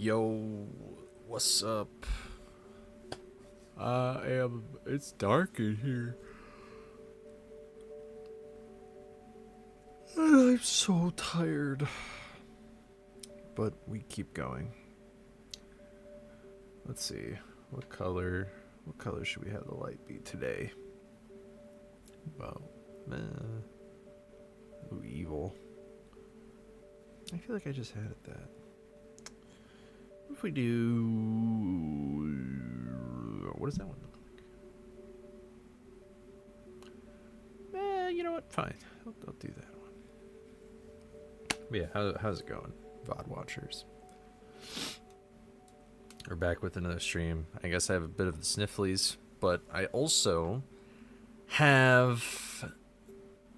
Yo, what's up? It's dark in here. And I'm so tired. But we keep going. Let's see. What color should we have the light be today? Well, ooh, evil. I feel like I just had it that. What if we do... What does that one look like? You know what? Fine. I'll do that one. But yeah, how's it going, VOD watchers? We're back with another stream. I guess I have a bit of the snifflies, but I also have...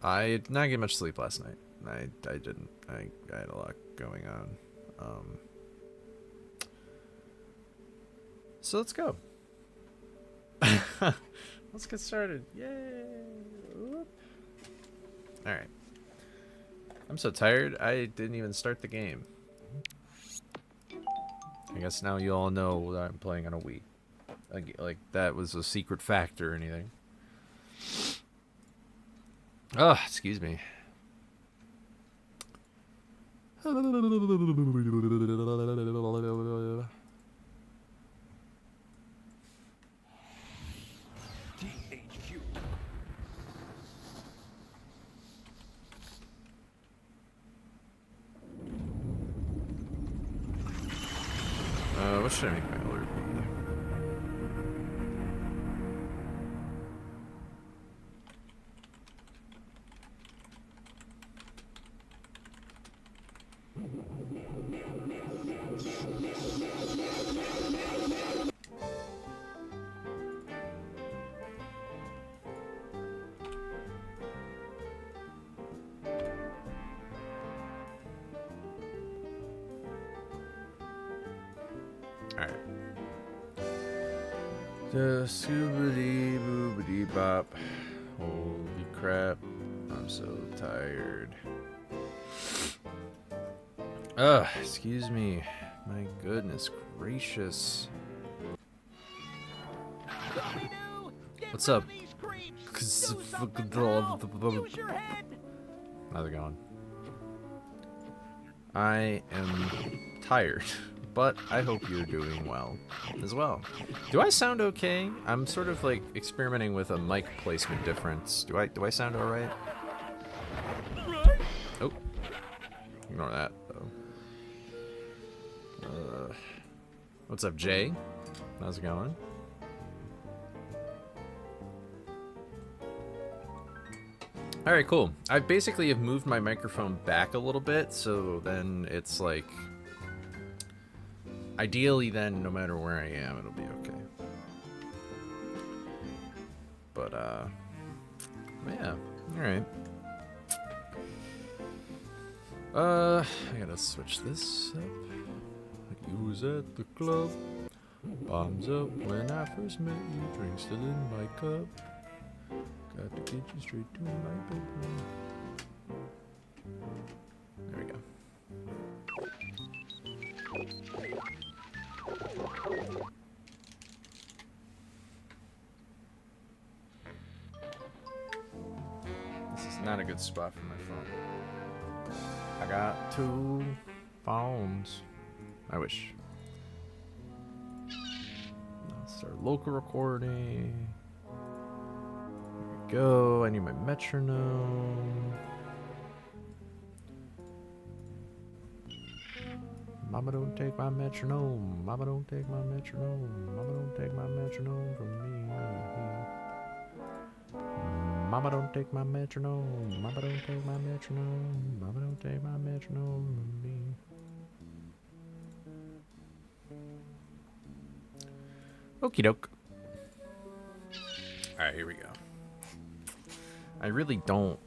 I did not get much sleep last night. I didn't. I had a lot going on. So let's go. Let's get started. Yay! Alright. I'm so tired, I didn't even start the game. I guess now you all know that I'm playing on a Wii. Like that was a secret factor or anything. Oh, excuse me. What should I make my alert be? Alright. Just Scooby boobity bop. Holy crap. I'm so tired. Ugh, excuse me. My goodness gracious. What's up? How's it going? I am tired. But I hope you're doing well as well. Do I sound okay? I'm sort of like experimenting with a mic placement difference. Do I sound alright? Oh. Ignore that though. What's up, Jay? How's it going? Alright, cool. I basically have moved my microphone back a little bit, so then it's like... Ideally, then, no matter where I am, it'll be okay. But, yeah, alright. I gotta switch this up. You was at the club. Bombs up when I first met you. Drinks still in my cup. Got to get you straight to my bedroom. There we go. This is not a good spot for my phone. I got 2 phones. I wish. Let's start local recording. There we go. I need my metronome. Mama don't take my metronome. Mama don't take my metronome. Mama don't take my metronome from me. Mama don't take my metronome. Mama don't take my metronome. Mama don't take my metronome from me. Okie doke. Alright, here we go. I really don't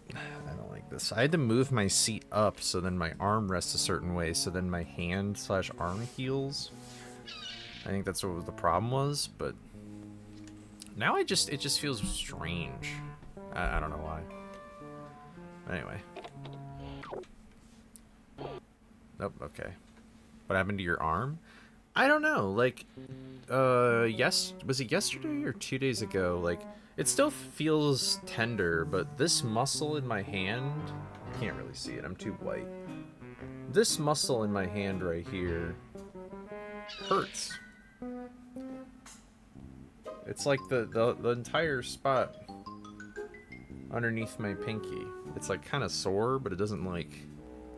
like this. I had to move my seat up so then my arm rests a certain way, so then my hand/arm heals. I think that's what the problem was, but now it just feels strange. I don't know why. Anyway. Nope, okay. What happened to your arm? I don't know, like, was it yesterday or 2 days ago? Like, it still feels tender, but this muscle in my hand, I can't really see it, I'm too white. This muscle in my hand right here hurts. It's like the entire spot underneath my pinky. It's like kind of sore, but it doesn't like,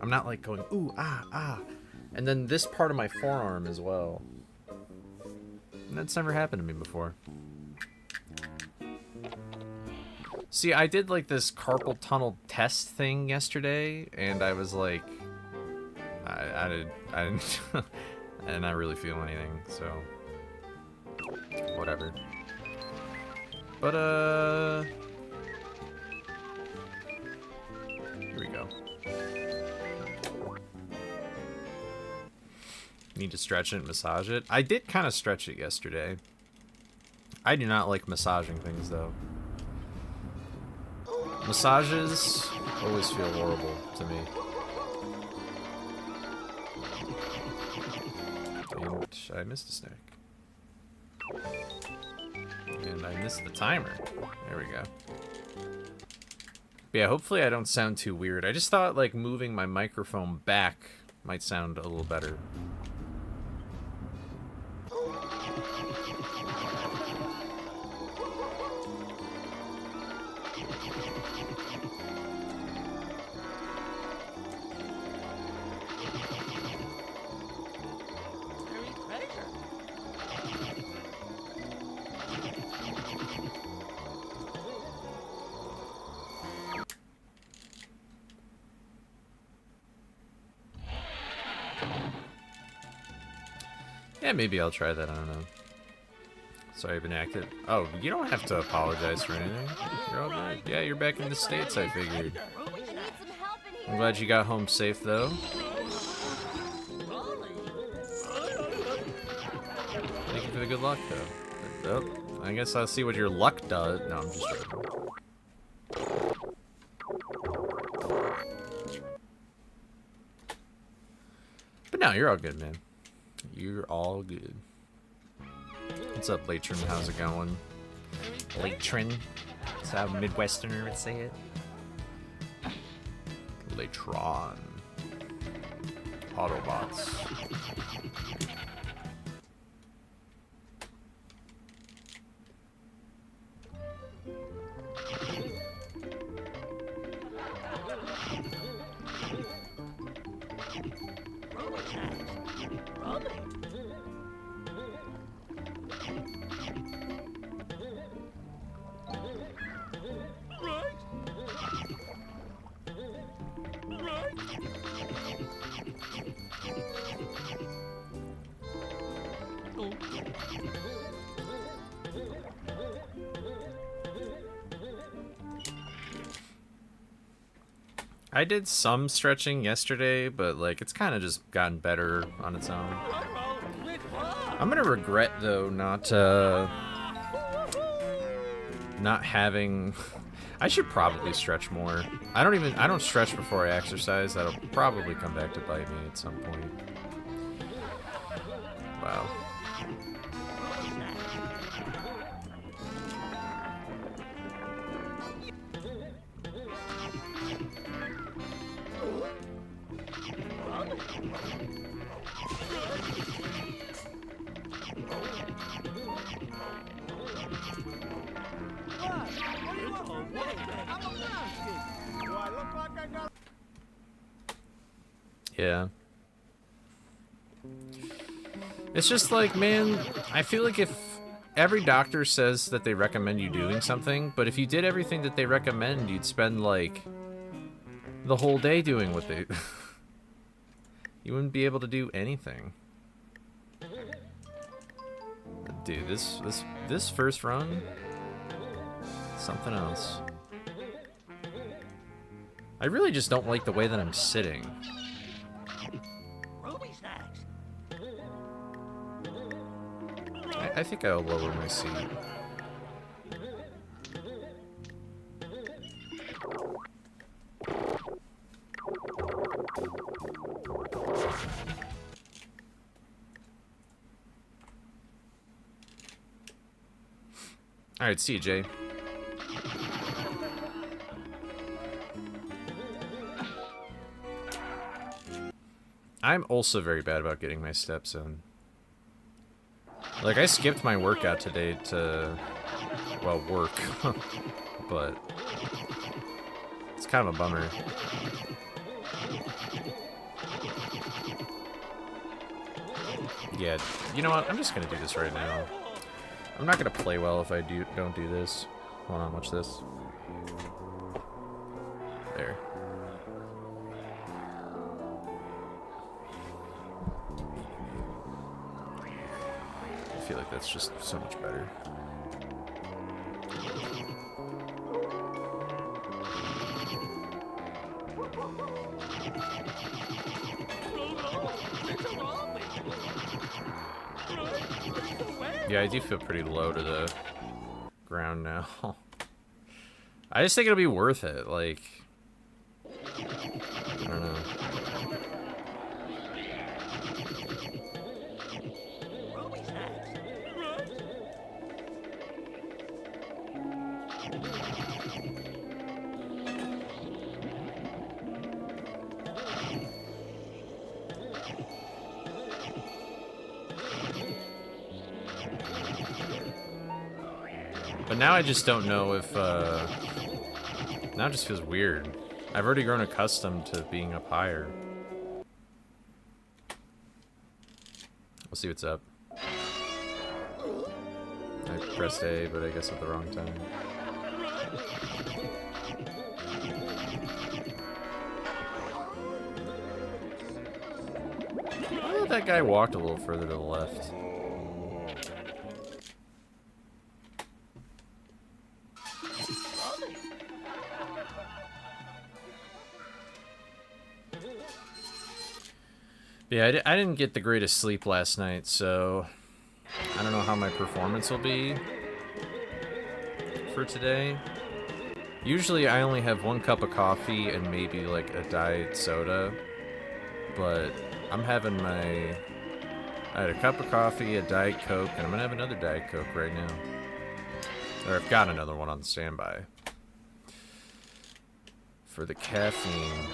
I'm not like going, ooh, ah, ah. And then this part of my forearm as well. And that's never happened to me before. See, I did like this carpal tunnel test thing yesterday, and I was like, I didn't, I did not really feel anything, so whatever. But here we go. Need to stretch it and massage it. I did kind of stretch it yesterday. I do not like massaging things though. Massages always feel horrible to me. And I missed a snack. And I missed the timer. There we go. But yeah, hopefully I don't sound too weird. I just thought like moving my microphone back might sound a little better. Yeah, maybe I'll try that, I don't know. Sorry, I've been active. Oh, you don't have to apologize for anything. You're all good. Yeah, you're back in the States, I figured. I'm glad you got home safe, though. Thank you for the good luck, though. Oh, I guess I'll see what your luck does. No, I'm just joking. But no, you're all good, man. You're all good. What's up, Latron? How's it going? Latron? That's how a Midwesterner would say it. Latron. Autobots. I did some stretching yesterday, but like it's kind of just gotten better on its own. I'm gonna regret though not having. I should probably stretch more. I don't stretch before I exercise. That'll probably come back to bite me at some point. Wow. Yeah. It's just like, man, I feel like if every doctor says that they recommend you doing something, but if you did everything that they recommend, you'd spend like the whole day doing what they you wouldn't be able to do anything. Dude, this first run, something else. I really just don't like the way that I'm sitting. I think I'll lower my seat. Alright, see you, Jay. I'm also very bad about getting my steps in. Like, I skipped my workout today to, well, work. But it's kind of a bummer. Yeah, you know what? I'm just gonna do this right now. I'm not gonna play well if I don't do this. Hold on, watch this. There. I feel like that's just so much better. Yeah, I do feel pretty low to the ground now. I just think it'll be worth it, like... I don't know. But now I just don't know if, now it just feels weird. I've already grown accustomed to being up higher. We'll see what's up. I pressed A, but I guess at the wrong time. Why did that guy walk a little further to the left? Yeah, I didn't get the greatest sleep last night, so I don't know how my performance will be for today. Usually I only have 1 cup of coffee and maybe like a diet soda, but I'm having I had a cup of coffee, a Diet Coke, and I'm gonna have another Diet Coke right now. Or I've got another one on standby. For the caffeine.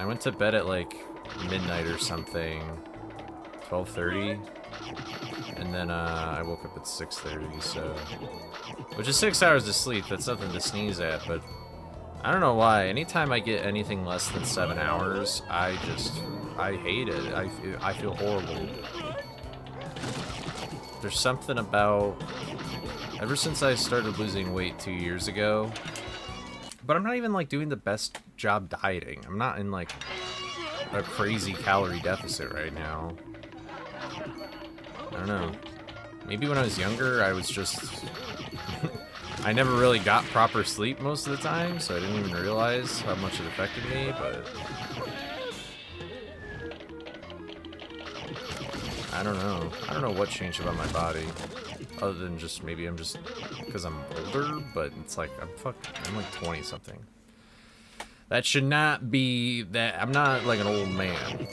I went to bed at like midnight or something, 12:30, and then I woke up at 6:30, so, which is 6 hours of sleep. That's nothing to sneeze at, but I don't know why. Anytime I get anything less than 7 hours, I hate it. I feel horrible. There's something about, ever since I started losing weight 2 years ago, but I'm not even like doing the best job dieting. I'm not in like a crazy calorie deficit right now. I don't know. Maybe when I was younger, I was just... I never really got proper sleep most of the time, so I didn't even realize how much it affected me, but... I don't know. I don't know what changed about my body. Other than just, maybe I'm just... because I'm older, but it's like, I'm like 20-something. That should not be that. I'm not like an old man.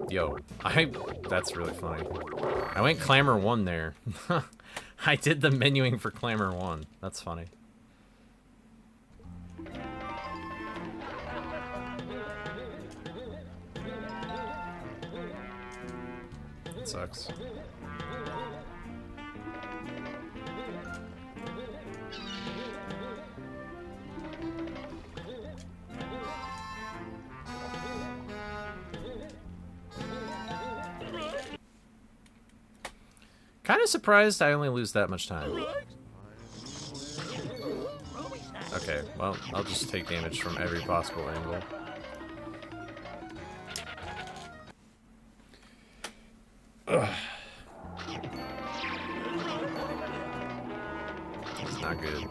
Yo, that's really funny. I went Clamor 1 there. I did the menuing for Clamor 1. That's funny. sucks. Kind of surprised I only lose that much time. Okay, well, I'll just take damage from every possible angle. Ugh. It's not good.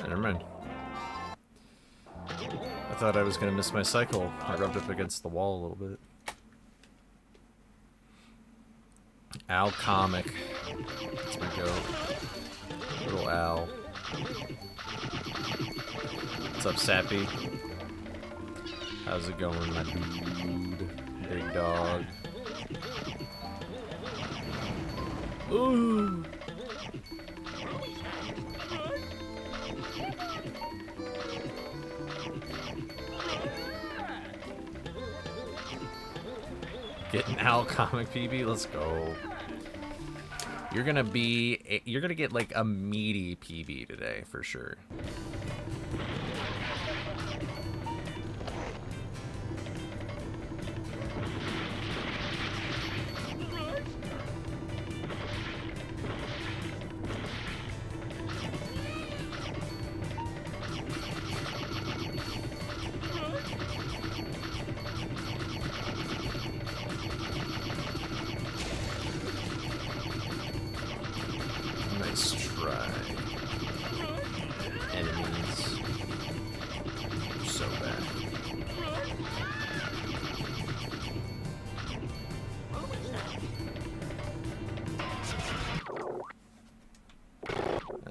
Never mind. I thought I was gonna miss my cycle. I rubbed up against the wall a little bit. Al Comic. That's my goat. Little Al. What's up, Sappy? How's it going, my dude? Big dog. Ooh! Get an Al Comic PB, let's go. You're gonna get like a meaty PB today for sure.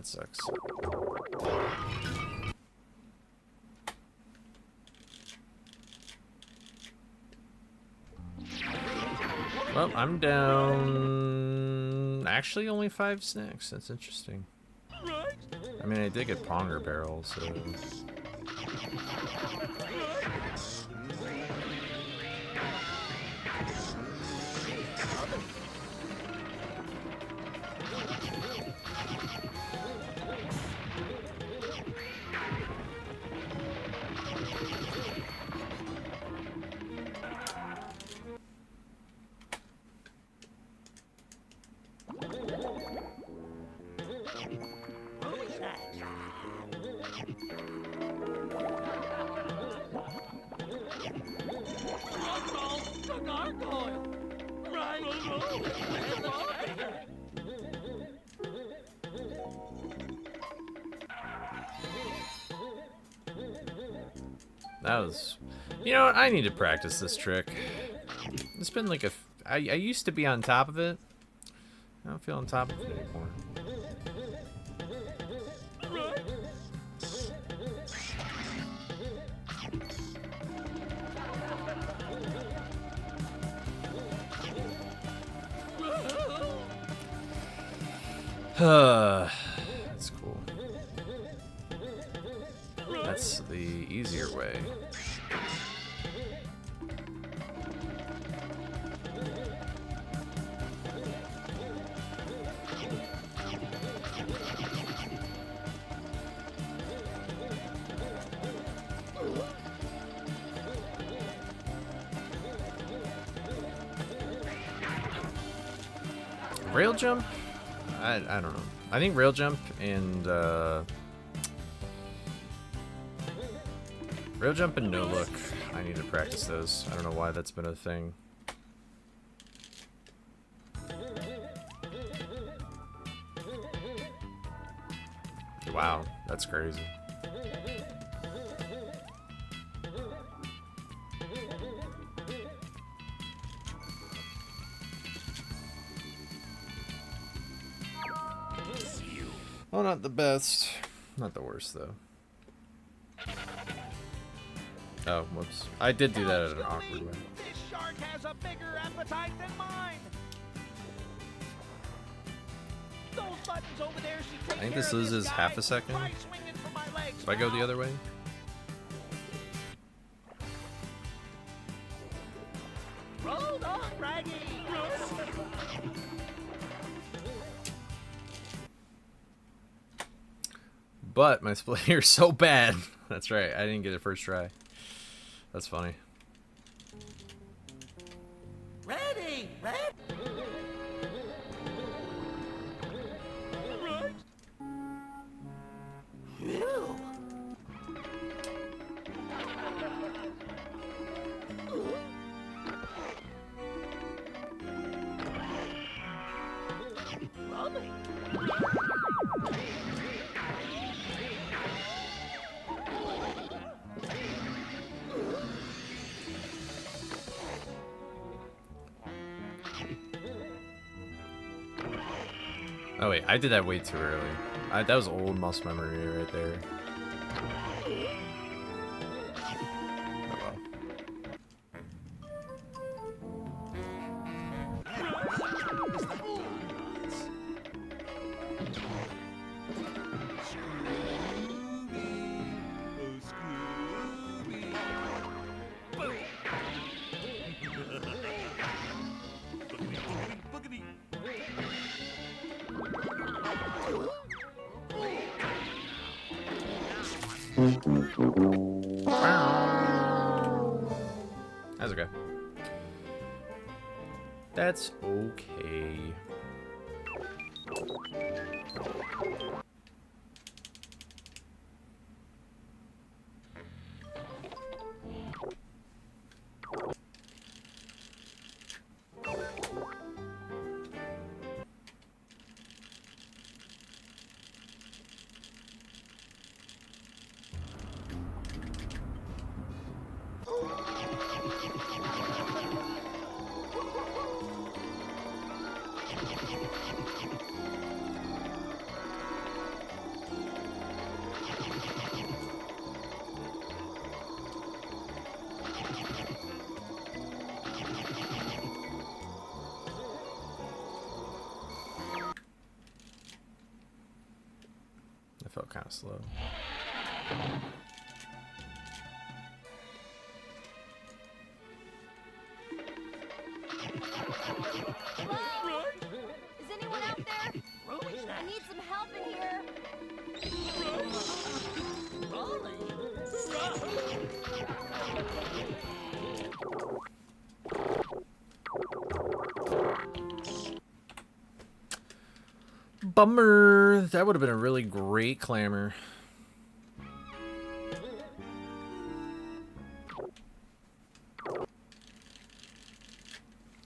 Sucks. Well, I'm down actually only 5 snacks. That's interesting. I mean, I did get Ponger Barrel, so that was, you know what, I need to practice this trick. It's been like I used to be on top of it. I don't feel on top of it anymore. That's cool. That's the easier way. Rail jump? I don't know. I think rail jump and rail jump and no look. I need to practice those. I don't know why that's been a thing. Wow, that's crazy. Well, not the best. Not the worst, though. Oh, whoops. I did do that at an awkward way. This shark has a bigger appetite than mine. Those I think this loses half a second. If I go the other way. Roll on, Raggy! But my split here is so bad. That's right, I didn't get it first try. That's funny. Ready! Ready! Right. Phew. Lovely. Oh wait, I did that way too early. That was old muscle memory right there. Oh well. That's okay. That's okay. That felt kind of slow. Hello? Is anyone out there? I need some help in here. Bummer. That would have been a really great clamor.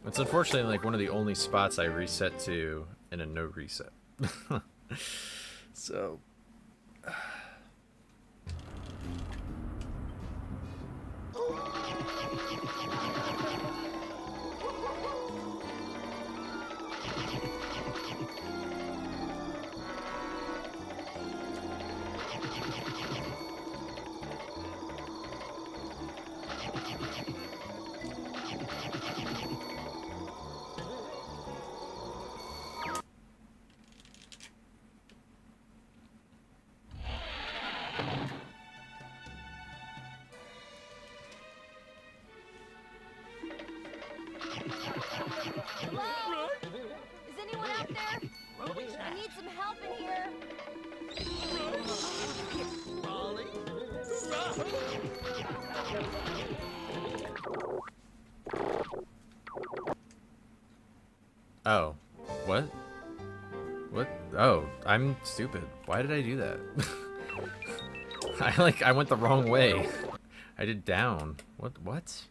It's unfortunately like one of the only spots I reset to in a no reset. So Hello? Is anyone out there? I need some help in here. oh. What? What? Oh, I'm stupid. Why did I do that? I went the wrong way. I did down. What?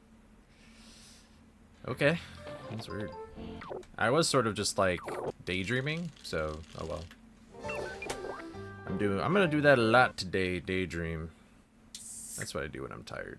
Okay. That's weird. I was sort of just like daydreaming, so oh well. I'm gonna do that a lot today, daydream. That's what I do when I'm tired.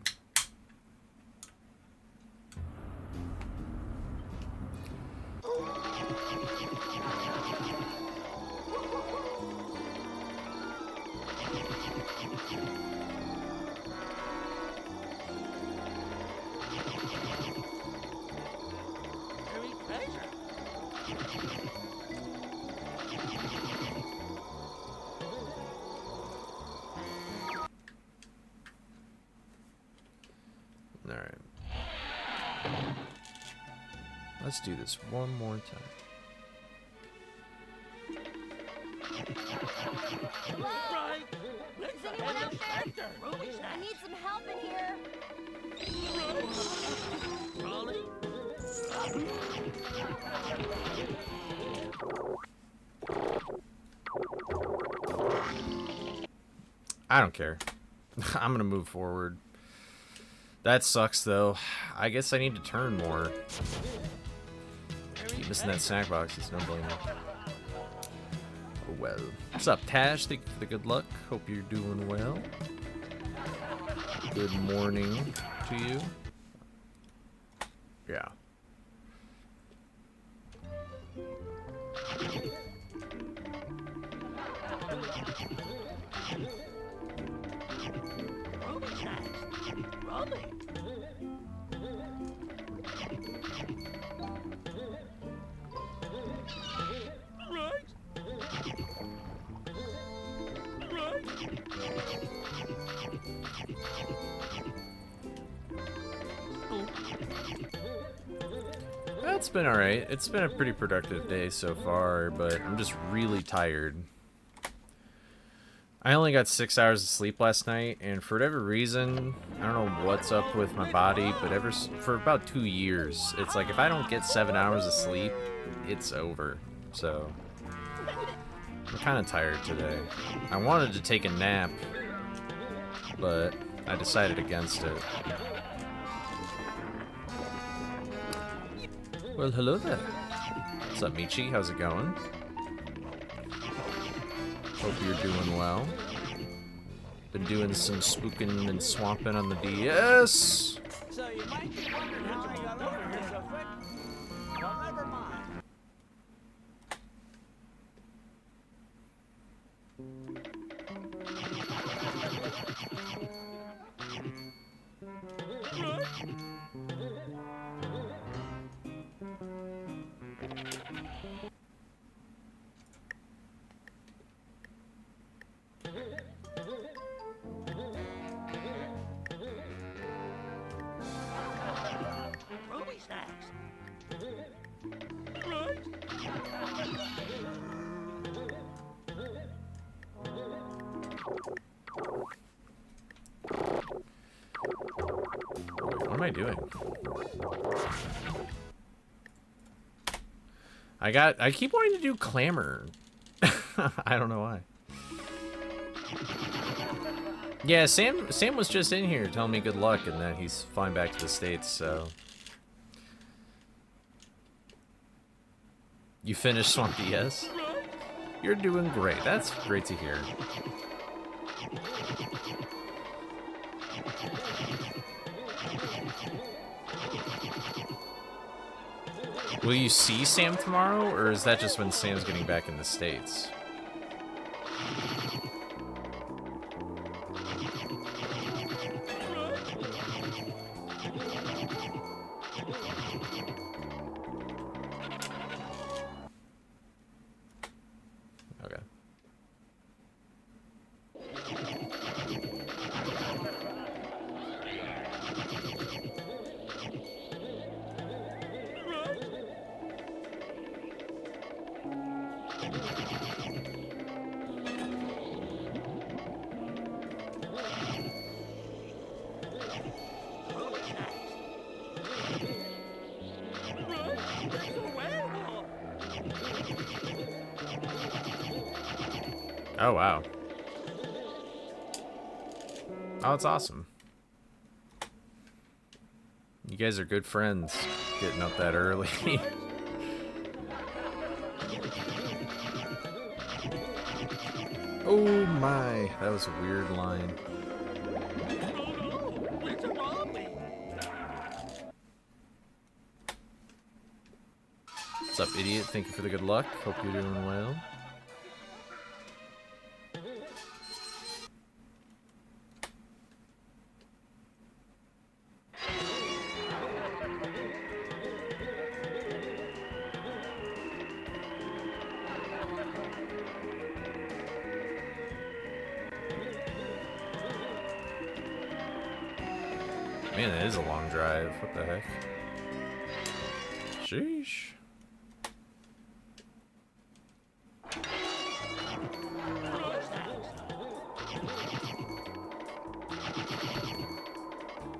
Let's do this one more time. Right. Is anyone out there? I need some help in here. Rolling. I don't care. I'm gonna move forward. That sucks, though. I guess I need to turn more. Keep missing that snack box. It's no bueno. Oh, well. What's up, Tash? Thank you for the good luck. Hope you're doing well. Good morning to you. Yeah. Ruby snacks. Rolling. Right. It's been alright. It's been a pretty productive day so far, but I'm just really tired. I only got 6 hours of sleep last night, and for whatever reason, I don't know what's up with my body, but for about 2 years, it's like if I don't get 7 hours of sleep, it's over. So, I'm kind of tired today. I wanted to take a nap, but I decided against it. Well, hello there. What's up, Michi? How's it going? Hope you're doing well. Been doing some spooking and swamping on the DS. So you might be wondering how I got over here so quick. Well, never mind. Ruby snacks. What am I doing? I keep wanting to do clamor. I don't know why. Yeah, Sam was just in here telling me good luck and that he's flying back to the States, so. You finished Swamp DS? You're doing great. That's great to hear. Will you see Sam tomorrow, or is that just when Sam's getting back in the States? Okay. Oh, wow. Oh, it's awesome. You guys are good friends, getting up that early. Oh my, that was a weird line. It's a Robbie. What's up, idiot? Thank you for the good luck. Hope you're doing well. Man, it is a long drive. What the heck? Sheesh.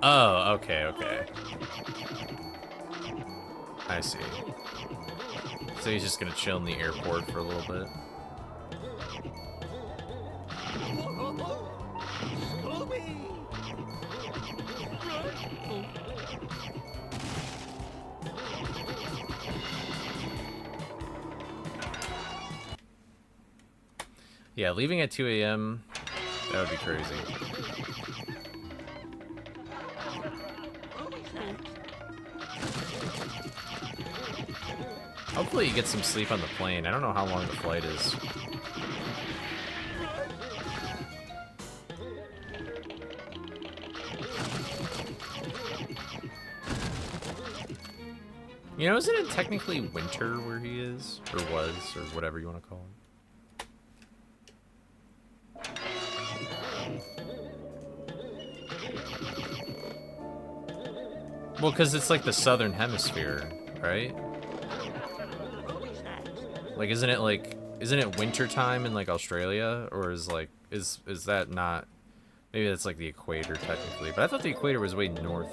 Oh, okay, okay. I see. So he's just gonna chill in the airport for a little bit. Scooby! Yeah, leaving at 2 a.m. That would be crazy. Hopefully you get some sleep on the plane. I don't know how long the flight is. You know, isn't it technically winter where he is? Or was, or whatever you want to call it? Well, because it's like the southern hemisphere, right? Like, isn't it winter time in like Australia, or is that not? Maybe that's like the equator technically, but I thought the equator was way north.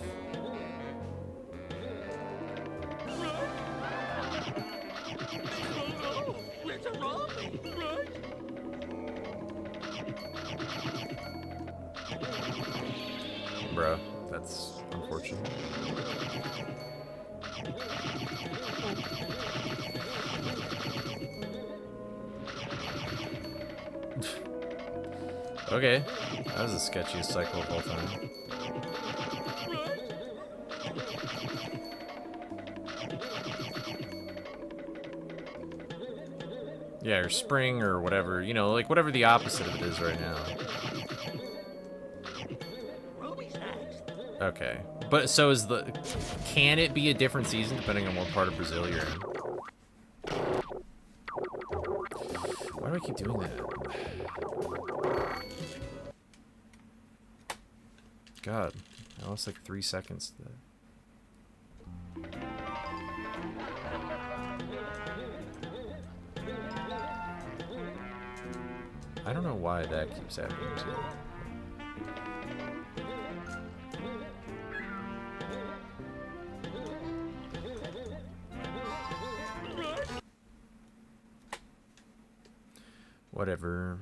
Bruh, that's unfortunate. Okay, that was the sketchiest cycle of all time. Yeah, or spring or whatever, you know, like whatever the opposite of it is right now. Okay, but so can it be a different season depending on what part of Brazil you're in? Why do I keep doing that? God, I lost like 3 seconds to that. I don't know why that keeps happening too. Whatever.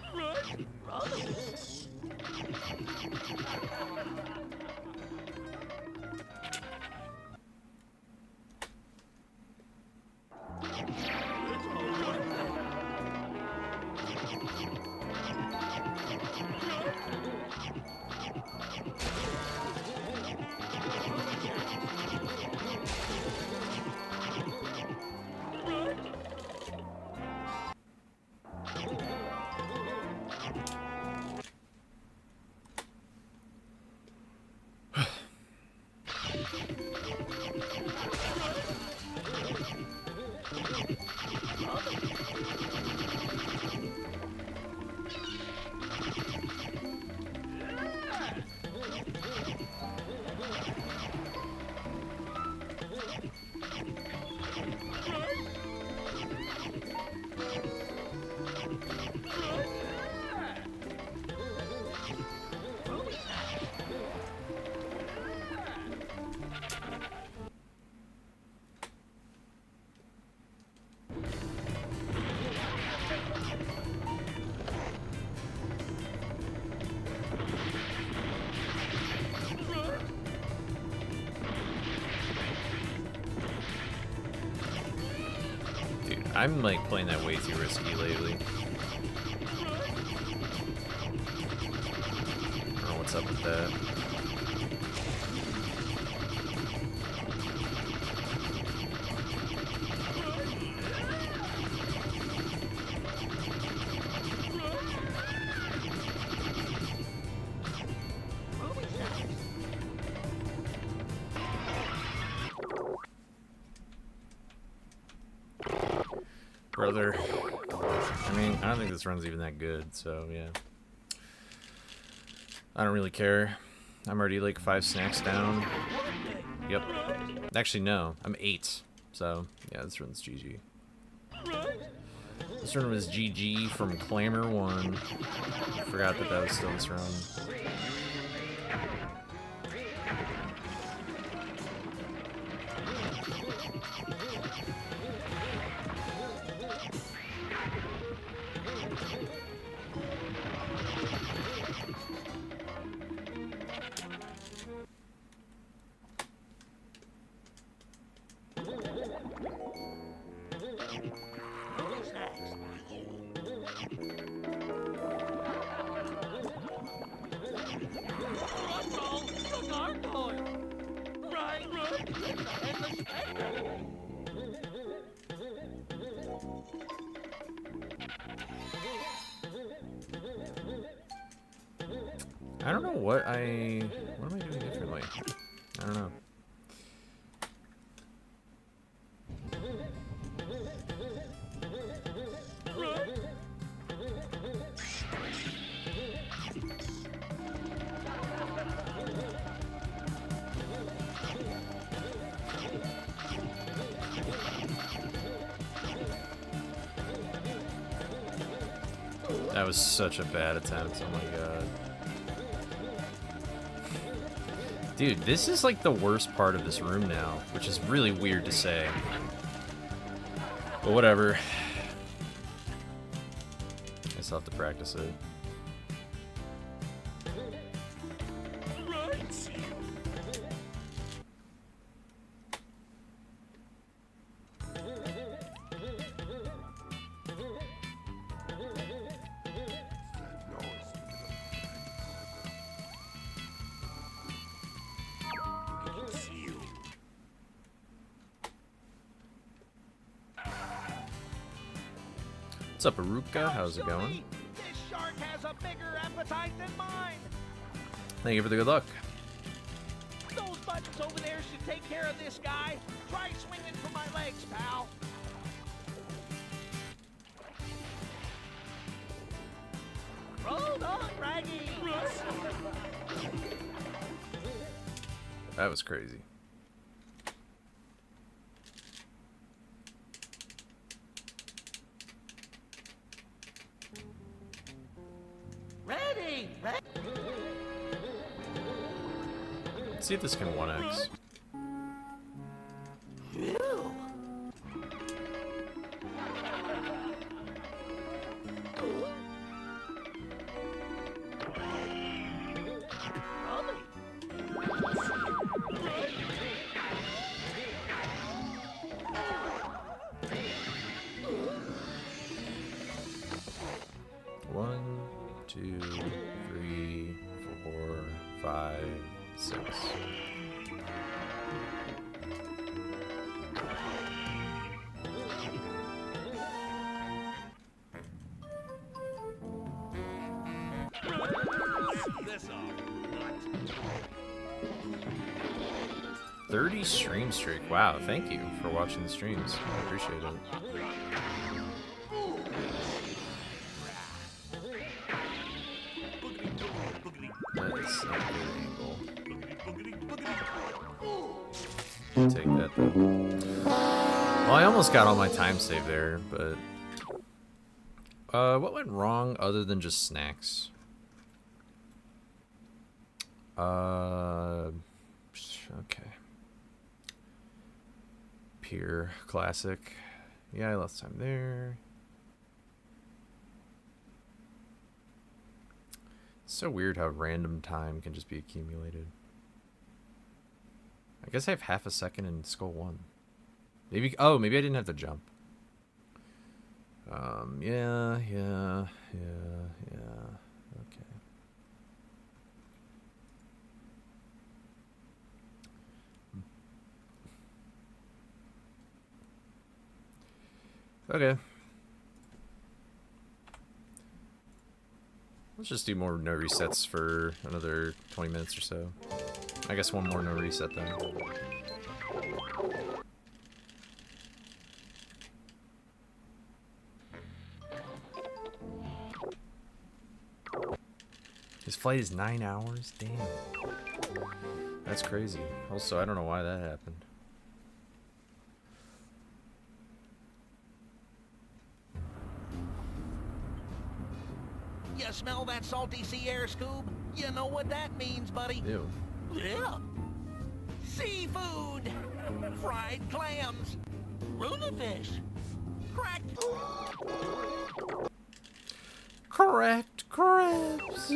I'm like playing that way too risky lately. I don't know what's up with that. Brother. I mean, I don't think this run's even that good, so yeah. I don't really care. I'm already like 5 snacks down. Yep. Actually, no. I'm 8. So, yeah, this run's GG. This run was GG from Clamor 1. Forgot that was still this run. I don't know what am I doing differently? I don't know. That was such a bad attempt, oh my god. Dude, this is like the worst part of this room now, which is really weird to say. But whatever. I still have to practice it. What's up, Aruka? How's it going? This shark has a bigger appetite than mine. Thank you for the good luck. Those buttons over there should take care of this guy. Try swinging for my legs, pal. Roll on, Raggy. That was crazy. Ready. Let's see if this can 1x. One, two, three, four, five, six. This off. 30 stream streak. Wow, thank you for watching the streams. I appreciate it. That's not a good angle. Take that though. Well, I almost got all my time saved there, but what went wrong other than just snacks? Okay. Pier classic. Yeah, I lost time there. It's so weird how random time can just be accumulated. I guess I have half a second in Skull 1. Maybe, oh, maybe I didn't have to jump. Yeah. Okay. Let's just do more no resets for another 20 minutes or so. I guess one more no reset then. His flight is 9 hours? Damn. That's crazy. Also, I don't know why that happened. that salty sea air, Scoob? You know what that means, buddy. Ew. Yeah. Seafood! Fried clams! Runafish! Cracked... Correct crabs.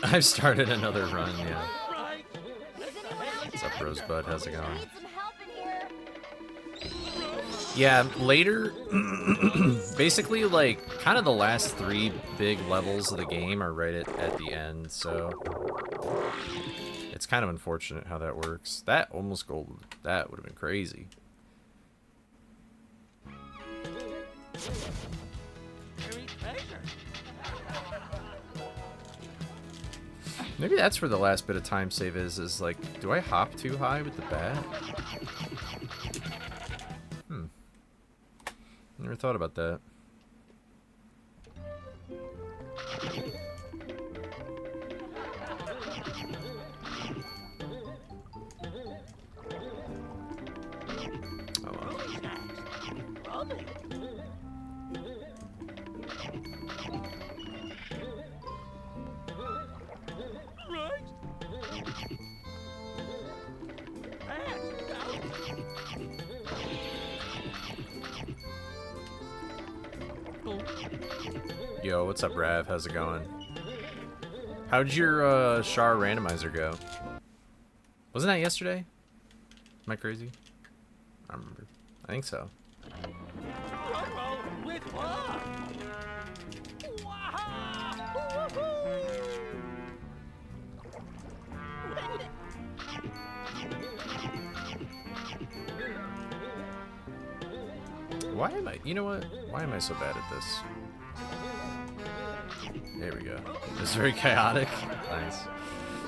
I've started another run, yeah. Right! What's up, Rosebud? How's it going? I need some help in here. Yeah, later, basically, like, kind of the last 3 big levels of the game are right at the end, so it's kind of unfortunate how that works. That almost gold, that would have been crazy. Very treasure. Maybe that's where the last bit of time save is like, do I hop too high with the bat? Never thought about that. Oh well. Yo, what's up, Rav? How's it going? How'd your Char randomizer go? Wasn't that yesterday? Am I crazy? I don't remember. I think so. With what? Why am I? You know what? Why am I so bad at this? There we go. It's very chaotic. Nice.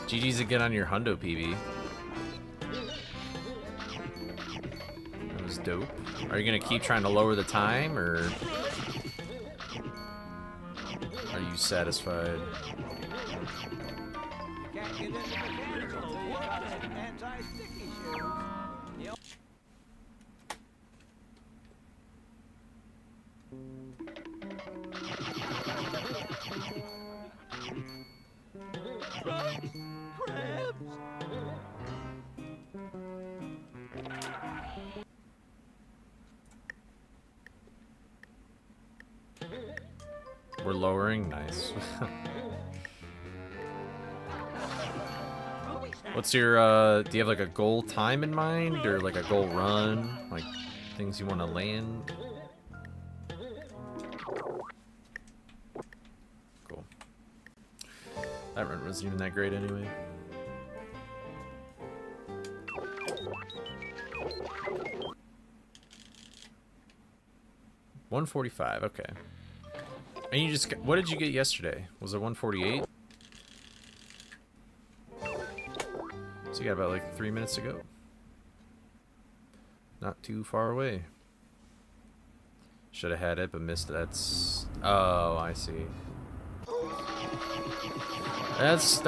GG's again on your Hundo PB. That was dope. Are you gonna keep trying to lower the time, or are you satisfied? Can't get into the camera until you got anti-sticky shoes. We're lowering? Nice. What's your, do you have like a goal time in mind, or like a goal run? Like, things you want to land? Cool. That run wasn't even that great anyway. $145, okay. And you just, what did you get yesterday? Was it 148? So you got about like 3 minutes to go. Not too far away. Should have had it, but missed it. That's, oh, I see. That's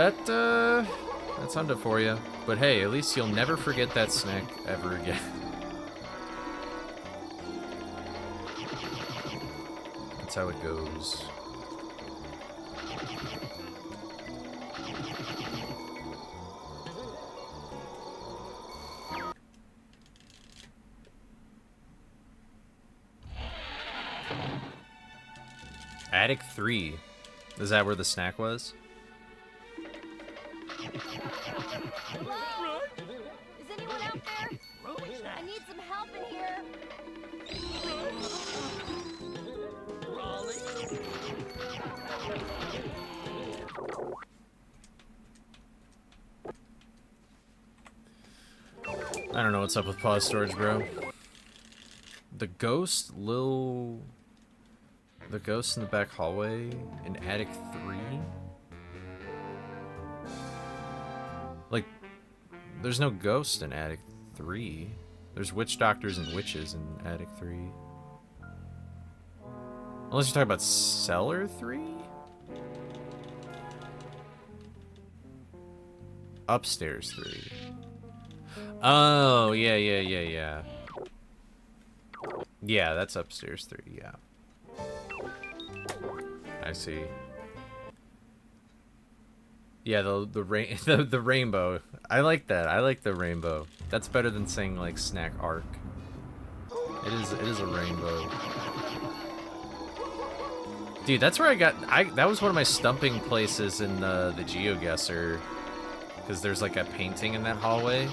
Honda for you. But hey, at least you'll never forget that snack ever again. That's how it goes. Attic 3. Is that where the snack was? Hello? Is anyone out there? I need some help in here. I don't know what's up with pause storage, bro. The ghost in the back hallway in attic 3? Like, there's no ghost in attic 3. There's witch doctors and witches in attic 3. Unless you're talking about cellar 3? Upstairs 3. Oh, yeah. Yeah, that's upstairs 3, yeah. I see. Yeah, the rainbow. I like that. I like the rainbow. That's better than saying like snack arc. It is a rainbow. Dude, that's where that was one of my stumping places in the GeoGuessr. Because there's like a painting in that hallway.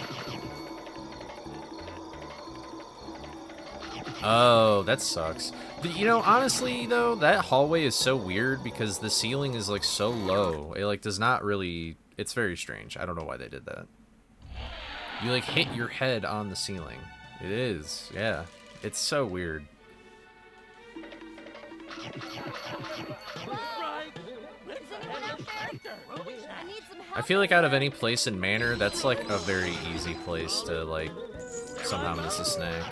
Oh, that sucks. You know, honestly though, that hallway is so weird because the ceiling is like so low. It like does not really, it's very strange. I don't know why they did that. You like hit your head on the ceiling. It is, yeah. It's so weird. I feel like out of any place in Manor, that's like a very easy place to like somehow miss a snack.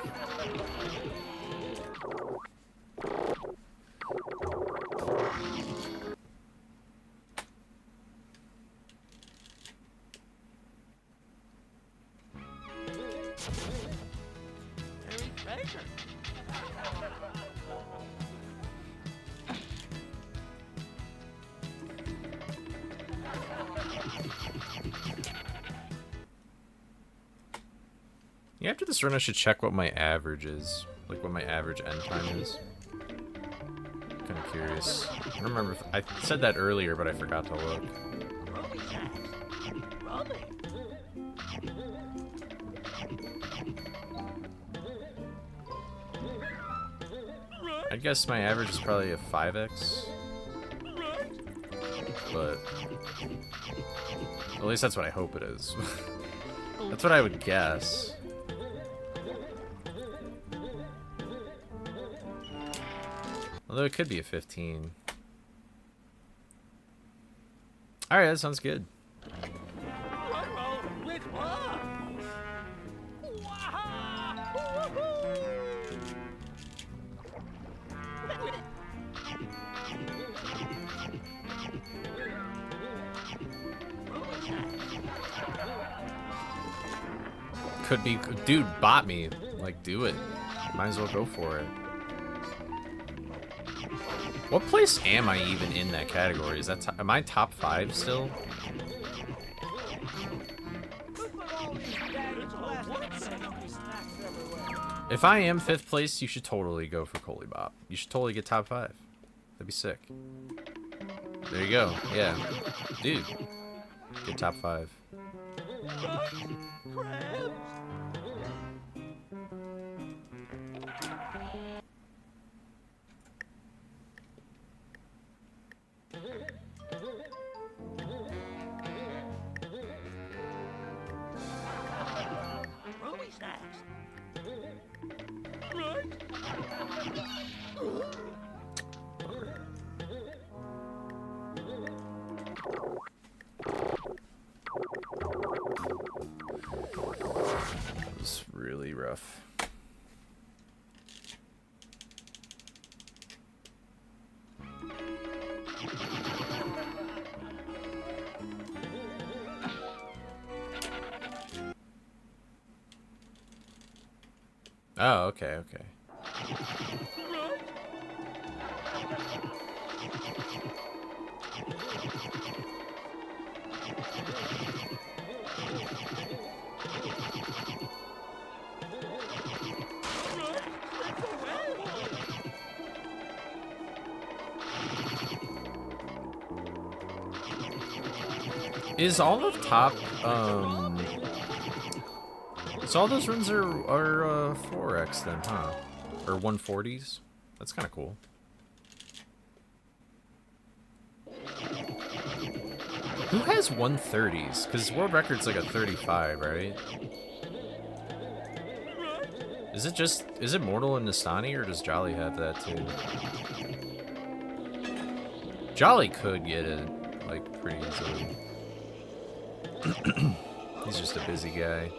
Yeah, after this run, I should check what my average is. Like, what my average end time is. Kind of curious. I don't remember if I said that earlier, but I forgot to look. I guess my average is probably a 5x. But at least that's what I hope it is. That's what I would guess. Although it could be a 15. Alright, that sounds good. Could be, dude, bot me. Like, do it. Might as well go for it. What place am I even in that category? Is that am I top 5 still? If I am 5th place, you should totally go for Colibop. You should totally get top 5. That'd be sick. There you go. Yeah. Dude. Get top 5. That was really rough. Oh, okay, okay. Is all of top, so all those runs are 4x then, huh? Or 140s? That's kind of cool. Who has 130s? Because world record's like a 35, right? Is it Mortal and Nastani, or does Jolly have that too? Jolly could get it, like, pretty easily. He's just a busy guy.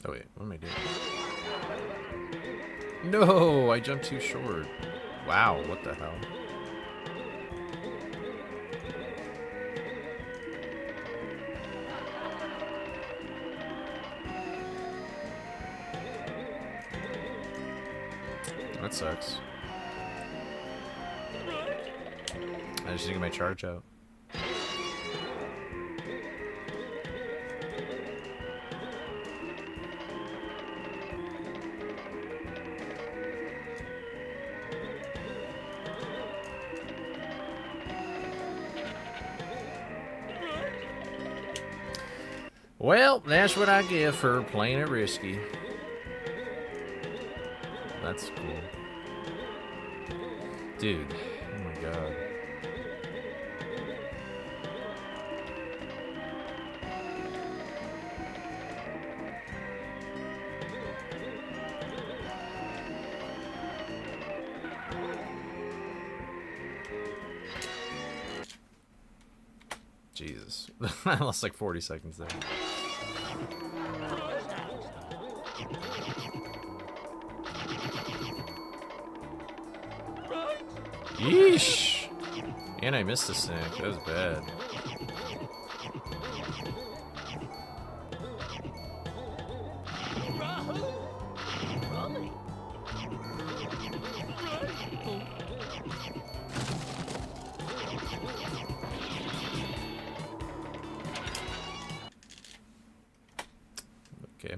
Oh wait, what am I doing? No, I jumped too short. Wow, what the hell? That sucks. I just didn't get my charge out. Well, that's what I get for playing it risky. That's cool. Dude, oh my god. Jesus. I lost like 40 seconds there. Yeesh! And I missed a snake. That was bad. Okay.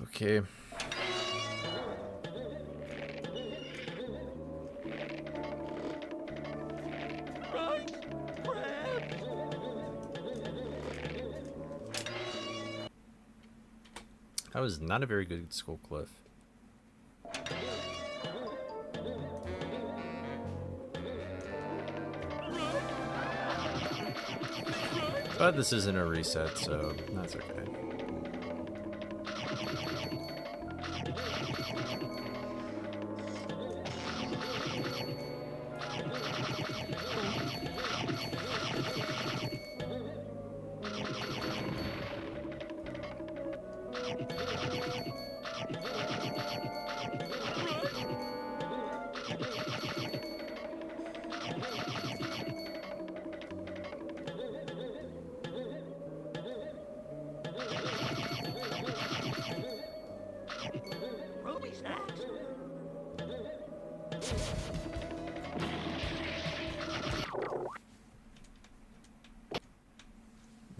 Okay. That was not a very good skull cliff. But this isn't a reset, so that's okay.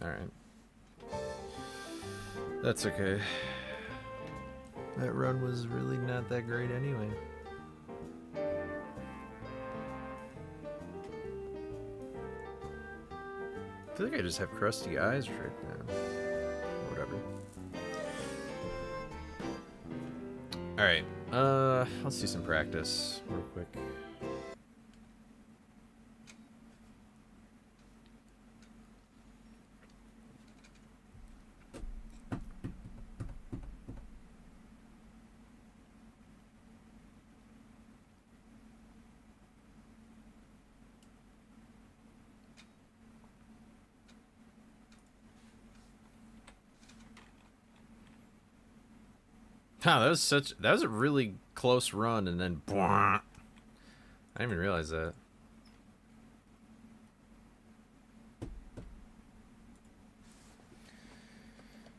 Alright. That's okay. That run was really not that great anyway. I feel like I just have crusty eyes right now. Whatever. Alright, let's do some practice real quick. Wow, that was a really close run, and then I didn't even realize that.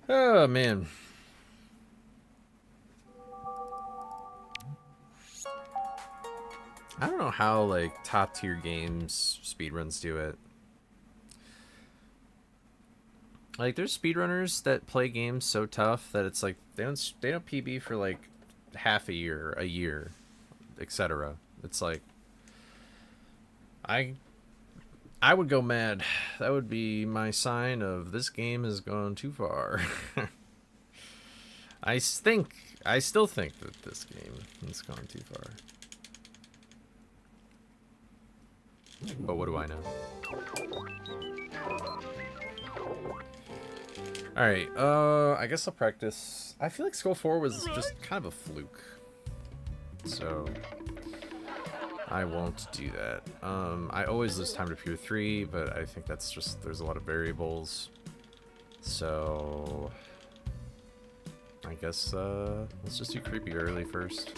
Oh man. I don't know how like top tier games speedruns do it. Like there's speedrunners that play games so tough that it's like they don't PB for like half a year, etc. It's like I would go mad. That would be my sign of this game has gone too far. I still think that this game has gone too far. But what do I know? Alright, I guess I'll practice. I feel like Skull 4 was just kind of a fluke. So I won't do that. I always lose time to Pure 3, but I think that's just, there's a lot of variables. So I guess let's just do creepy early first.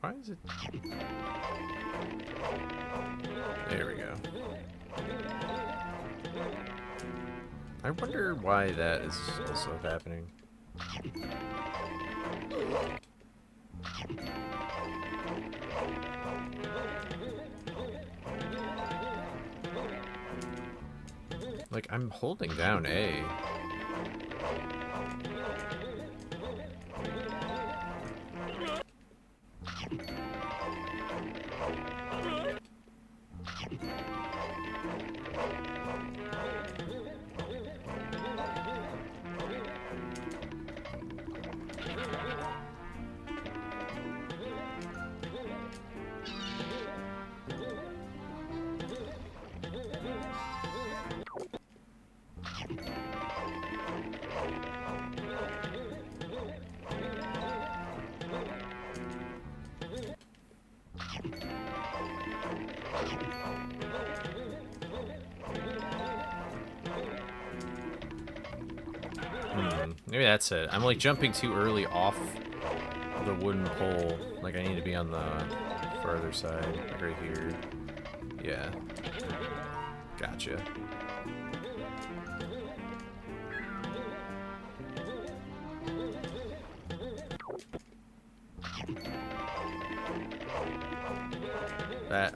Why is it? There we go. I wonder why that is also happening. Like, I'm holding down A. Maybe that's it. I'm like jumping too early off the wooden pole. Like I need to be on the farther side, like right here. Yeah. Gotcha.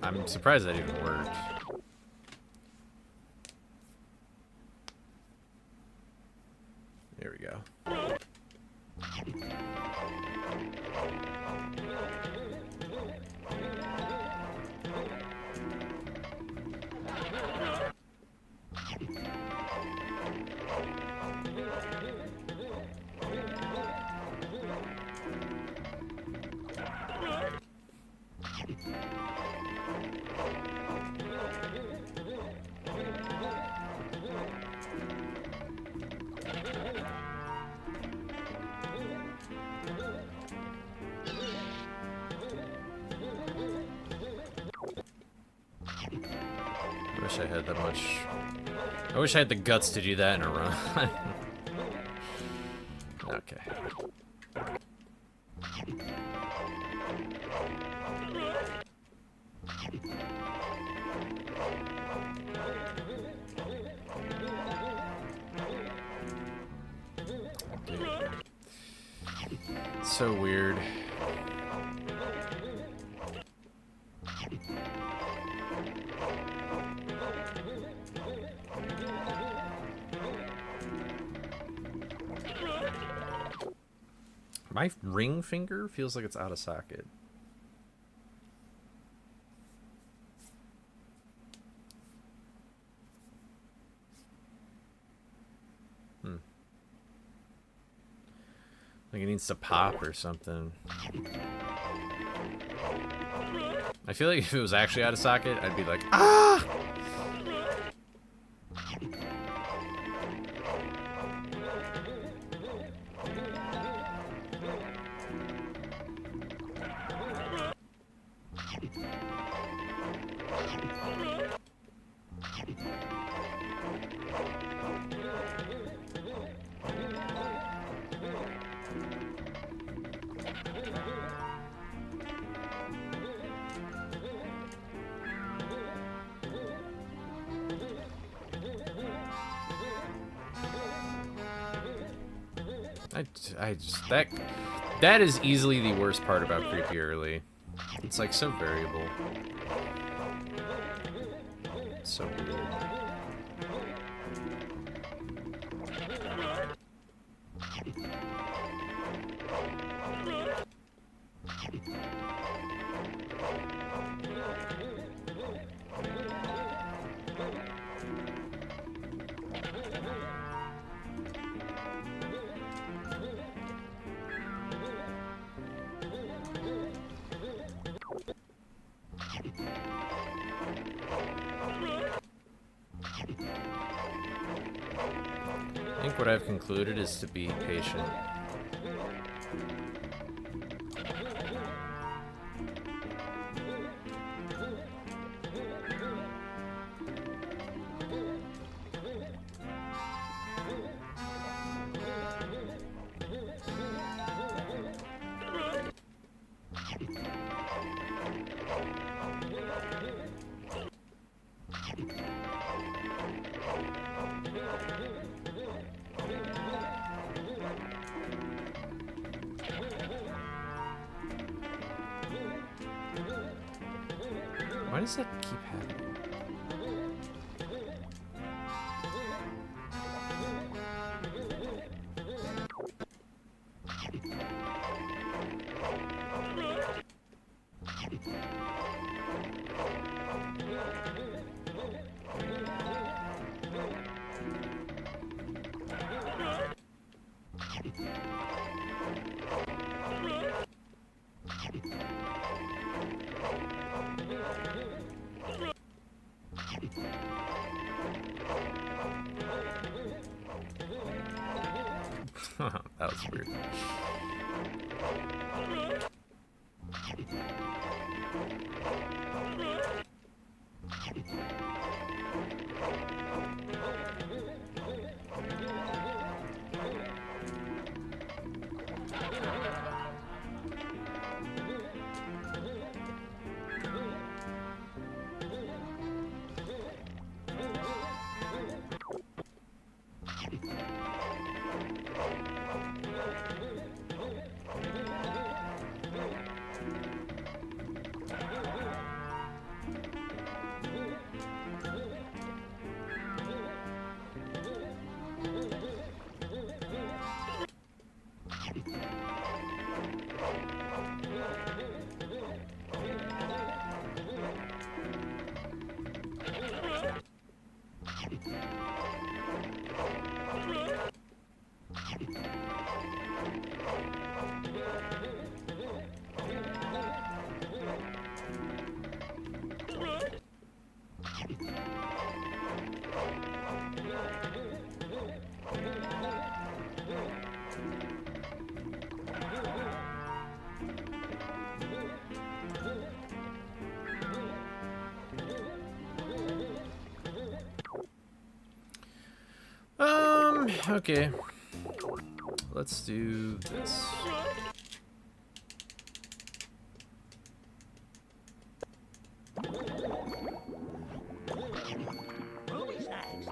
I'm surprised that even worked. There we go. I wish I had that much. I wish I had the guts to do that in a run. Okay. Dude. So weird. My ring finger feels like it's out of socket. Like it needs to pop or something. I feel like if it was actually out of socket, I'd be like, ah! I just that is easily the worst part about creepy early. It's like so variable. It's so weird. I think what I've concluded is to be patient. Why does that keep happening? That was weird. Okay. Let's do this. Ruby's next.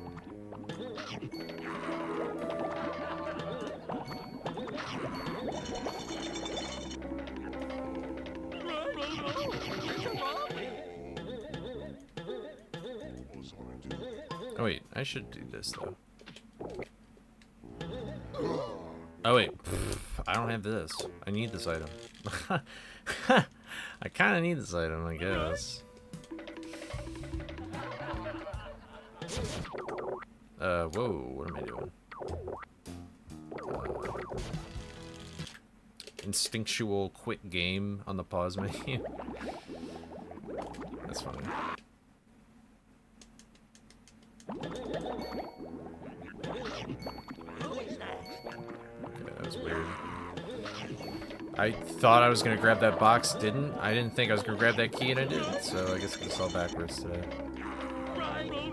Oh wait, I should do this though. Oh wait, I don't have this. I need this item. I kind of need this item, I guess. Whoa, what am I doing? Instinctual quit game on the pause menu. That's funny. Okay, that was weird. I thought I was gonna grab that box, didn't? I didn't think I was gonna grab that key, and I did. So I guess I just all backwards today. No.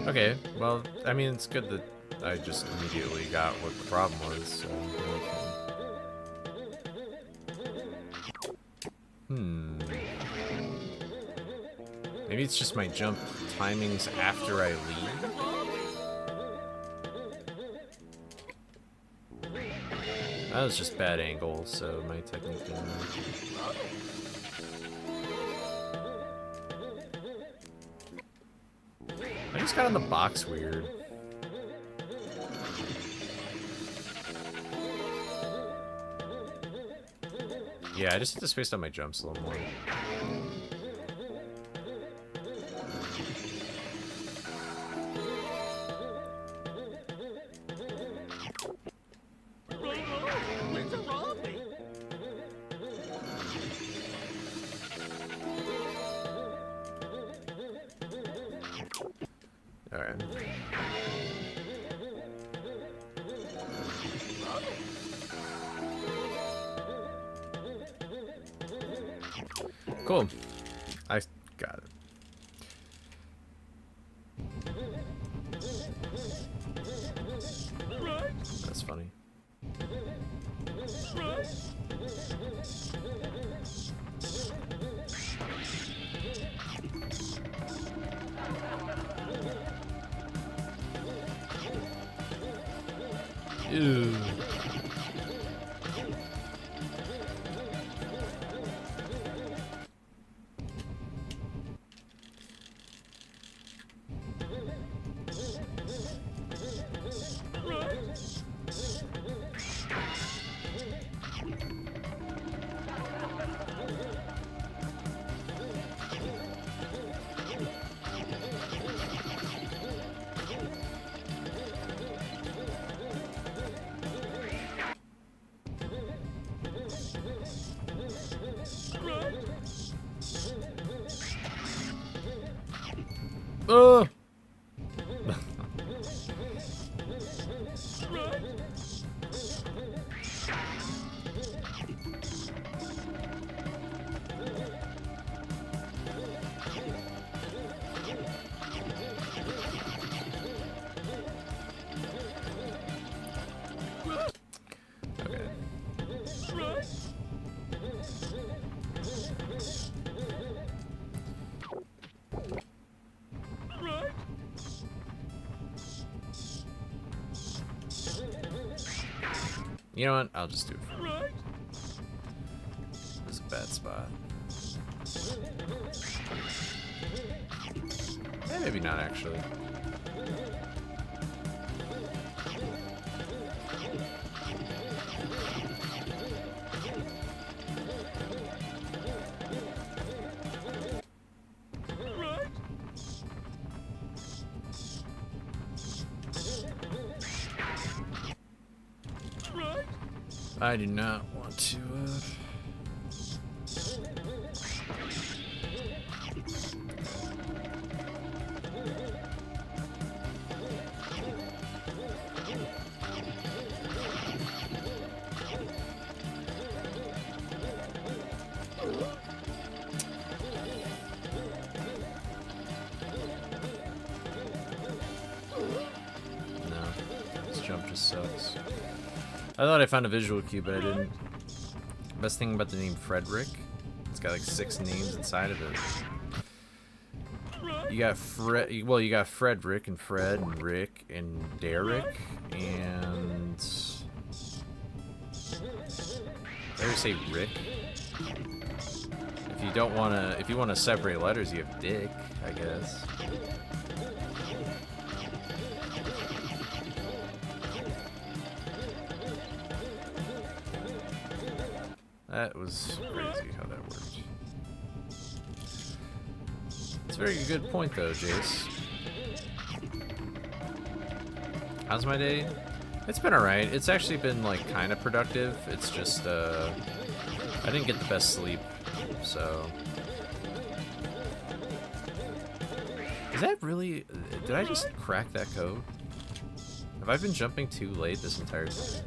Okay, well, I mean, it's good that I just immediately got what the problem was, so... Maybe it's just my jump timings after I leave? That was just bad angle, so my technique didn't work. I just got on the box weird. Yeah, I just had to space out my jumps a little more. Alright. Cool. I got it. That's funny. Ew. Oh! Okay. You know what? I'll just do it. This is a bad spot. Eh, maybe not actually. I do not want to, No, this jump just sucks. I thought I found a visual cue, but I didn't. Best thing about the name Frederick, it's got like 6 names inside of it. You got Fred. Well, you got Frederick and Fred and Rick and Derek and. Did I say Rick? If you don't wanna, if you wanna separate letters, you have Dick, I guess. That was crazy how that worked. It's a very good point though, Jace. How's my day? It's been alright. It's actually been like kind of productive. It's just I didn't get the best sleep, so. Is that really? Did I just crack that code? Have I been jumping too late this entire time?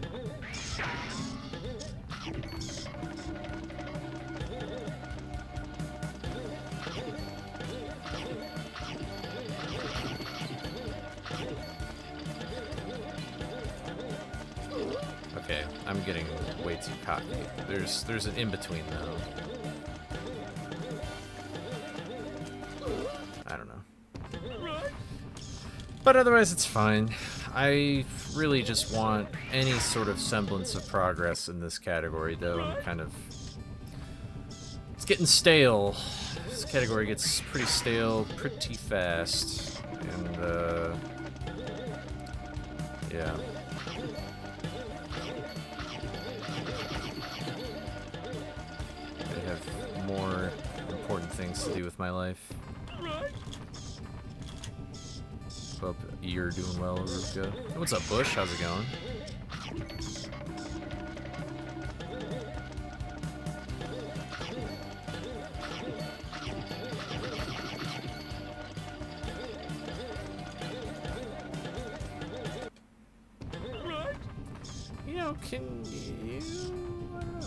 Okay, I'm getting way too cocky. There's an in-between though. I don't know. But otherwise it's fine. I really just want any sort of semblance of progress in this category though. I'm kind of... It's getting stale. This category gets pretty stale pretty fast. And yeah. I have more important things to do with my life. Hope you're doing well, Ruka. Hey, what's up, Bush? How's it going? You know, can you... I don't know.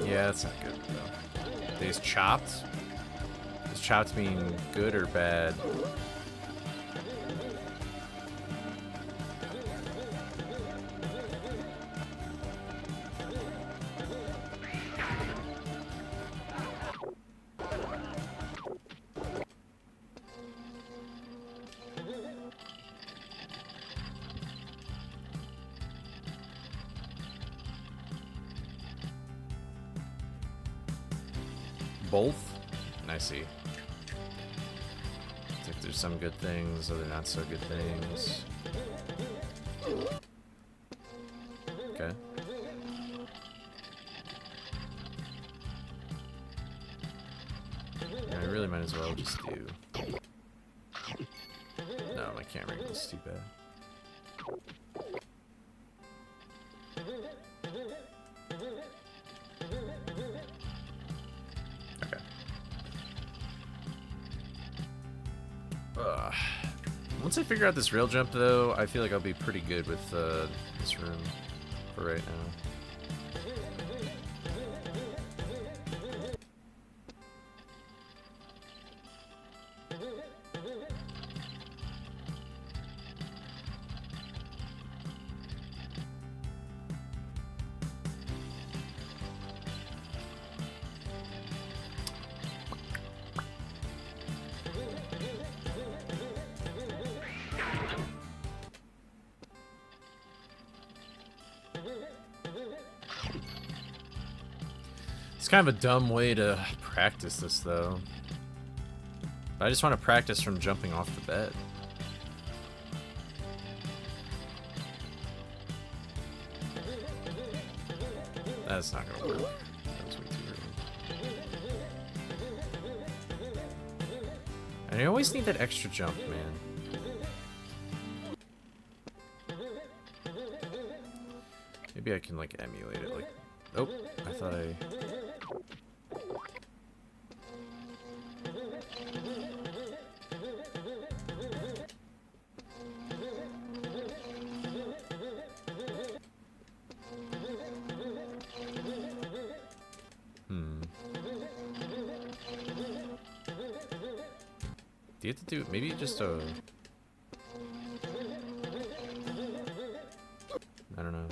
Yeah, that's not good, though. These chopped? Does chopped mean good or bad? Both? I see. I think there's some good things, other not so good things. Okay. I really might as well just do... No, my camera angle's too bad. Once I figure out this rail jump, though, I feel like I'll be pretty good with this room for right now. It's kind of a dumb way to practice this, though. I just want to practice from jumping off the bed. That's not gonna work. That was way too early. And I always need that extra jump, man. Maybe I can, like, emulate it, like... Oh, I thought I... Do you have to do maybe just a... I don't know.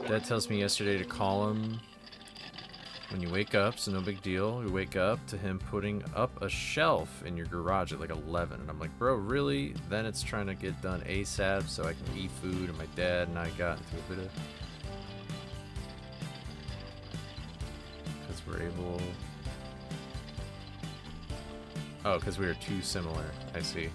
Dad tells me yesterday to call him when you wake up, so no big deal. You wake up to him putting up a shelf in your garage at like 11. And I'm like, bro, really? Then it's trying to get done ASAP so I can eat food. And my dad and I got into a bit of... Because we're able... Oh, because we are too similar. I see.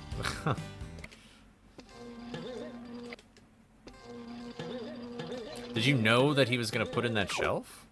Did you know that he was going to put in that shelf?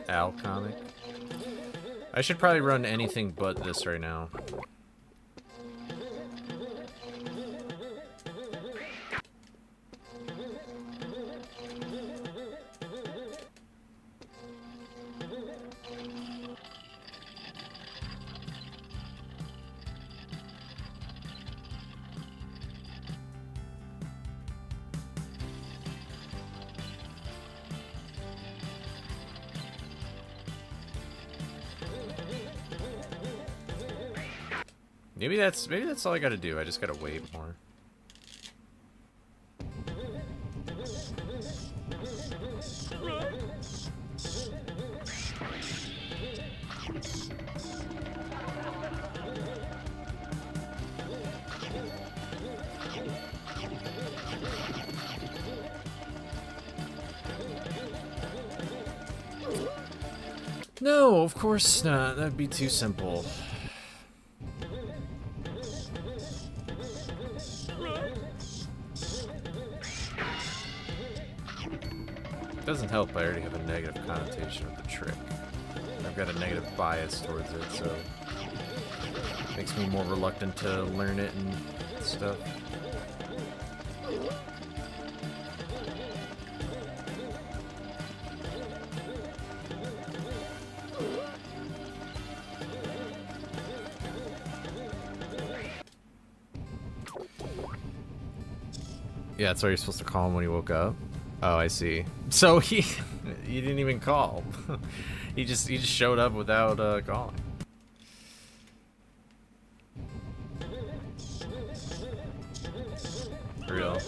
Al comic. I should probably run anything but this right now. Maybe that's all I gotta do. I just gotta wait more. No, of course not. That'd be too simple. Doesn't help, I already have a negative connotation with the trick. I've got a negative bias towards it, so it makes me more reluctant to learn it and stuff. Yeah, that's why you're supposed to call him when he woke up. Oh, I see. So he didn't even call. he just showed up without calling. For real.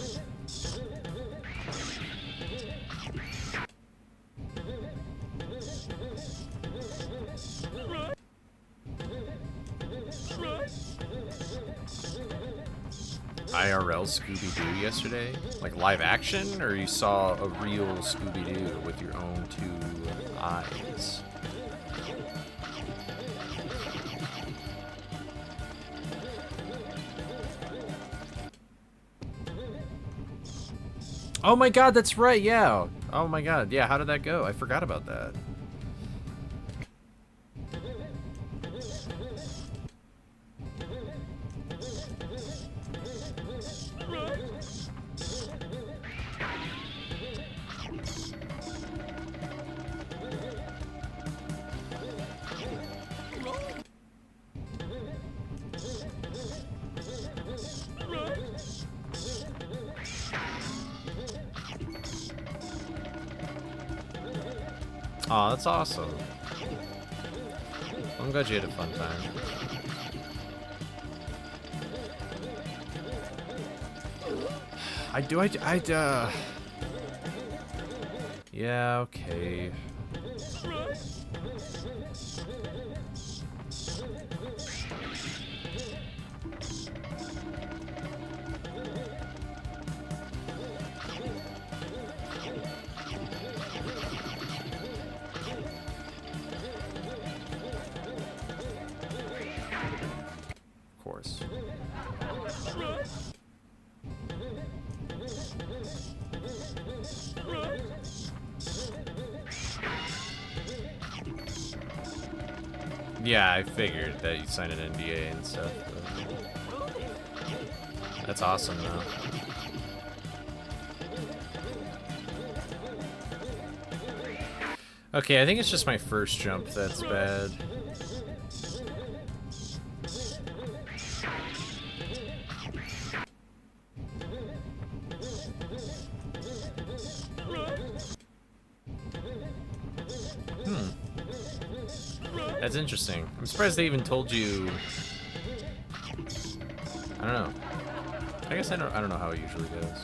IRL Scooby-Doo yesterday? Like live action? Or you saw a real Scooby-Doo with your own two eyes? Oh my god, that's right, yeah! Oh my god, yeah, how did that go? I forgot about that. Aw, that's awesome. I'm glad you had a fun time. Yeah, okay. Of course. Yeah, I figured that you signed an NDA and stuff. But... That's awesome, though. Okay, I think it's just my first jump that's bad. That's interesting. I'm surprised they even told you. I don't know. I guess I don't know how it usually goes.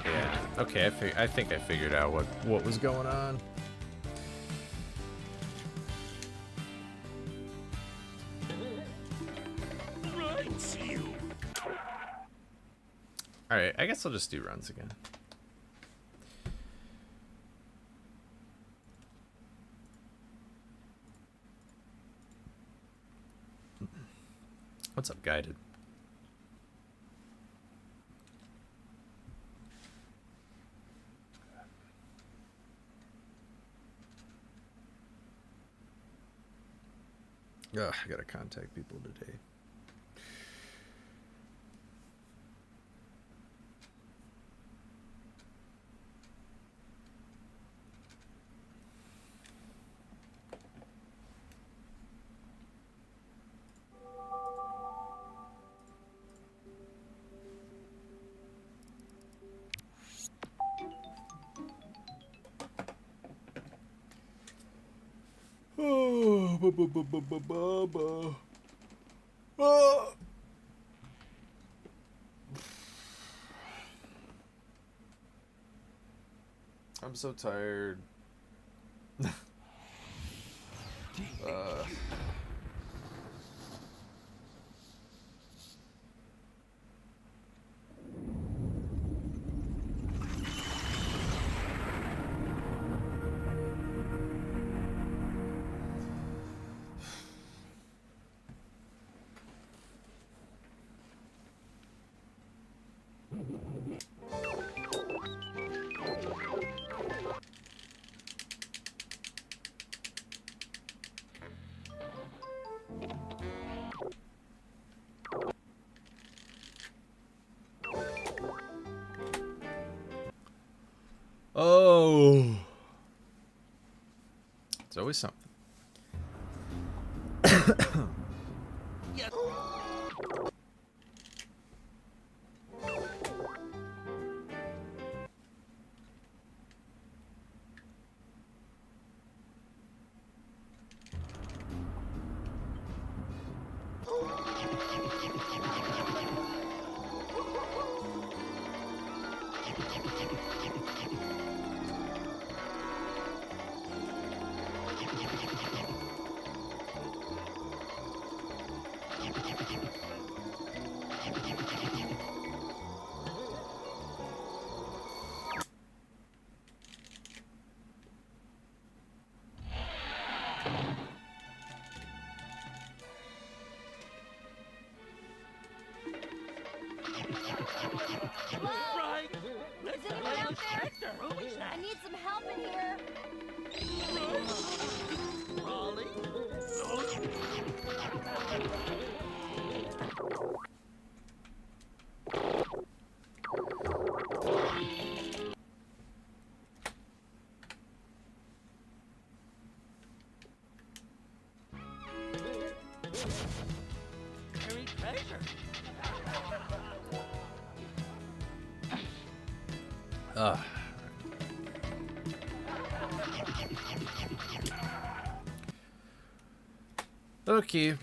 Yeah. Okay. I think I figured out what was going on. Alright, I guess I'll just do runs again. What's up, Guided? Ugh, I gotta contact people today. I'm so tired. Oh, it's always something. Right. Is anyone out there? I need some help in here. Raleigh? Buried treasure. Ugh. Okay.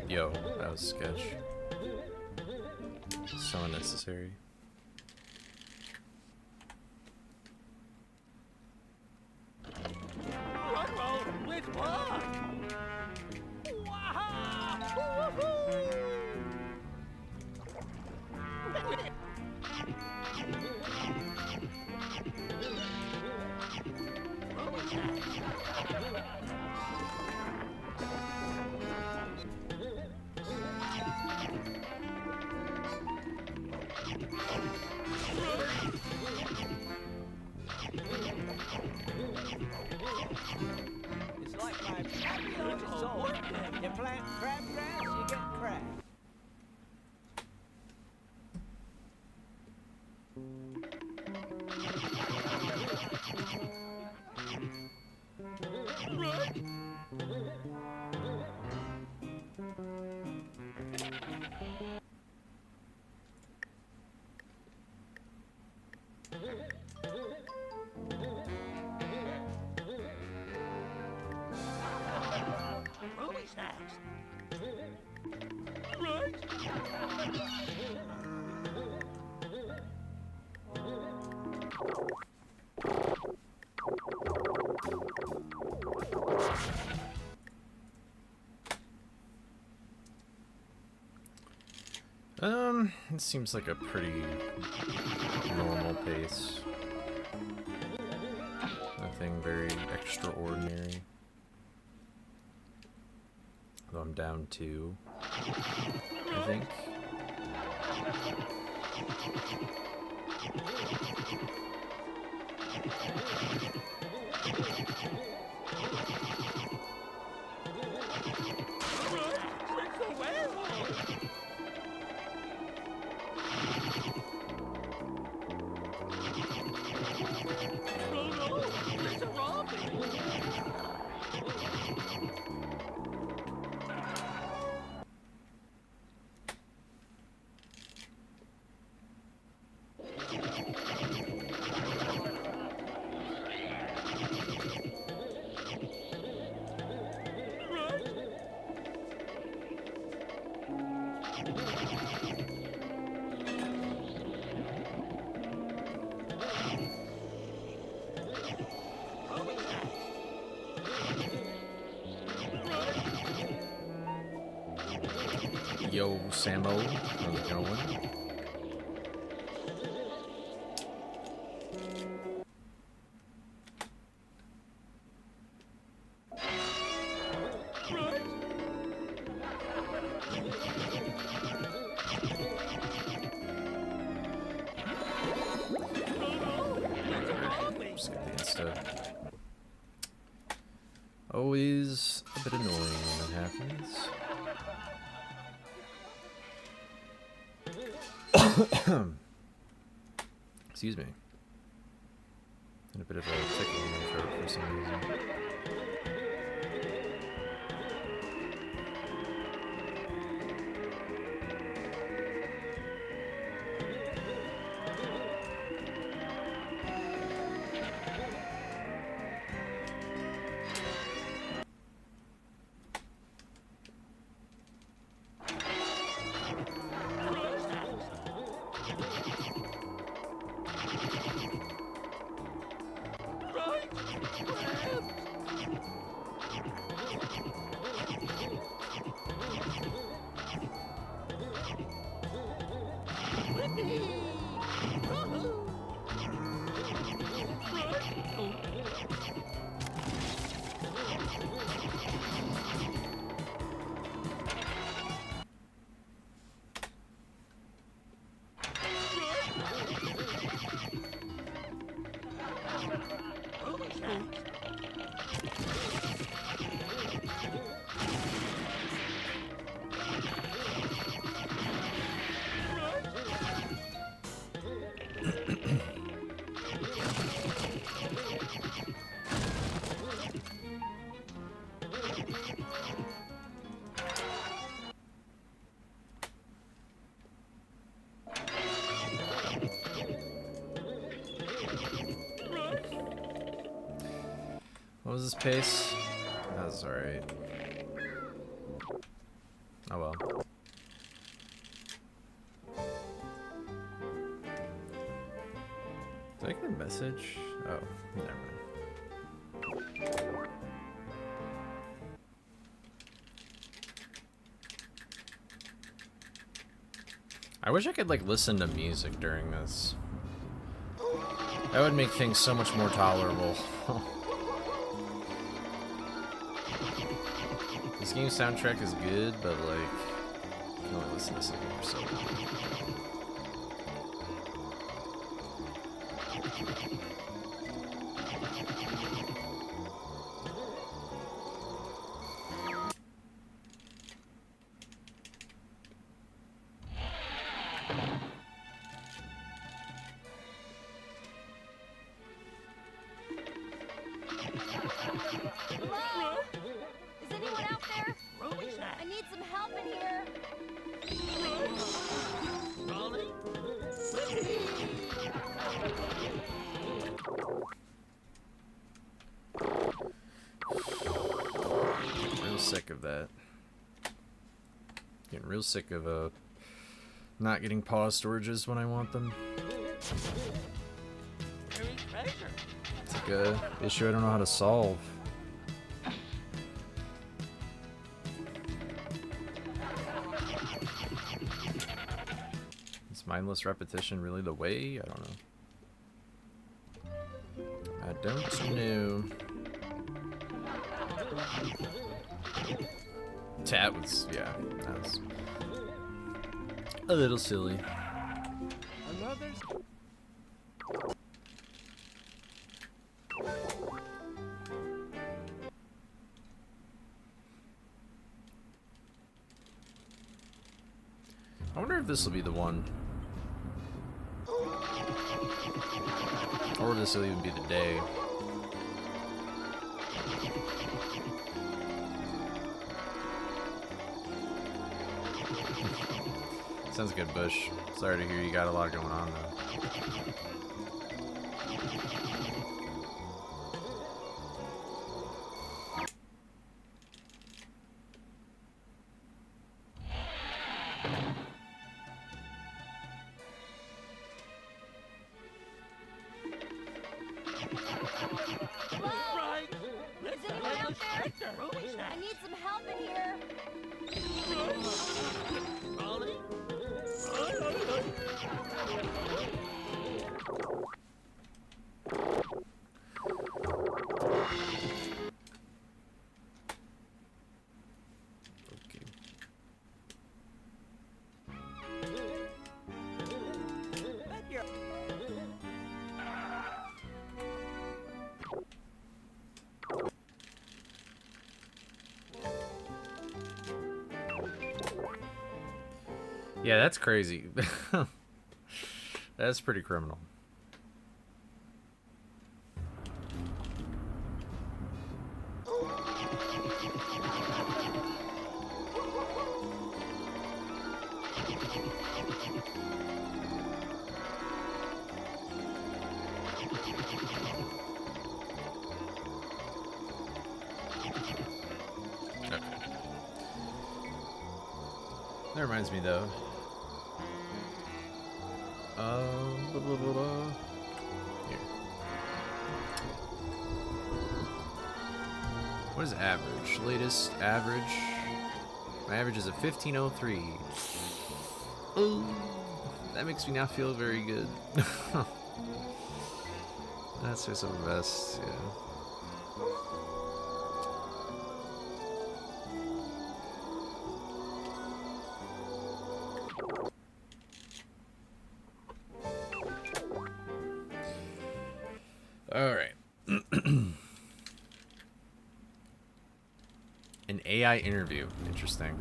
Yo, that was sketch. So unnecessary. fun! Wow! Woo-hoo! It's like my backyard is all. You plant crabgrass, you get crab. Ruby snacks. It seems like a pretty normal pace. Nothing very extraordinary. Though I'm down 2, I think. Yo, Samo, how's it going? Skip the insta. Always a bit annoying when that happens. Excuse me. Had a bit of a tickle in my throat for some reason. What was this pace? That was alright. Oh well. Did I get a message? Oh, never mind. I wish I could like listen to music during this. That would make things so much more tolerable. This game's soundtrack is good, but like, I can only listen to something for so long. Hello? Is anyone out there? I need some help in here. Real sick of that. Getting real sick of not getting pause storages when I want them. It's like a issue I don't know how to solve. Is mindless repetition really the way? I don't know. I don't know. That was, yeah, that was a little silly. I wonder if this will be the one. Or this will even be the day. Sounds good, Bush. Sorry to hear you got a lot going on, though. Hello? Is anyone out there? I need some help in here. Okay. Yeah, that's crazy. That's pretty criminal. Okay. That reminds me, though. Blah, blah, blah, blah. Here. What is average? Latest average? My average is a 1503. Oh, that makes me not feel very good. That's just the best, yeah. All right. An AI interview. Interesting.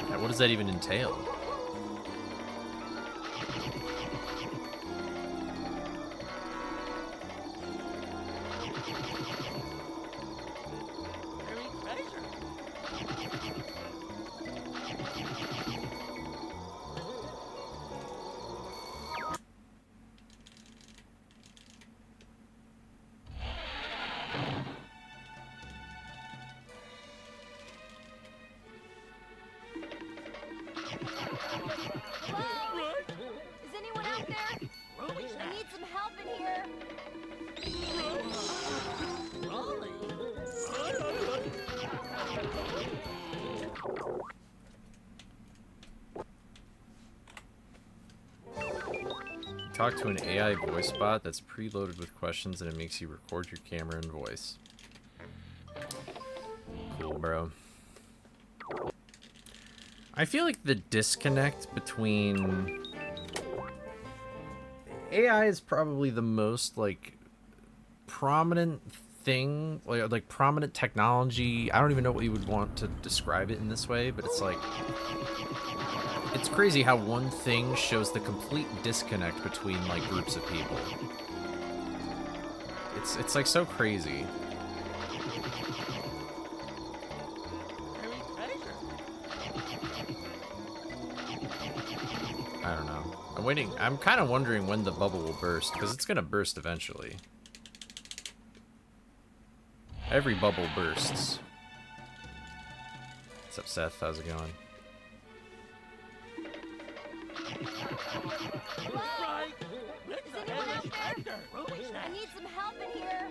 Now, what does that even entail? Hello? Is anyone out there? I need some help in here. talk to an AI voice bot that's preloaded with questions and it makes you record your camera and voice. Cool, bro. I feel like the disconnect between... AI is probably the most, like, prominent thing, like prominent technology. I don't even know what you would want to describe it in this way, but it's like... It's crazy how one thing shows the complete disconnect between, like, groups of people. It's like, so crazy. I don't know. I'm waiting. I'm kind of wondering when the bubble will burst, because it's going to burst eventually. Every bubble bursts. What's up, Seth? How's it going? Right. Is anyone out there? I need some help in here.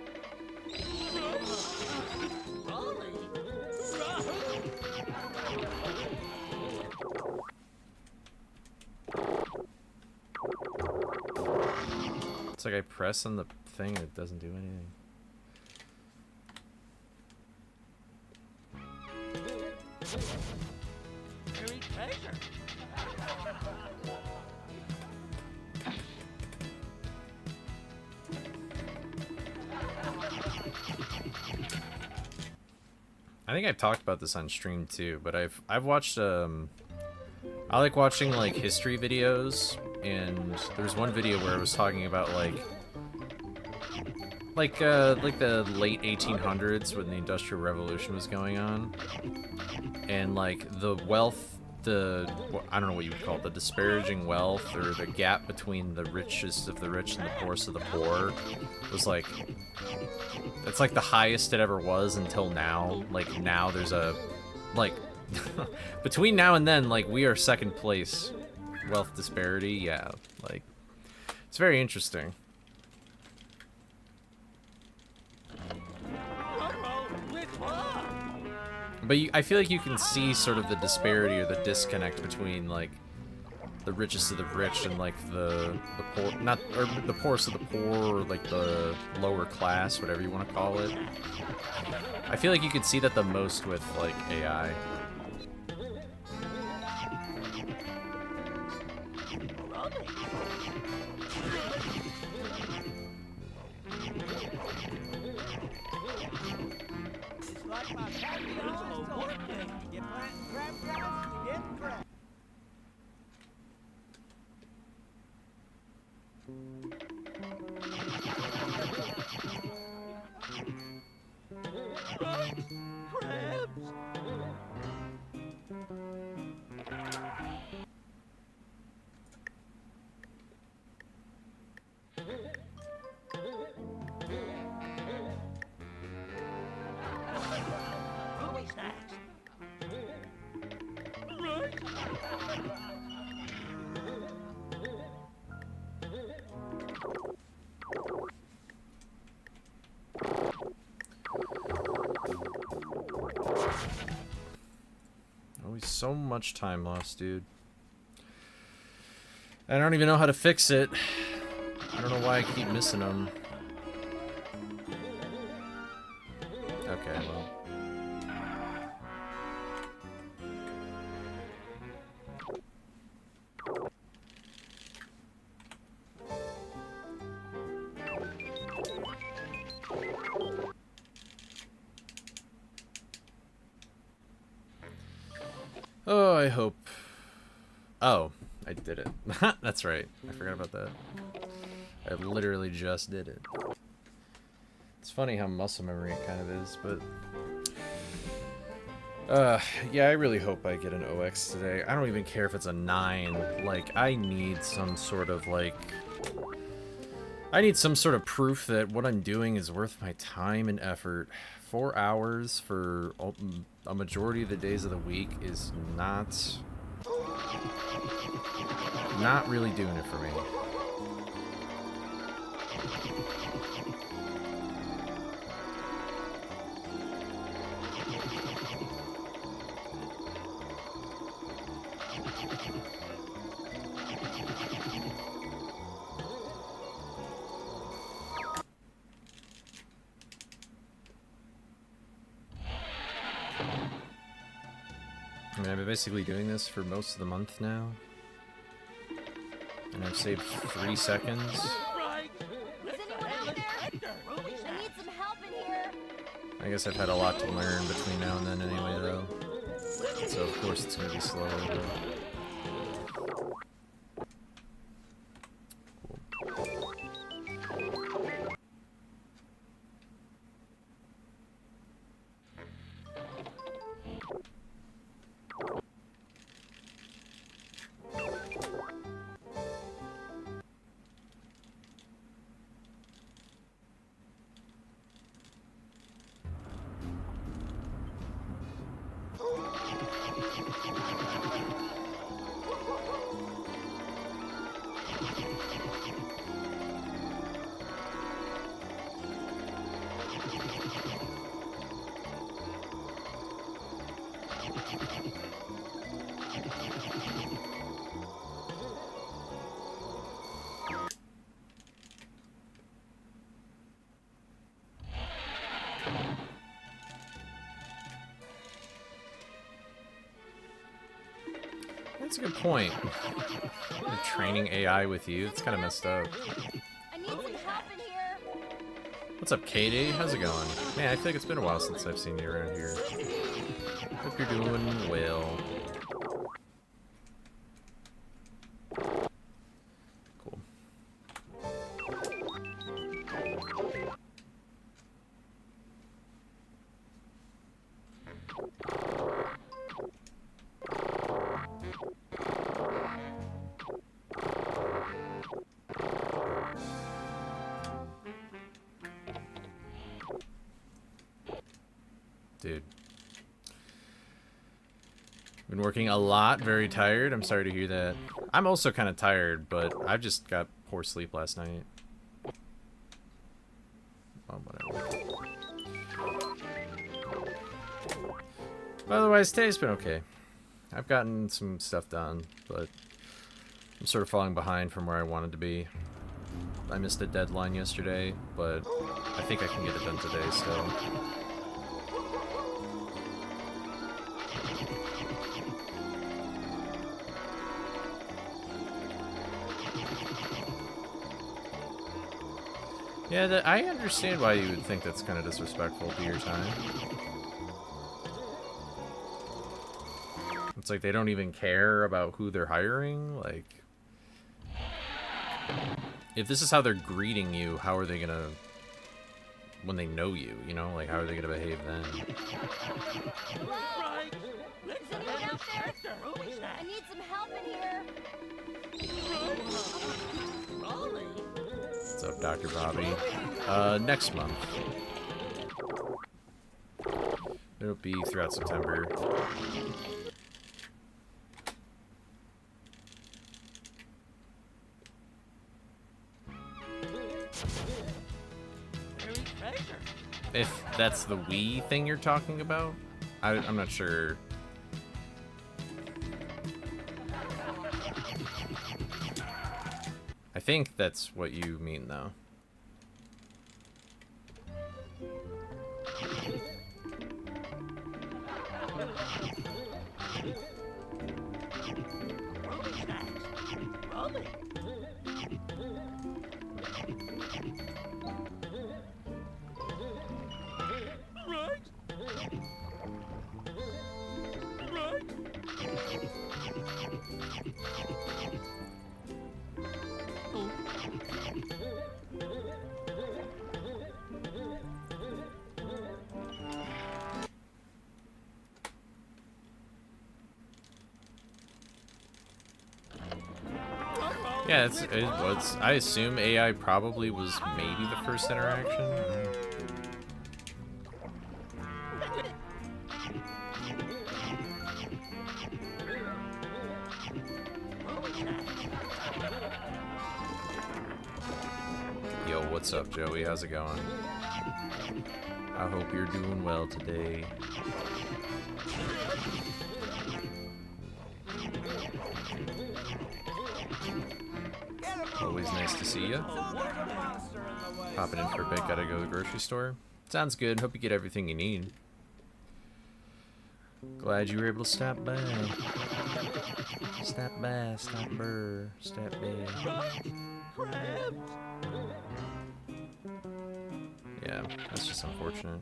It's like I press on the thing and it doesn't do anything. Buried treasure. I think I've talked about this on stream too, but I've watched I like watching like history videos, and there's one video where it was talking about like the late 1800s when the Industrial Revolution was going on, and like the wealth, I don't know what you would call it, the disparaging wealth or the gap between the richest of the rich and the poorest of the poor was like, it's like the highest it ever was until now. Like now there's a, like, between now and then, like we are second place wealth disparity. Yeah, like it's very interesting. But I feel like you can see sort of the disparity or the disconnect between like the richest of the rich and like the poor, not, or the poorest of the poor, or like the lower class, whatever you want to call it. I feel like you could see that the most with like AI. Always so much time lost, dude. I don't even know how to fix it. I don't know why I keep missing them. Okay, well. Oh, I hope. Oh, I did it. That's right. I forgot about that. I literally just did it. It's funny how muscle memory it kind of is, but... yeah, I really hope I get an OX today. I don't even care if it's a 9. Like, I need some sort of, like... I need some sort of proof that what I'm doing is worth my time and effort. 4 hours for a majority of the days of the week is not really doing it for me. I mean, I've been basically doing this for most of the month now. And I've saved 3 seconds. Right. Is anyone out there? I need some help in here. I guess I've had a lot to learn between now and then anyway, though. So, of course, it's going to be slower, but... That's a good point. They're training AI with you. It's kind of messed up. I need some help in here. What's up, Katie? How's it going? Man, I feel like it's been a while since I've seen you around here. Hope you're doing well. Cool. Dude. Been working a lot, very tired. I'm sorry to hear that. I'm also kind of tired, but I just got poor sleep last night. Oh, whatever. But otherwise, today's been okay. I've gotten some stuff done, but I'm sort of falling behind from where I wanted to be. I missed a deadline yesterday, but I think I can get it done today still. Yeah, I understand why you would think that's kind of disrespectful to your time. It's like they don't even care about who they're hiring. Like, if this is how they're greeting you, how are they gonna, when they know you, you know? Like, how are they gonna behave then? Right. Is anyone out there? I need some help in here. Rolly. What's up, Dr. Bobby? Next month. It'll be throughout September. Very treasure. If that's the Wii thing you're talking about, I'm not sure. I think that's what you mean, though. Rolly. Right. Right. Oh. Yeah, it was. I assume AI probably was maybe the first interaction. Yo, what's up, Joey? How's it going? I hope you're doing well today. Always nice to see you. Popping in for a bit, gotta go to the grocery store. Sounds good. Hope you get everything you need. Glad you were able to stop by. Stop by, stop burr, stop by. Yeah, that's just unfortunate.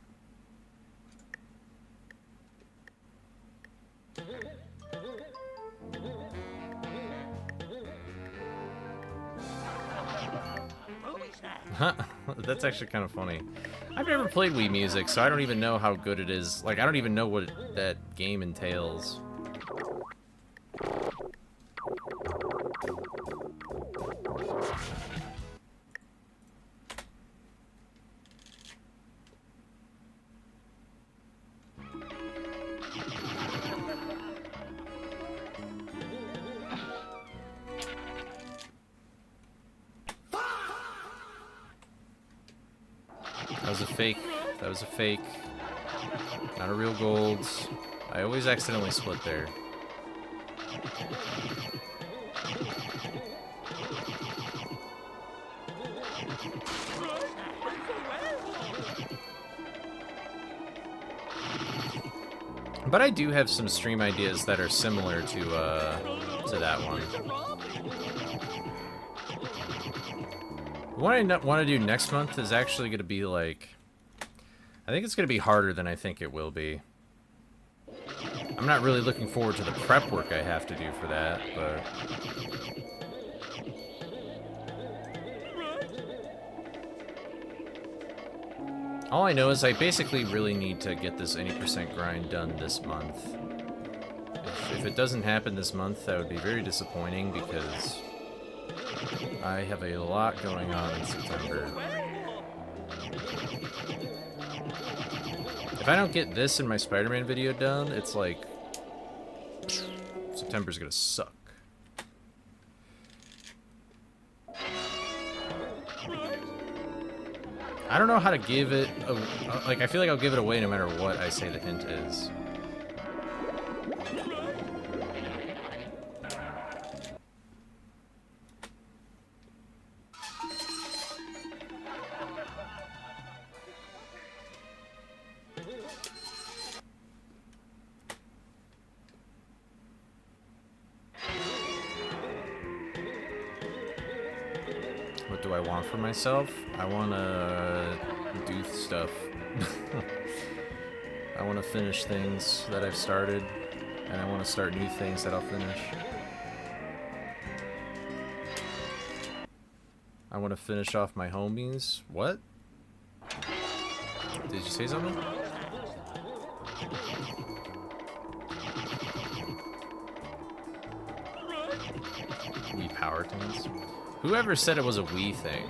Huh, that's actually kind of funny. I've never played Wii Music, so I don't even know how good it is. Like, I don't even know what that game entails. That was a fake. That was a fake. Not a real gold. I always accidentally split there. But I do have some stream ideas that are similar to that one. What I want to do next month is actually going to be like... I think it's going to be harder than I think it will be. I'm not really looking forward to the prep work I have to do for that, but... All I know is I basically really need to get this 80% grind done this month. If it doesn't happen this month, that would be very disappointing because I have a lot going on in September. If I don't get this and my Spider-Man video done, it's like... September's gonna suck. I don't know how to give it a, like, I feel like I'll give it away no matter what I say the hint is. What do I want for myself? I want to do stuff. I want to finish things that I've started, and I want to start new things that I'll finish. I want to finish off my homies. What? Did you say something? Wii Power Tunes? Whoever said it was a Wii thing?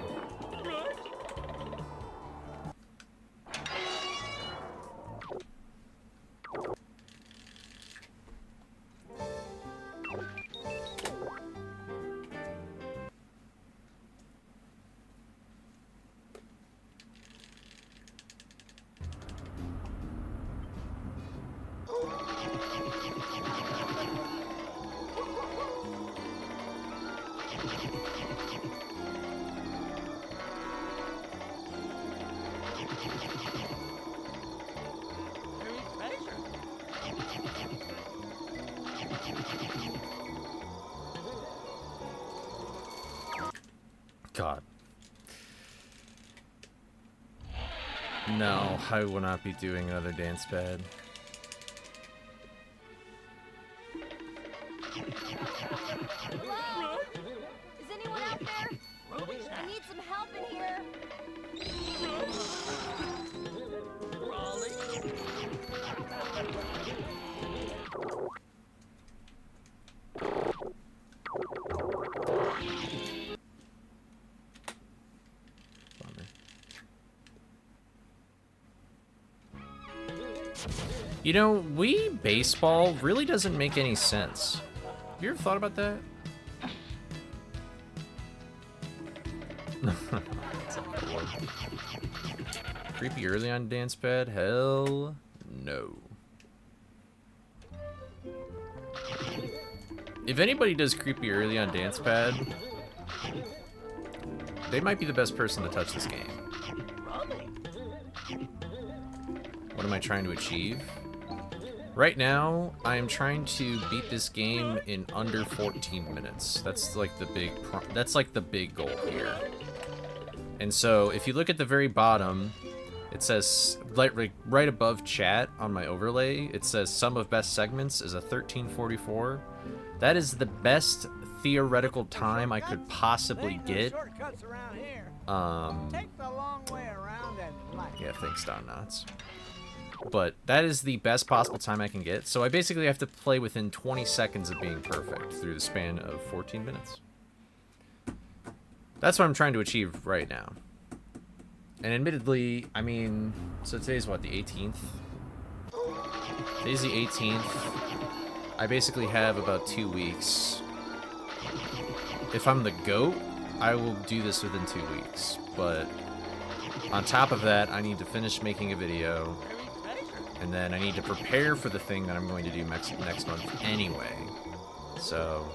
God. No, I will not be doing another dance pad. Hello? Is anyone out there? I need some help in here. You know, Wii Baseball really doesn't make any sense. Have you ever thought about that? Creepy early on dance pad? Hell no. If anybody does creepy early on dance pad, they might be the best person to touch this game. What am I trying to achieve? Right now, I am trying to beat this game in under 14 minutes. That's like the big goal here. And so, if you look at the very bottom, it says right above chat on my overlay, it says sum of best segments is a 13:44. That is the best theoretical time I could possibly get. Yeah, thanks, Don Knotts. But that is the best possible time I can get. So I basically have to play within 20 seconds of being perfect through the span of 14 minutes. That's what I'm trying to achieve right now. And admittedly, I mean, so today's what, the 18th? Today's the 18th. I basically have about 2 weeks. If I'm the GOAT, I will do this within 2 weeks. But on top of that, I need to finish making a video. And then I need to prepare for the thing that I'm going to do next month anyway. So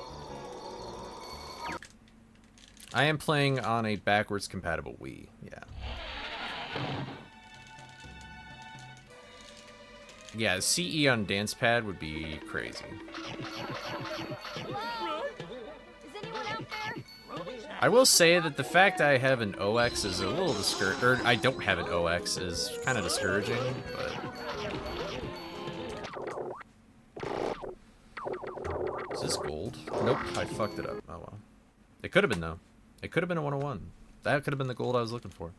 I am playing on a backwards compatible Wii, yeah. Yeah, CE on dance pad would be crazy. Hello? Is anyone out there? I will say that the fact I have an OX is a little discouraging, or I don't have an OX is kind of discouraging, but... Is this gold? Nope, I fucked it up. Oh well. It could have been, though. It could have been a 101. That could have been the gold I was looking for.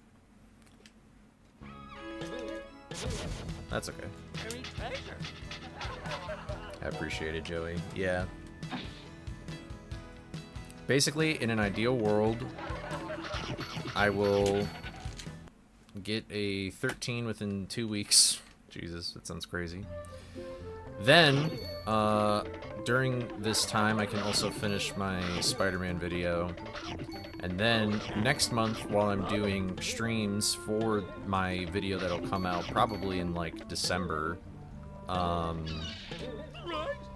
That's okay. I appreciate it, Joey. Yeah. Basically, in an ideal world, I will get a 13 within 2 weeks. Jesus, that sounds crazy. Then, during this time, I can also finish my Spider-Man video. And then, next month, while I'm doing streams for my video that'll come out probably in, like, December,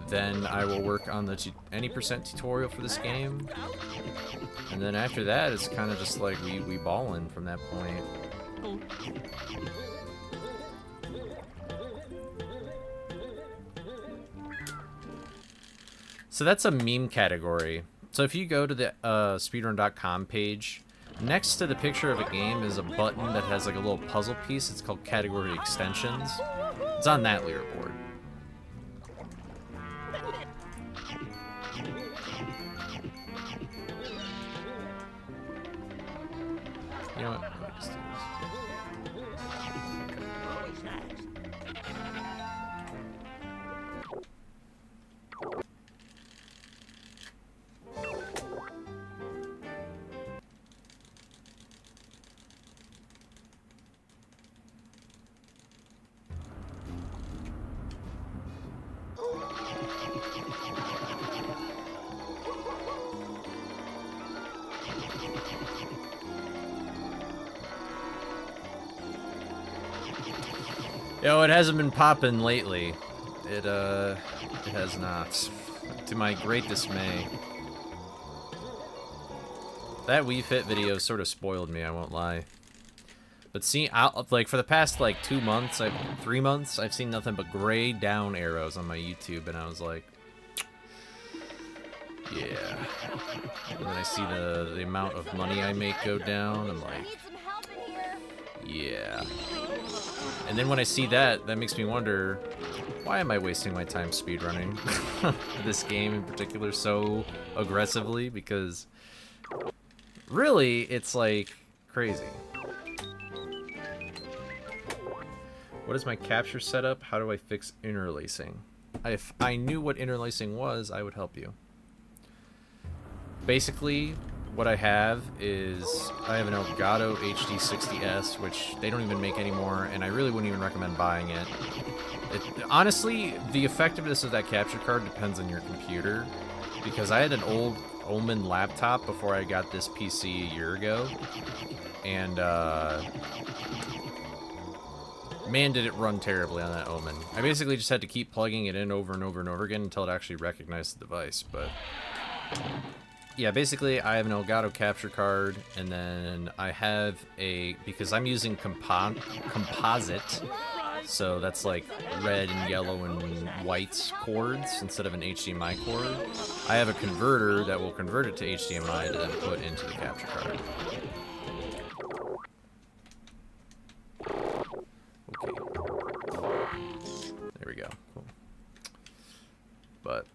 then I will work on the any percent tutorial for this game. And then after that, it's kind of just like we ballin' from that point. So that's a meme category. So if you go to the speedrun.com page, next to the picture of a game is a button that has like a little puzzle piece. It's called Category Extensions. It's on that leaderboard. You know what? Let me just do Yo, it hasn't been popping lately. It has not. To my great dismay. That Wii Fit video sort of spoiled me, I won't lie. But see, like for the past like 2 months, 3 months, I've seen nothing but gray down arrows on my YouTube, and I was like, yeah. And then I see the amount of money I make go down, I'm like, yeah. And then when I see that, that makes me wonder, why am I wasting my time speedrunning this game in particular so aggressively? Because really, it's like crazy. What is my capture setup? How do I fix interlacing? If I knew what interlacing was, I would help you. Basically, what I have is I have an Elgato HD60S, which they don't even make anymore, and I really wouldn't even recommend buying it. Honestly, the effectiveness of that capture card depends on your computer, because I had an old Omen laptop before I got this PC a year ago, and man, did it run terribly on that Omen. I basically just had to keep plugging it in over and over and over again until it actually recognized the device, but yeah, basically I have an Elgato capture card, and then I have a, because I'm using composite, So that's like red and yellow and white cords instead of an HDMI cord. I have a converter that will convert it to HDMI to then put into the capture card. Okay. There we go. Cool. But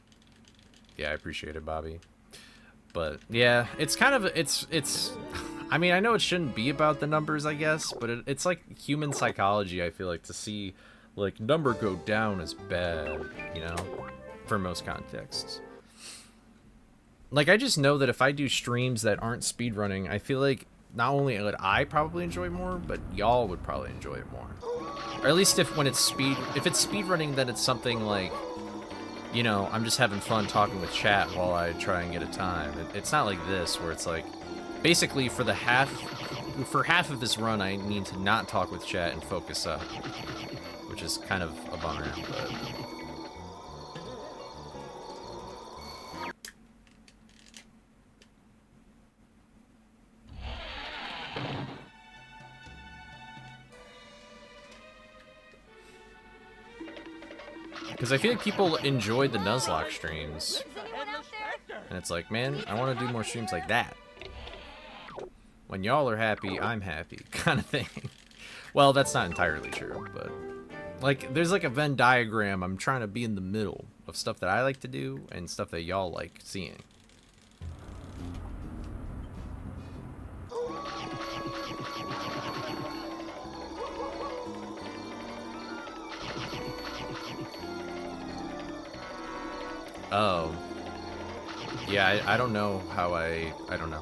yeah, I appreciate it, Bobby. But yeah, it's kind of it's I mean, I know it shouldn't be about the numbers, I guess, but it's like human psychology, I feel like, to see like number go down is bad, you know, for most contexts. Like, I just know that if I do streams that aren't speedrunning, I feel like not only would I probably enjoy more, but y'all would probably enjoy it more. Or at least if it's speedrunning, then it's something like, you know, I'm just having fun talking with chat while I try and get a time. It's not like this, where it's like, basically for half of this run, I need to not talk with chat and focus up, which is kind of a bummer, but... Because I feel like people enjoy the Nuzlocke streams. And it's like, man, I want to do more streams like that. When y'all are happy, I'm happy, kind of thing. Well, that's not entirely true, but... Like, there's like a Venn diagram. I'm trying to be in the middle of stuff that I like to do and stuff that y'all like seeing. Oh. Yeah, I don't know how I don't know.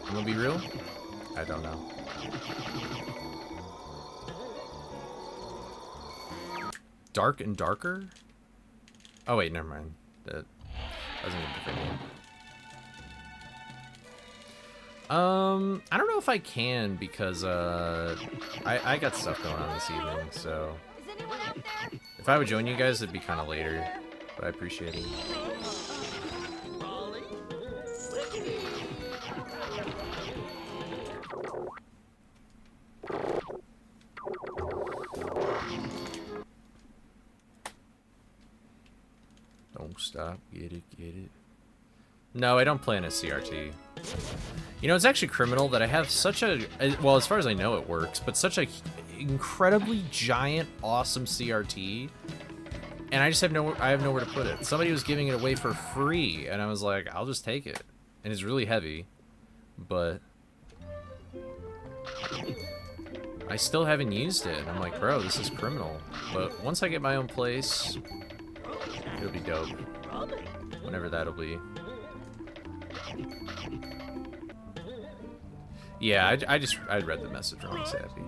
I'm gonna be real? I don't know. Dark and Darker? Oh wait, never mind. That wasn't a different name. I don't know if I can because I got stuff going on this evening, so if I would join you guys, it'd be kind of later. But I appreciate it. Don't stop. Get it, get it. No, I don't play in a CRT. You know, it's actually criminal that I have such a... Well, as far as I know, it works, but such a incredibly giant, awesome CRT... And I just have nowhere to put it. Somebody was giving it away for free, and I was like, I'll just take it. And it's really heavy, but I still haven't used it. And I'm like, bro, this is criminal. But once I get my own place, it'll be dope. Whenever that'll be. Yeah, I read the message wrong, Sappy.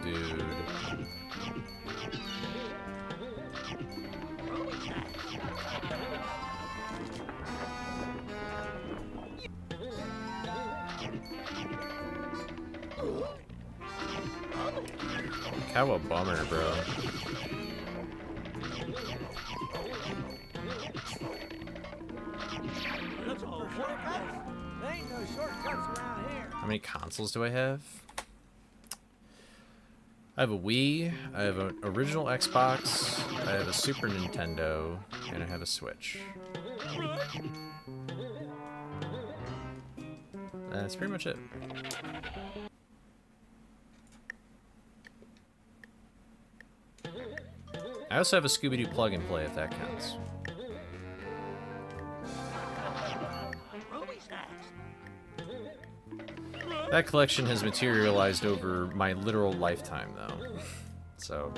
Dude. How a bummer, bro. How many consoles do I have? I have a Wii, I have an original Xbox, I have a Super Nintendo, and I have a Switch. That's pretty much it. I also have a Scooby-Doo plug-and-play, if that counts. That collection has materialized over my literal lifetime, though. So...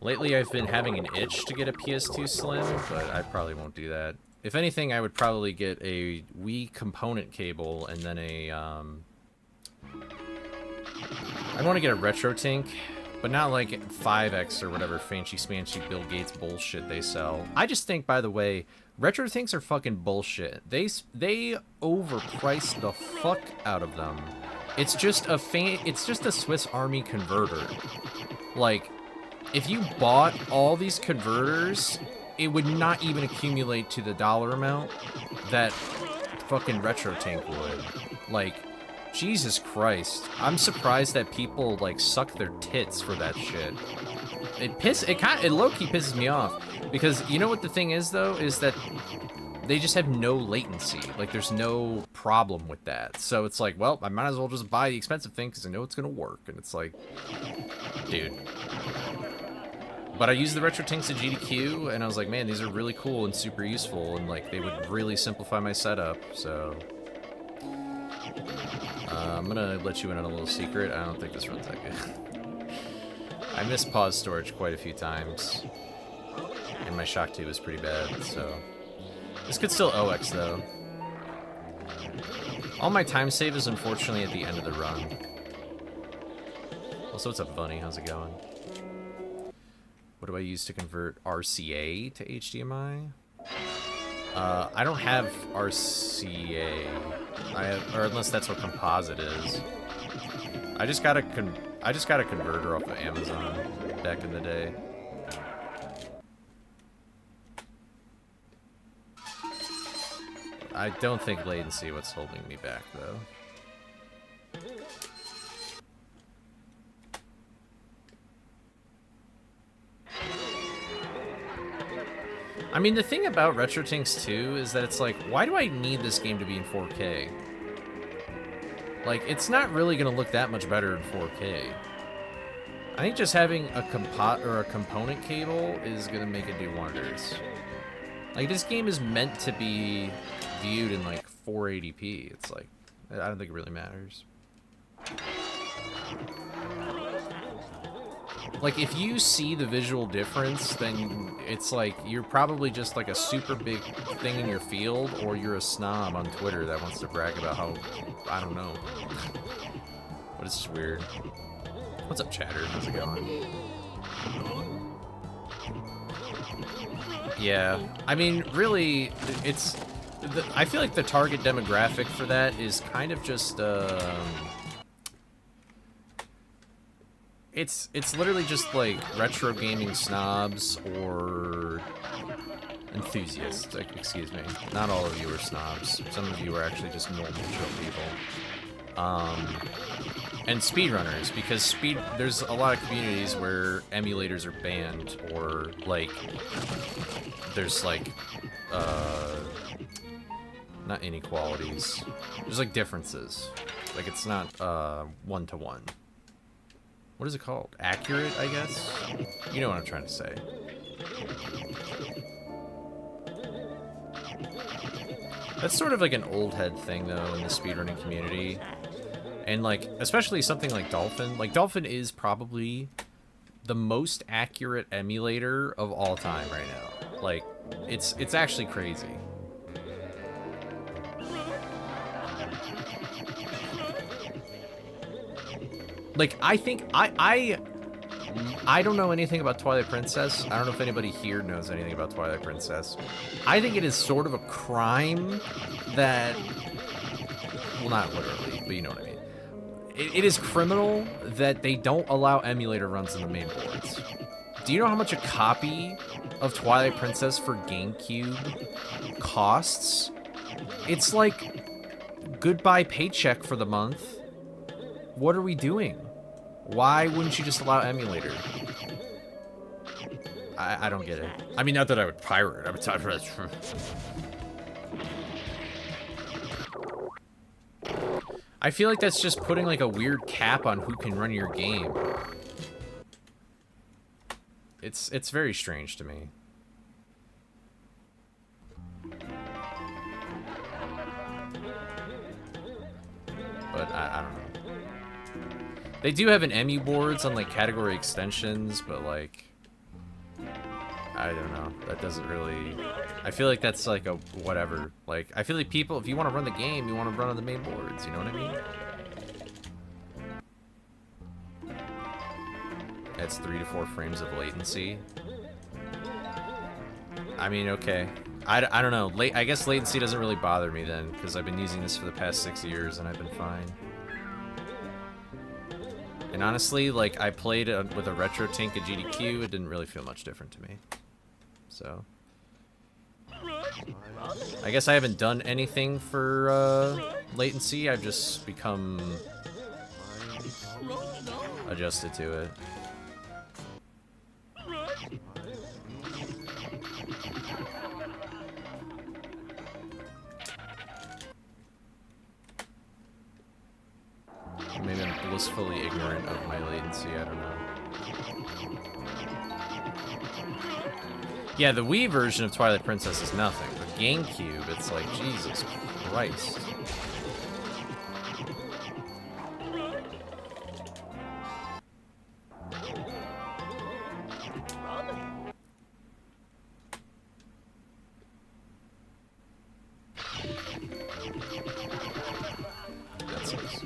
Lately, I've been having an itch to get a PS2 Slim, but I probably won't do that If anything, I would probably get a Wii component cable and then a, I'd want to get a Retro Tink, but not like 5X or whatever fancy smancy Bill Gates bullshit they sell. I just think, by the way, Retro Tinks are fucking bullshit. They overpriced the fuck out of them. It's just a Swiss Army converter. Like, if you bought all these converters, it would not even accumulate to the dollar amount that fucking Retro Tank would. Like, Jesus Christ. I'm surprised that people, like, suck their tits for that shit. It low-key pisses me off. Because, you know what the thing is, though? Is that they just have no latency. Like, there's no problem with that. So it's like, well, I might as well just buy the expensive thing because I know it's gonna work. And it's like, dude. But I used the Retro Tinks at GDQ, and I was like, man, these are really cool and super useful, and, like, they would really simplify my setup, so... I'm gonna let you in on a little secret. I don't think this runs that good. I missed pause storage quite a few times. And my shock tube is pretty bad, so... This could still OX, though. All my time save is unfortunately at the end of the run. Also, what's up, Bunny? How's it going? What do I use to convert RCA to HDMI? I don't have RCA. Or unless that's what composite is. I just got a converter off of Amazon back in the day. I don't think latency what's holding me back, though. I mean, the thing about Retro Tinks, too, is that it's like, why do I need this game to be in 4K? Like, it's not really going to look that much better in 4K. I think just having a component cable is going to make it do wonders. Like, this game is meant to be viewed in, like, 480p. It's like, I don't think it really matters. Like, if you see the visual difference, then it's like, you're probably just like a super big thing in your field, or you're a snob on Twitter that wants to brag about how, I don't know. But it's just weird. What's up, chatter? How's it going? Yeah, I mean, really, it's... I feel like the target demographic for that is kind of just, It's literally just, like, retro gaming snobs or enthusiasts, excuse me. Not all of you are snobs. Some of you are actually just normal chill people. And speedrunners, because there's a lot of communities where emulators are banned, or, like, there's, like, not inequalities. There's, like, differences. Like, it's not, one-to-one. What is it called? Accurate, I guess? You know what I'm trying to say. That's sort of like an old head thing, though, in the speedrunning community. And, like, especially something like Dolphin. Like, Dolphin is probably the most accurate emulator of all time right now. Like, it's actually crazy. Like, I think, I don't know anything about Twilight Princess. I don't know if anybody here knows anything about Twilight Princess. I think it is sort of a crime that, well, not literally, but you know what I mean. It is criminal that they don't allow emulator runs in the main boards. Do you know how much a copy of Twilight Princess for GameCube costs? It's like, goodbye paycheck for the month. What are we doing? Why wouldn't you just allow emulator? I don't get it. I mean, not that I would pirate it. I would type for that. I feel like that's just putting like a weird cap on who can run your game. It's very strange to me. But I don't know. They do have an EMU boards on, like, category extensions, but, like, I don't know. That doesn't really... I feel like that's like a whatever. Like, I feel like people, if you want to run the game, you want to run on the main boards. You know what I mean? It's 3 to 4 frames of latency. I mean, okay. I don't know. I guess latency doesn't really bother me then, because I've been using this for the past 6 years and I've been fine. And honestly, like, I played with a retro tank at GDQ, it didn't really feel much different to me. So, I guess I haven't done anything for latency, I've just become adjusted to it. Maybe I'm blissfully ignorant of my latency, I don't know. Yeah, the Wii version of Twilight Princess is nothing, but GameCube, it's like, Jesus Christ. That sucks.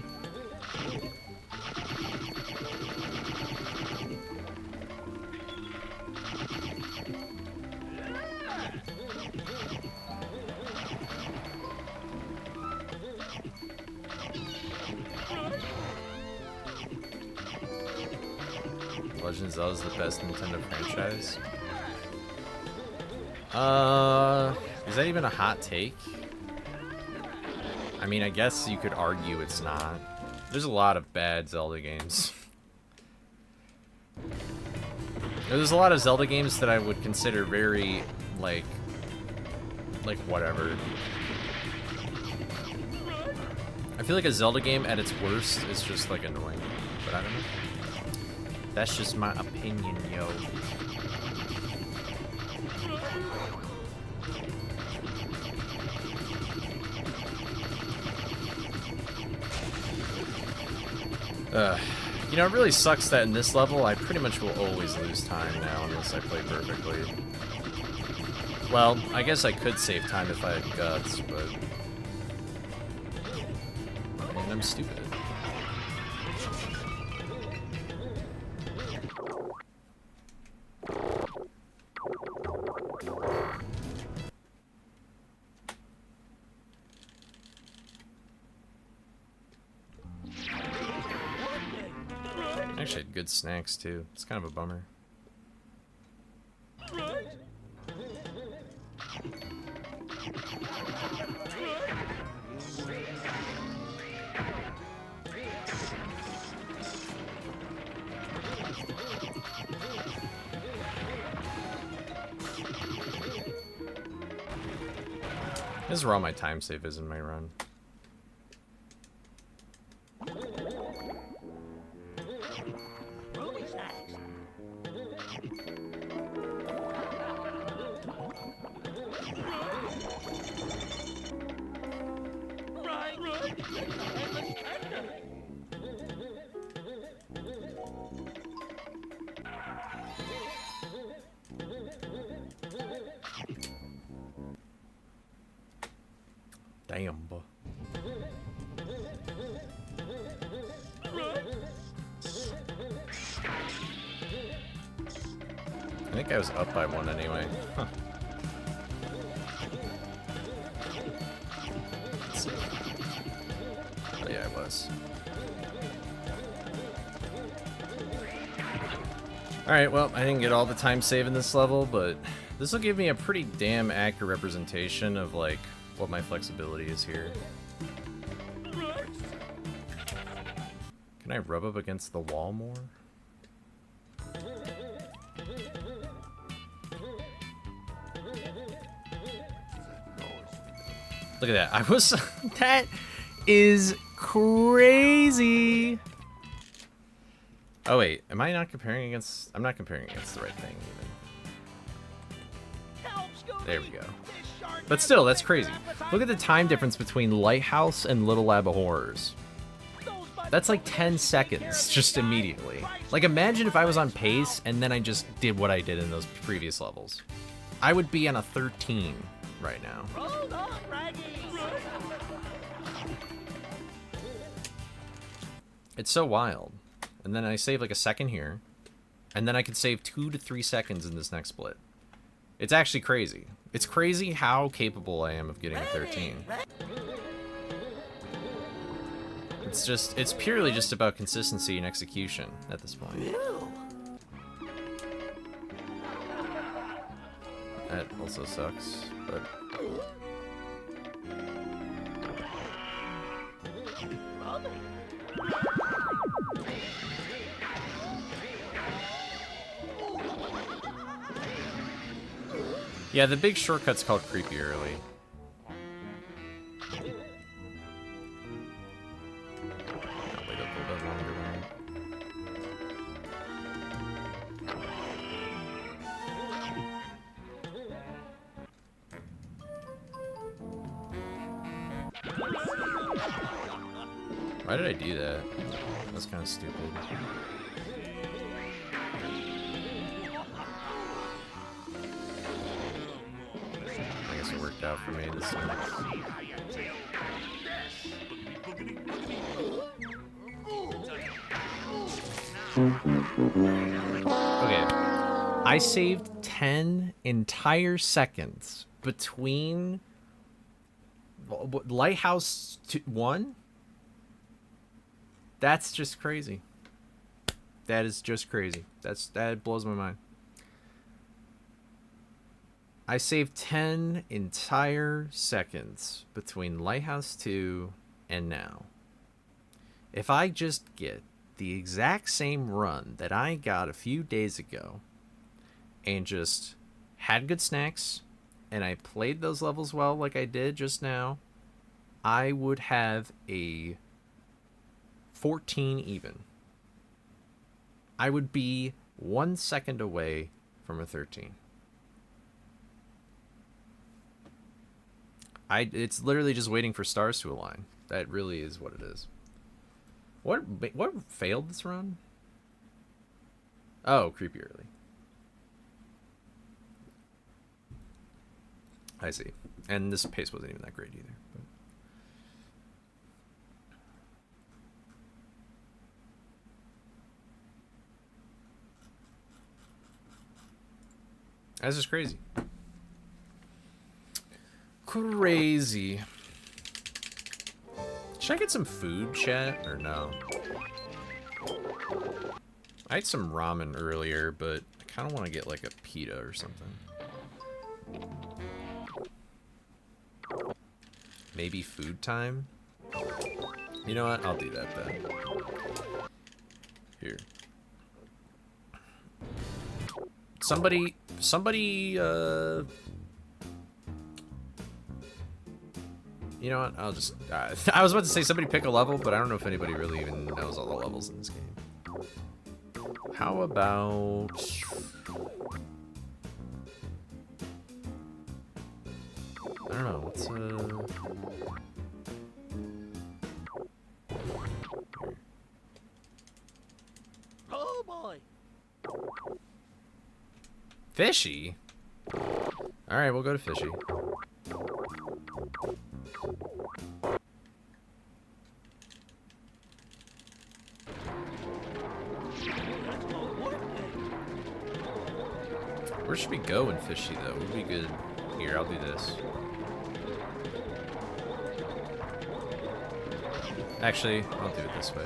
Legend of Zelda is the best Nintendo franchise. Is that even a hot take? I mean, I guess you could argue it's not. There's a lot of bad Zelda games. There's a lot of Zelda games that I would consider very, like whatever. I feel like a Zelda game at its worst is just, like, annoying. But I don't know. That's just my opinion, yo. You know, it really sucks that in this level, I pretty much will always lose time now unless I play perfectly. Well, I guess I could save time if I had guts, but... And I'm stupid. Actually had good snacks too. It's kind of a bummer. This is where all my time save is in my run. Damn, boy. I think I was up by 1 anyway. Huh. Let's see. Oh yeah, I was. Alright, well, I didn't get all the time save in this level, but this will give me a pretty damn accurate representation of, like, what my flexibility is here. Can I rub up against the wall more? Look at that. I was... That is crazy! Oh wait, am I not comparing against... I'm not comparing against the right thing, even. There we go. But still, that's crazy. Look at the time difference between Lighthouse and Little Lab of Horrors. That's like 10 seconds, just immediately. Like, imagine if I was on pace, and then I just did what I did in those previous levels. I would be on a 13. right now. Hold on, Raggy. It's so wild. And then I save like a second here. And then I can save 2 to 3 seconds in this next split. It's actually crazy. It's crazy how capable I am of getting a 13. It's purely just about consistency and execution at this point. That also sucks, but... Yeah, the big shortcut's called creepy early. I'll wait a little bit longer then. Why did I do that? That's kind of stupid. I guess it worked out for me this time. Okay. I saved 10 entire seconds between Lighthouse 1. That's just crazy. That is just crazy. That blows my mind. I saved 10 entire seconds between Lighthouse 2 and now. If I just get the exact same run that I got a few days ago and just had good snacks and I played those levels well like I did just now, I would have a 14 even. I would be 1 second away from a 13. It's literally just waiting for stars to align. That really is what it is. What failed this run? Oh, creepy early. I see. And this pace wasn't even that great either. But. That's just crazy. Crazy. Should I get some food, chat, or no? I had some ramen earlier, but I kind of want to get like a pita or something. Maybe food time? You know what? I'll do that then. Here. Somebody, you know what? I'll just... I was about to say somebody pick a level, but I don't know if anybody really even knows all the levels in this game. How about... I don't know. What's Oh boy. Fishy? Alright, we'll go to Fishy. Where should we go in Fishy, though? Would be good. Here, I'll do this. Actually, I'll do it this way.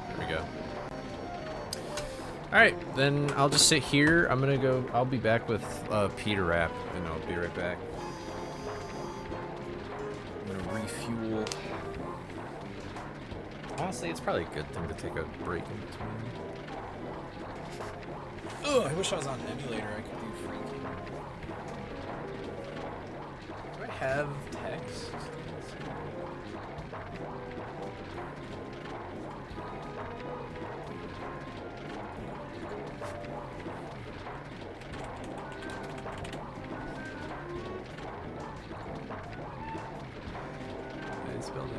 There we go. Alright, then I'll just sit here. I'm gonna go... I'll be back with Peter Wrap, and I'll be right back. I'm gonna refuel. Honestly, it's probably a good thing to take a break in between. Ugh, I wish I was on an emulator. I could do freaking... Do I have text? I spelled it.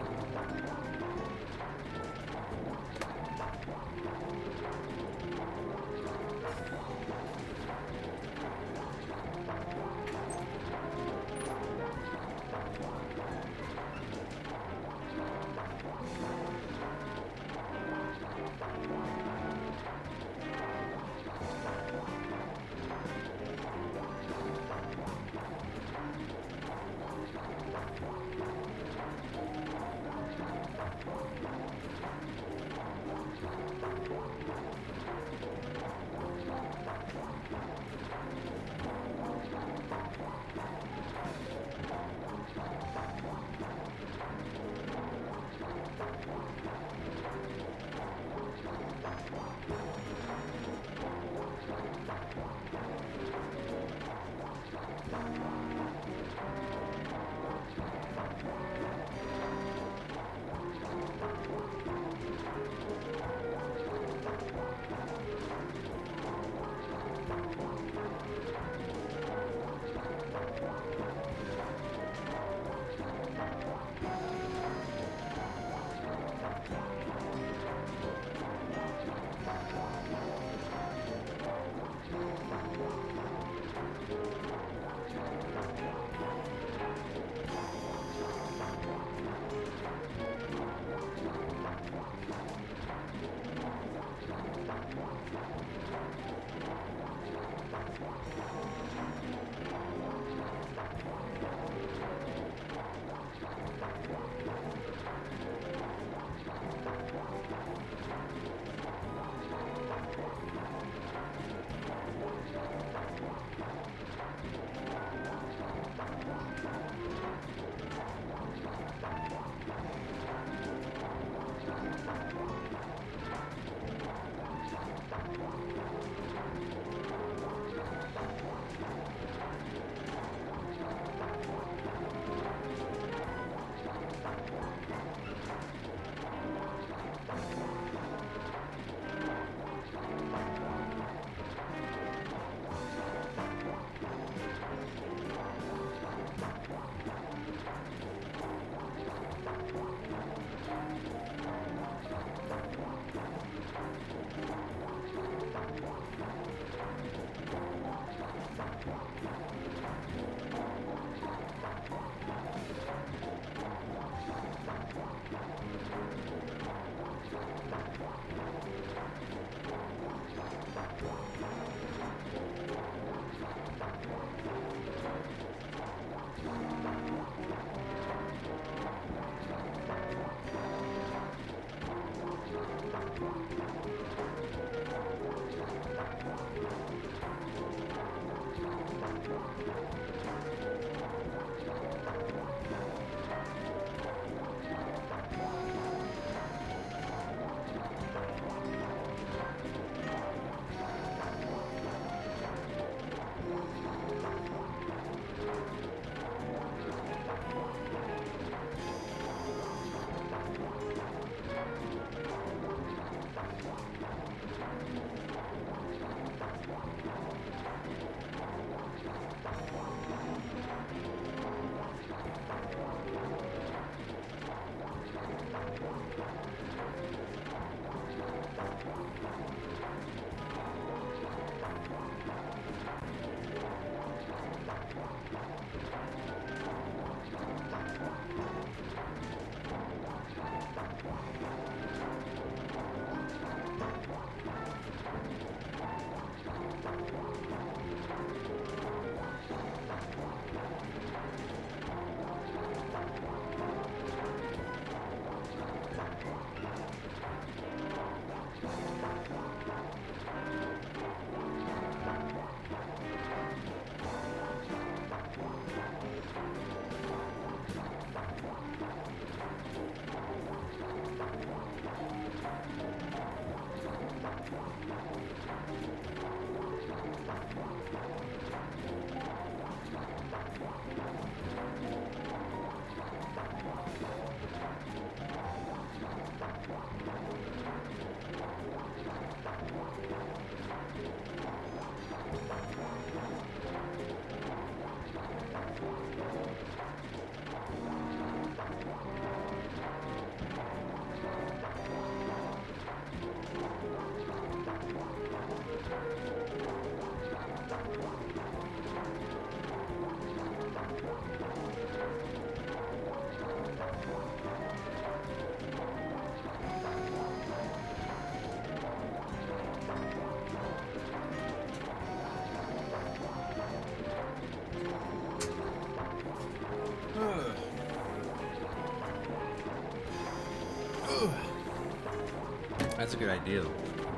That's a good idea,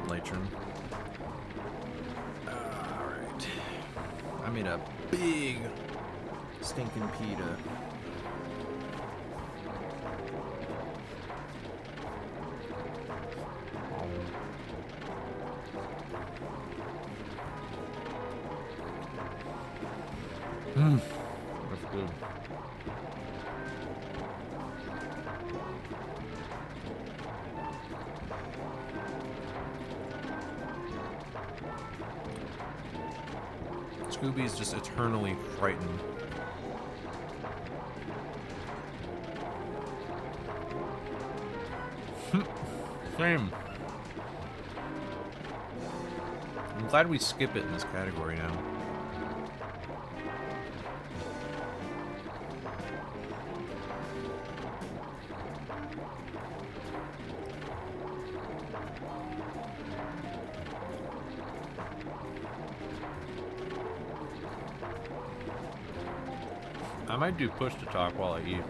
Latron. Alright. I made a big stinking pita. That's good. Scooby is just eternally frightened. Same. I'm glad we skip it in this category now. I might do push to talk while I eat.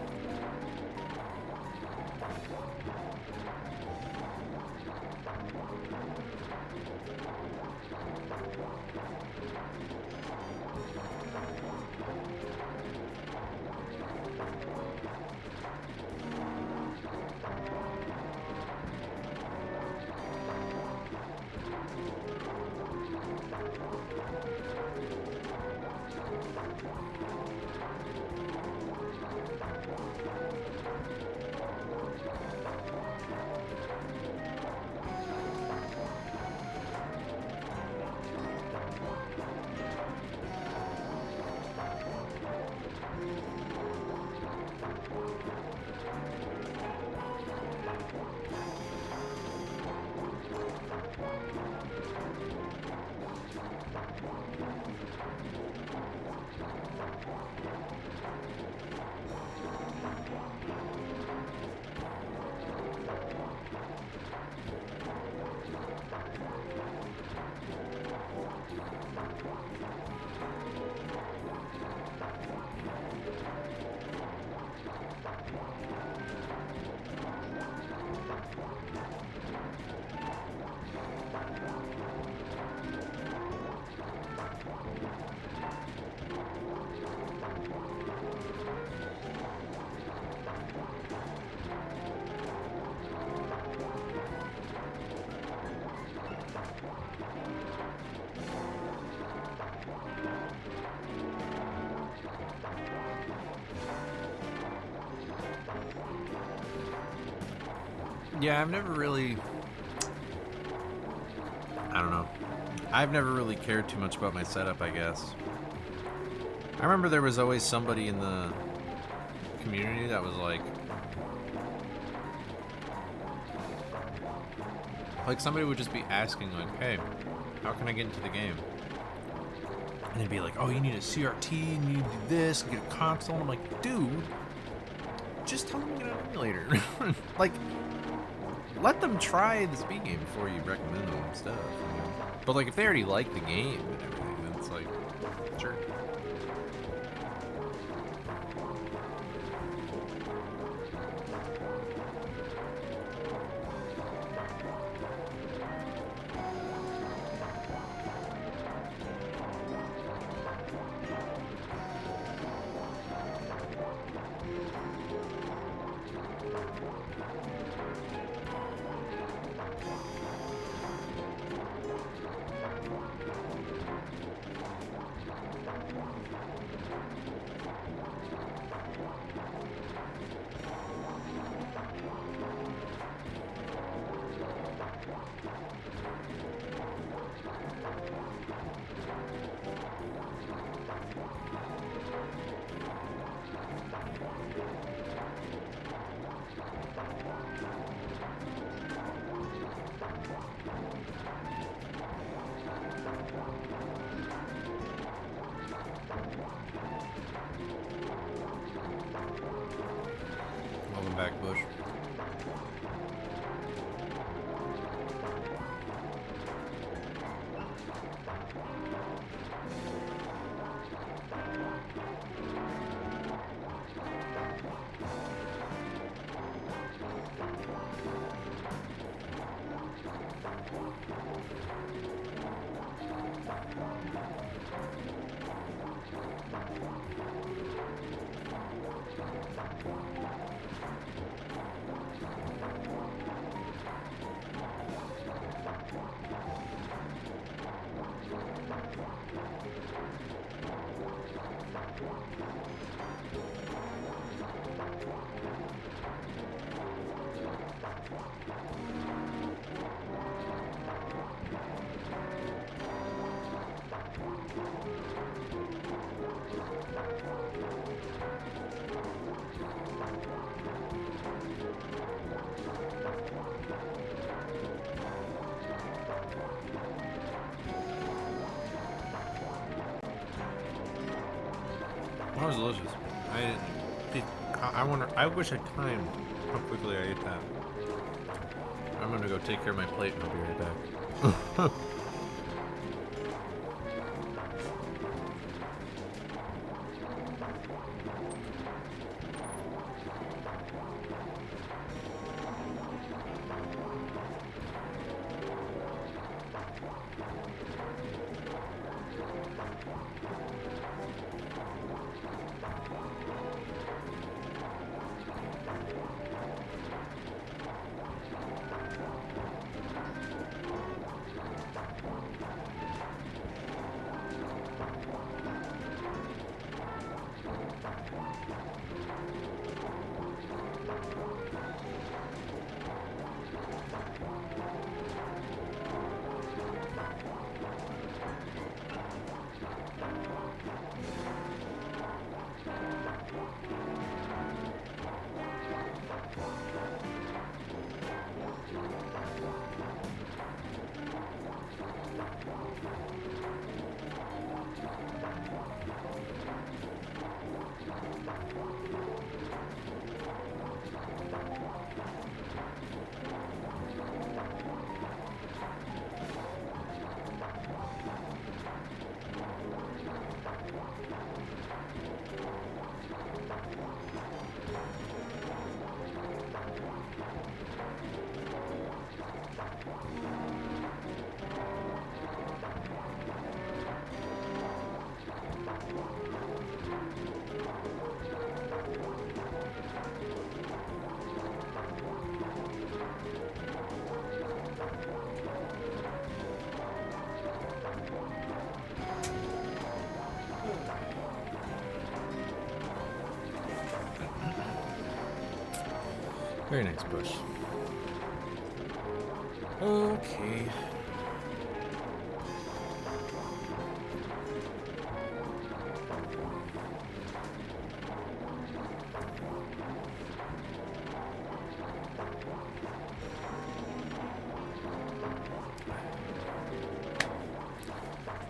Yeah, I've never really... I don't know. I've never really cared too much about my setup, I guess. I remember there was always somebody in the community that was like somebody would just be asking like, hey, how can I get into the game? And they'd be like, oh, you need a CRT, you need to do this, get a console. And I'm like, dude, just tell them to get an emulator. Like, let them try the speed game before you recommend them stuff. You know? But like, if they already like the game and everything, then it's like, sure. Welcome back, Bush. That was delicious. I wonder. I wish I timed how quickly I ate that. I'm gonna go take care of my plate and I'll be right back. Very nice push. Okay.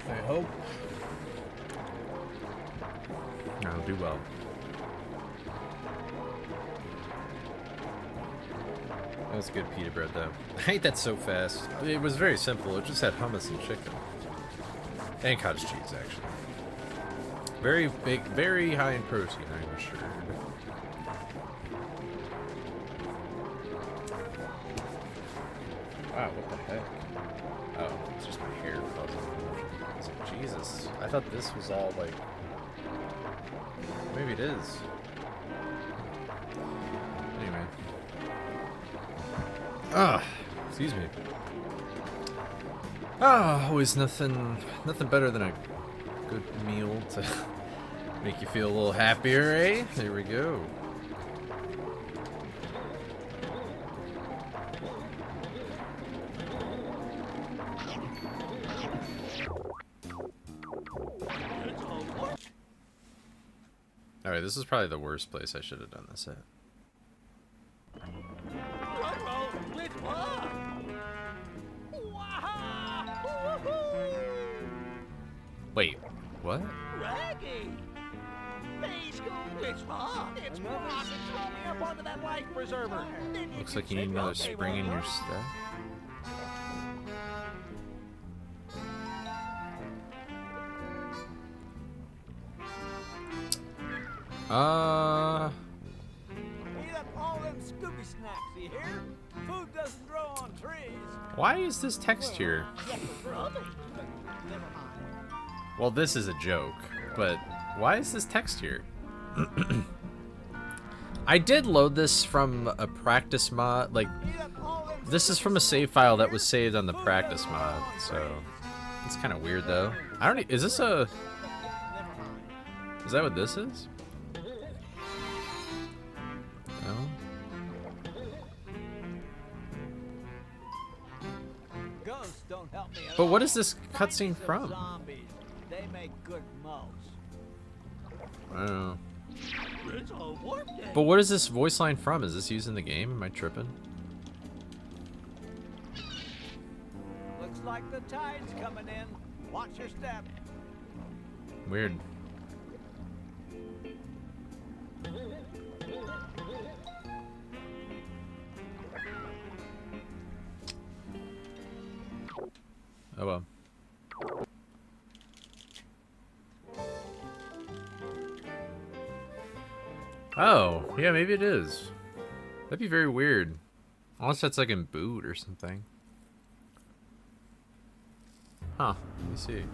I hope I'll do well. That was good pita bread, though. I ate that so fast. It was very simple. It just had hummus and chicken. And cottage cheese, actually. Very big, very high in protein, I'm sure. Wow, what the heck? Oh, it's just my hair causing commotion. It's like, Jesus. I thought this was all, like... Maybe it is. Anyway. Ah, excuse me. Ah, always nothing better than a good meal to make you feel a little happier, eh? There we go. Alright, this is probably the worst place I should have done this at. Wait, what? Raggy! Hey, Scooby, it's fun. It's fun. Throw me up onto that life preserver. Then you Looks can like you need say, another "Okay, spring in well, your step. Eat up all them Scooby snacks, you hear? Food doesn't grow on trees. Why is this text here? Well, this is a joke, but why is this text here? I did load this from a practice mod, like, this is from a save file that was saved on the practice mod, so it's kind of weird though. I don't, is this a, is that what this is? No? Ghosts don't help me at But all. what is this cutscene from? Zombies. They make good mouse. I don't know. It's gentle warp day. But what is this voice line from? Is this used in the game? Am I tripping? Looks like the tide's coming in. Watch your step. Weird. Oh well. Oh, yeah, maybe it is. That'd be very weird. Unless that's like in boot or something. Huh, let me see.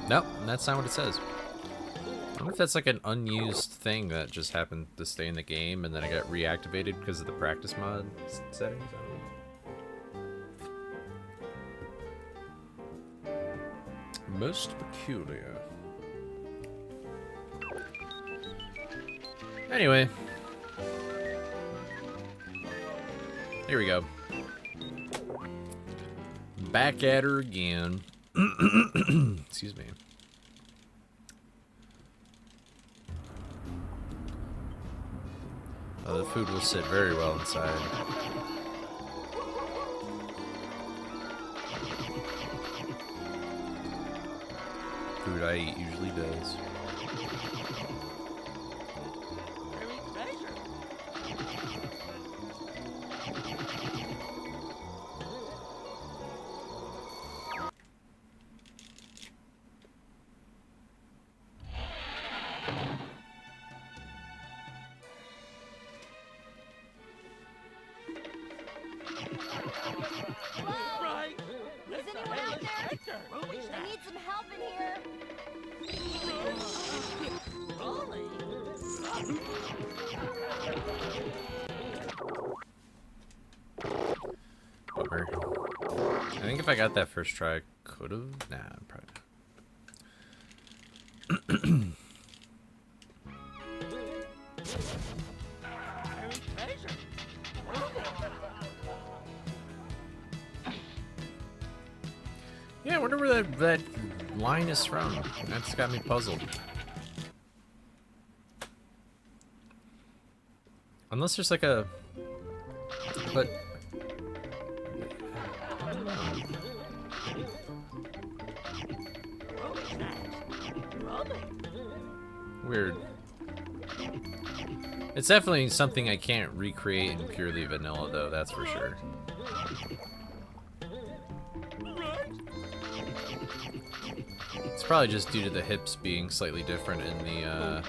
Nope, that's not what it says. I wonder if that's like an unused thing that just happened to stay in the game and then it got reactivated because of the practice mod settings. I don't know. Most peculiar. Anyway. Here we go. Back at her again. Excuse me. Oh, the food will sit very well inside. Food I eat usually does. Right. Is anyone out there? I need some help in here. Bummer. I think if I got that first try, I could have. Nah, probably not. Yeah, I wonder where that line is from. That's got me puzzled. Unless there's like a... But... I don't know. Weird. It's definitely something I can't recreate in purely vanilla, though, that's for sure. It's probably just due to the hips being slightly different in the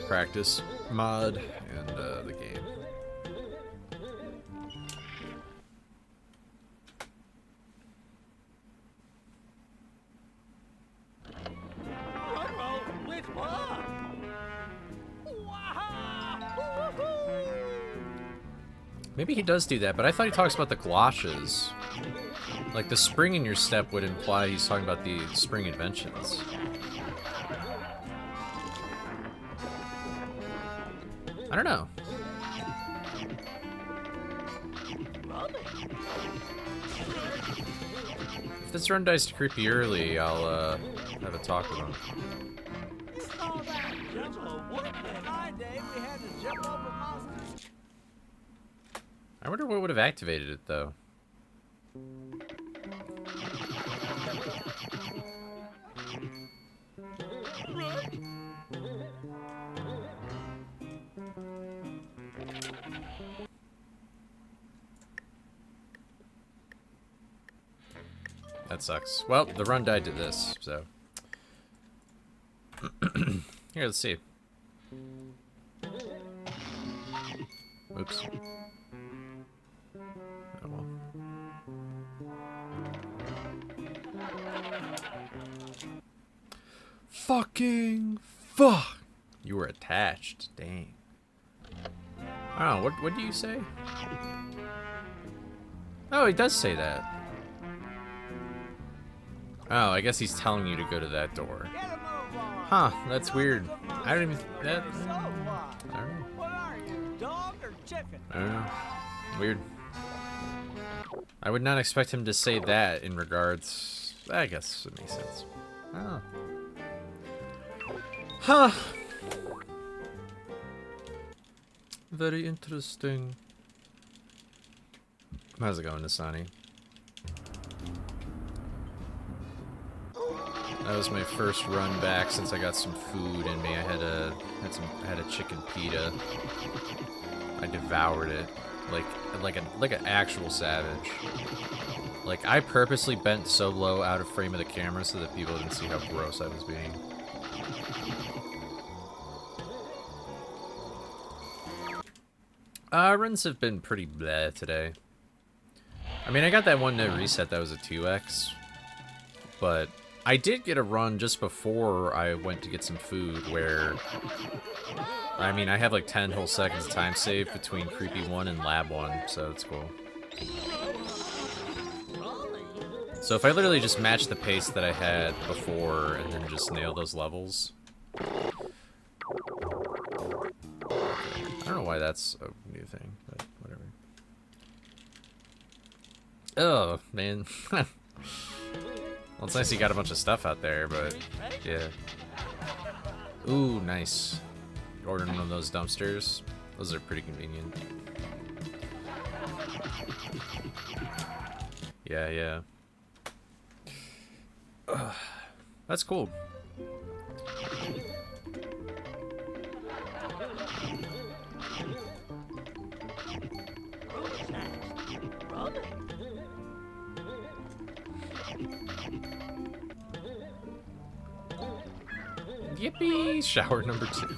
practice mod and the game. Maybe he does do that, but I thought he talks about the galoshes. Like, the spring in your step would imply he's talking about the spring inventions. I don't know. If this run dies creepy early, I'll have a talk with him. I wonder what would have activated it, though. That sucks. Well, the run died to this, so. Here, let's see. Oops. Oh, well. Fucking fuck! You were attached. Dang. Oh, what do you say? Oh, he does say that. Oh, I guess he's telling you to go to that door. Huh, that's weird. I don't even... That, I don't know. What are you, dog or chicken? I don't know. Weird. I would not expect him to say that in regards... I guess it makes sense. Oh. Huh. Very interesting. How's it going, Nasani? That was my first run back since I got some food in me. I had a chicken pita. I devoured it like an actual savage. Like, I purposely bent so low out of frame of the camera so that people didn't see how gross I was being. Runs have been pretty bleh today. I mean, I got that one no reset that was a 2x, but I did get a run just before I went to get some food where, I mean, I have like 10 whole seconds of time saved between Creepy 1 and Lab 1, so it's cool. So if I literally just match the pace that I had before and then just nail those levels. I don't know why that's a new thing, but whatever. Oh, man. Well, it's nice you got a bunch of stuff out there, but yeah. Ooh, nice. Ordering one of those dumpsters. Those are pretty convenient. Yeah, yeah. That's cool. Yippee! Shower number 2.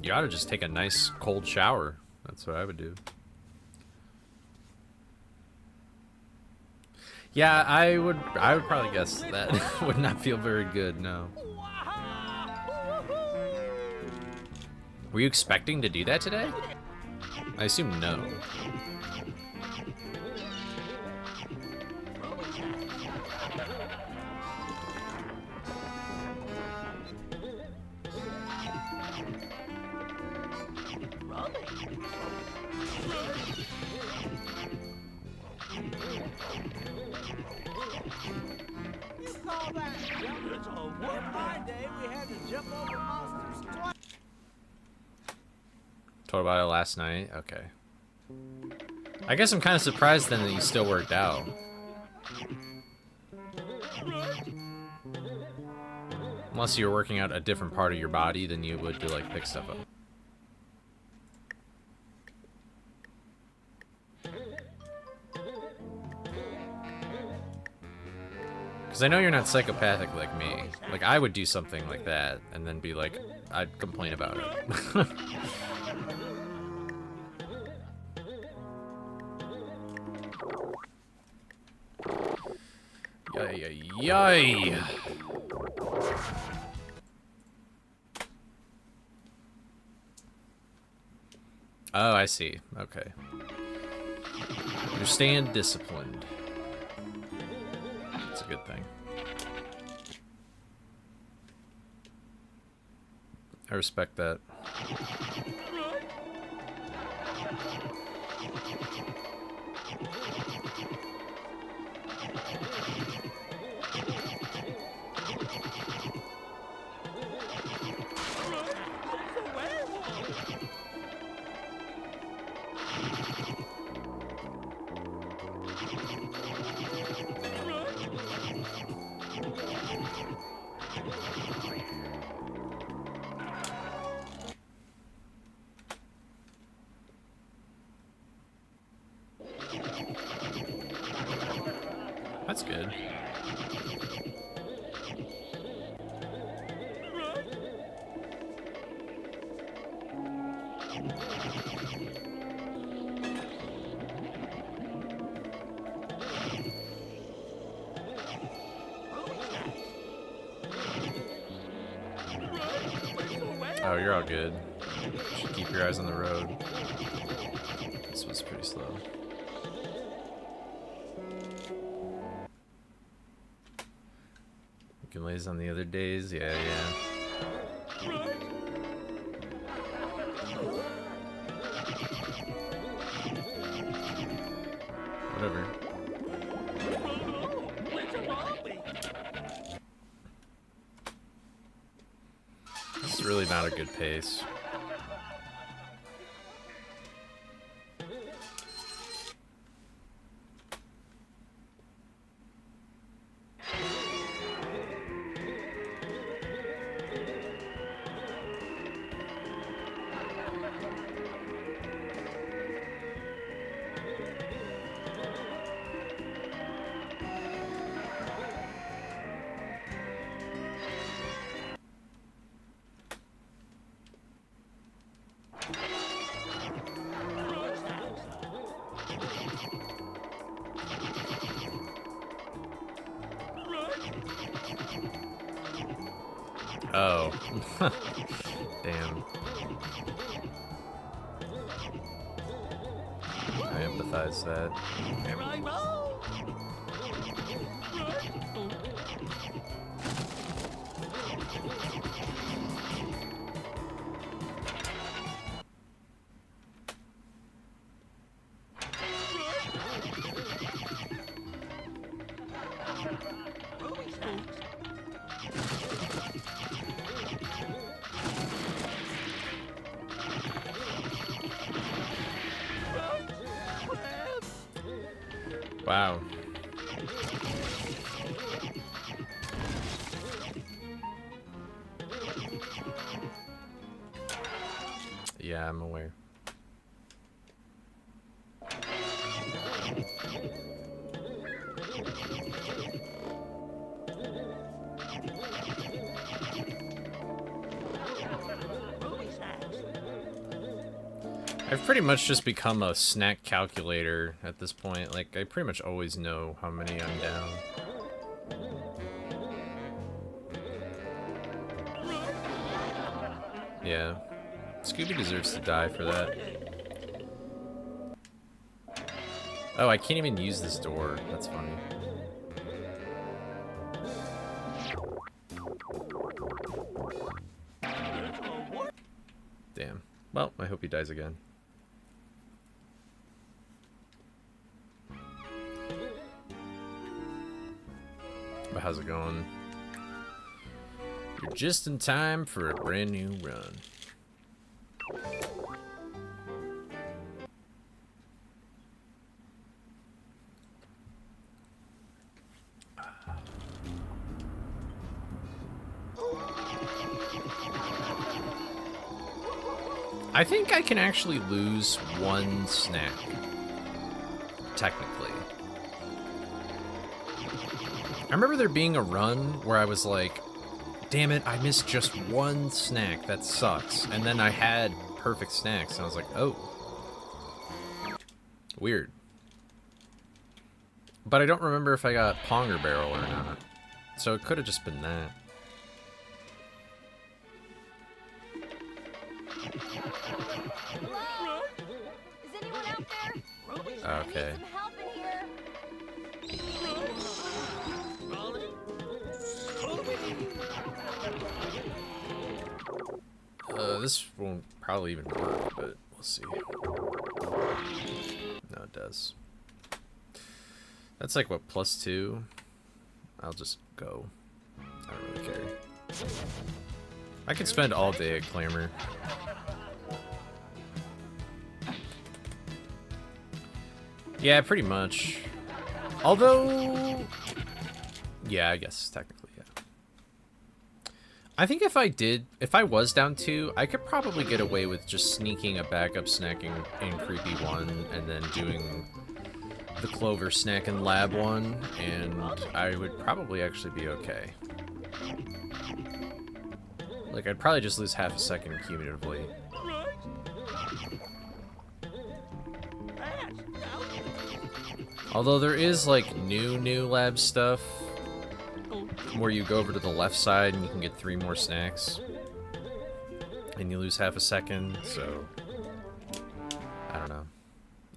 You ought to just take a nice cold shower. That's what I would do. Yeah, I would probably guess that would not feel very good, no. Were you expecting to do that today? I assume no. Told about it last night? Okay. I guess I'm kind of surprised then that you still worked out. Unless you're working out a different part of your body than you would to, like, pick stuff up. Because I know you're not psychopathic like me. Like, I would do something like that and then be like, I'd complain about it. Yay, yay. Oh, I see. Okay. You stand disciplined. That's a good thing. I respect that. That's good. Oh, you're all good. Should keep your eyes on the road. This was pretty slow. Hercules on the other days. Yeah, yeah. Whatever. This is really not a good pace. Oh. Damn. I empathize that. Here I roll. Wow. Yeah, I'm aware. I've pretty much just become a snack calculator at this point. Like, I pretty much always know how many I'm down. Yeah. Scooby deserves to die for that. Oh, I can't even use this door. That's funny. Damn. Well, I hope he dies again. But how's it going? You're just in time for a brand new run. I think I can actually lose one snack. Technically. I remember there being a run where I was like, damn it, I missed just one snack. That sucks. And then I had perfect snacks, and I was like, oh. Weird. But I don't remember if I got Ponger Barrel or not. So it could have just been that. Hello? Is anyone out there? Okay. I need some help in here. This won't probably even work, but we'll see. No, it does. That's like, what, +2? I'll just go. I don't really care. I could spend all day at Clamor. Yeah, pretty much. Although... yeah, I guess technically, yeah. I think if I was down 2, I could probably get away with just sneaking a backup snack in Creepy 1 and then doing the Clover snack in Lab 1, and I would probably actually be okay. Like, I'd probably just lose half a second cumulatively. Although there is, like, new lab stuff where you go over to the left side and you can get 3 more snacks. And you lose half a second, so... I don't know.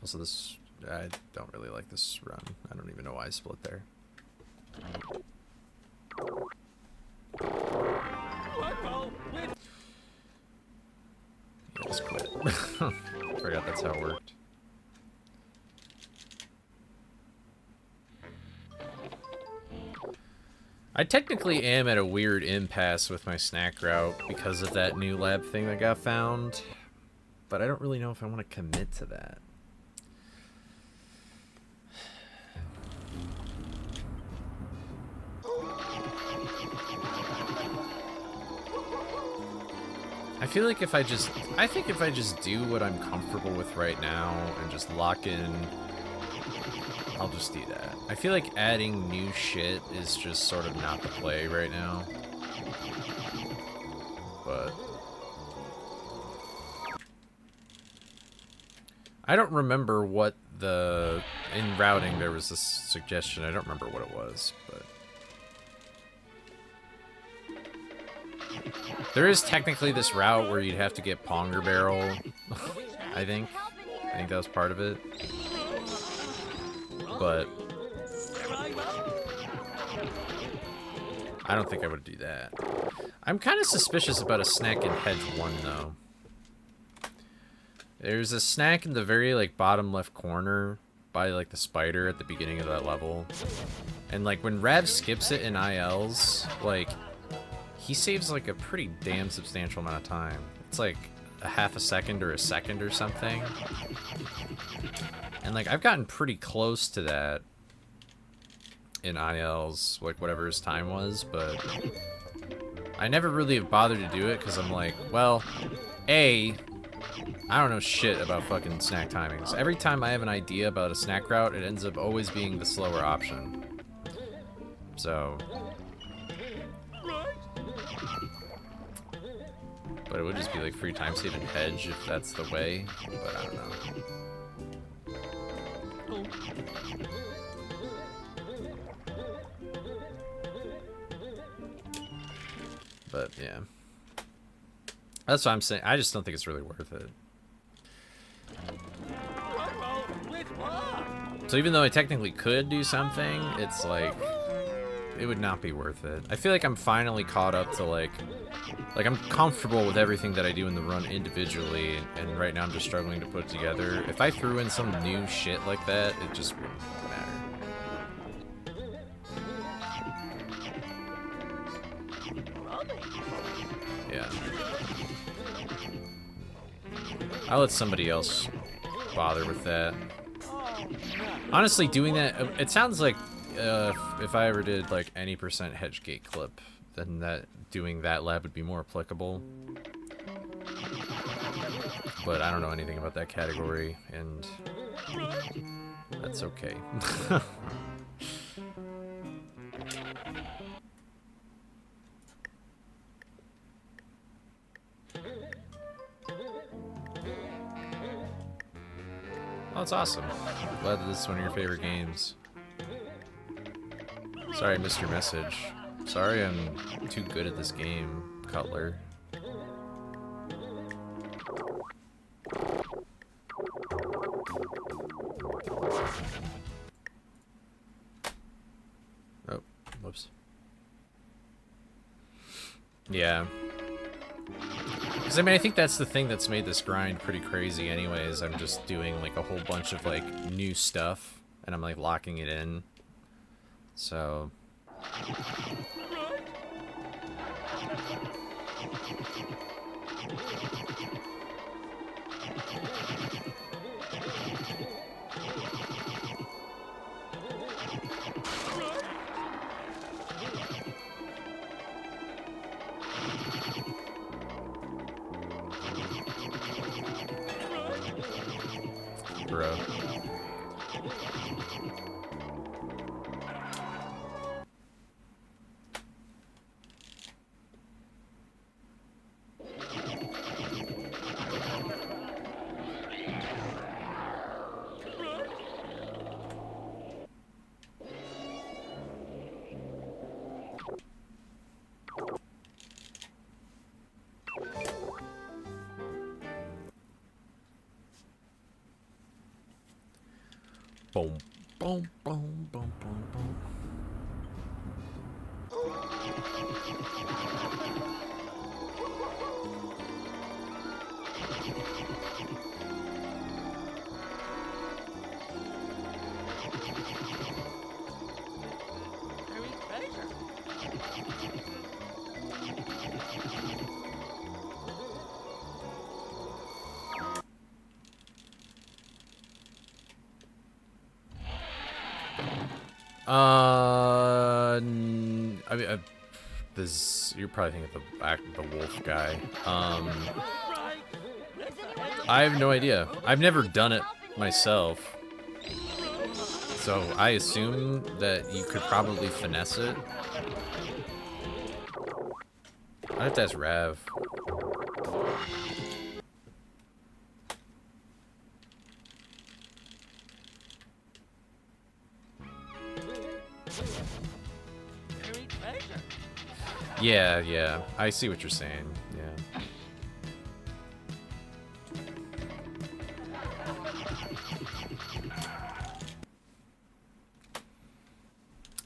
Also, this... I don't really like this run. I don't even know why I split there. Forgot that's how it worked. I technically am at a weird impasse with my snack route because of that new lab thing that got found, but I don't really know if I want to commit to that. I feel like if I think if I just do what I'm comfortable with right now and just lock in, I'll just do that. I feel like adding new shit is just sort of not the play right now. But I don't remember what in routing there was this suggestion. I don't remember what it was, but there is technically this route where you'd have to get Ponger Barrel. I think that was part of it. But I don't think I would do that. I'm kind of suspicious about a snack in Hedge 1, though. There's a snack in the very, like, bottom left corner by, like, the spider at the beginning of that level. And, like, when Rav skips it in ILs, like, he saves, like, a pretty damn substantial amount of time. It's, like, a half a second or a second or something. And, like, I've gotten pretty close to that in ILs, like, whatever his time was, but I never really have bothered to do it because I'm like, well, I don't know shit about fucking snack timings. Every time I have an idea about a snack route, it ends up always being the slower option. So, but it would just be like free time save and hedge if that's the way, but I don't know. But yeah, that's what I'm saying. I just don't think it's really worth it. So even though I technically could do something, it's like it would not be worth it. I feel like I'm finally caught up to like I'm comfortable with everything that I do in the run individually, and right now I'm just struggling to put it together. If I threw in some new shit like that, it just wouldn't matter. Yeah. I'll let somebody else bother with that. Honestly, doing that, it sounds like if I ever did like any % hedge gate clip, then doing that lab would be more applicable. But I don't know anything about that category, and that's okay. Oh, it's awesome. I'm glad that this is one of your favorite games. Sorry I missed your message. Sorry I'm too good at this game, Cutler. Oh, whoops. Yeah. Because, I mean, I think that's the thing that's made this grind pretty crazy anyways. I'm just doing, like, a whole bunch of, like, new stuff, and I'm, like, locking it in. So... Bro. Boom, boom, boom, boom, boom, boom. I mean, this you're probably thinking of the wolf guy. I have no idea. I've never done it myself, so I assume that you could probably finesse it. I have to ask Rav. Yeah, yeah. I see what you're saying. Yeah.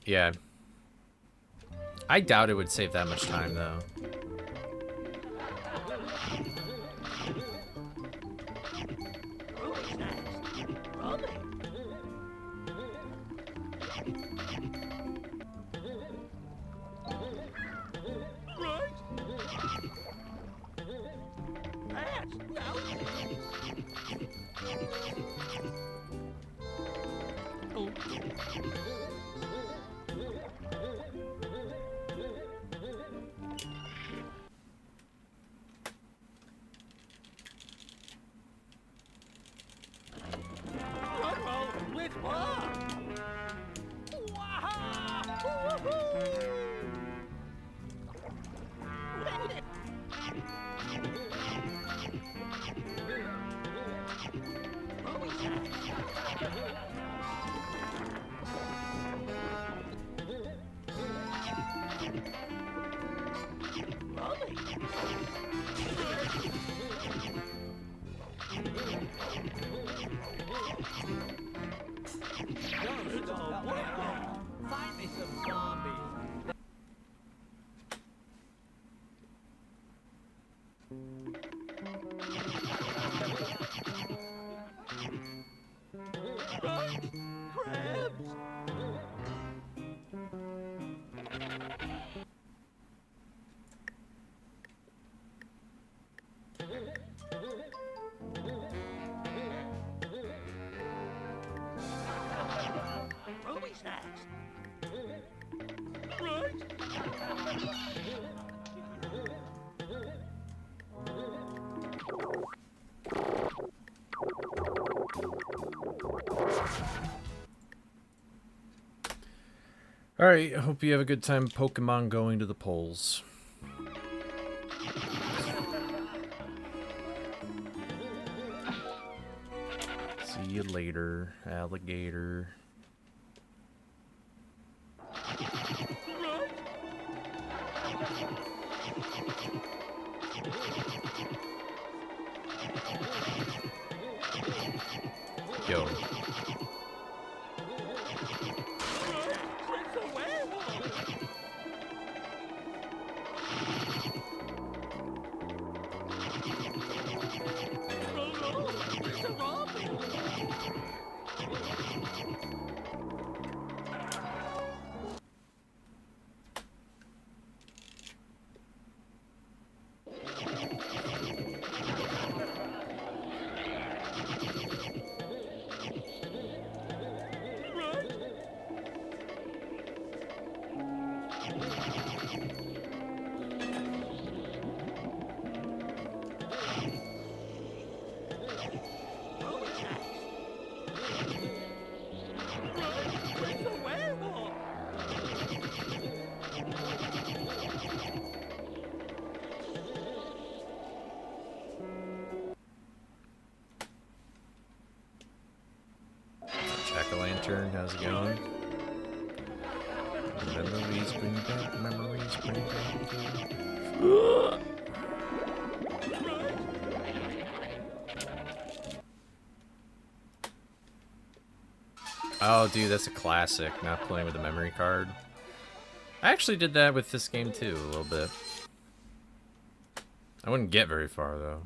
Yeah. I doubt it would save that much time, though. Find me some zombies. Ruby snacks. Alright, I hope you have a good time Pokemon going to the polls. See you later, alligator. Yo. Jack-o'-lantern, how's it going? Memories bring back, memories bring back. Oh, dude, that's a classic, not playing with a memory card. I actually did that with this game, too, a little bit. I wouldn't get very far, though.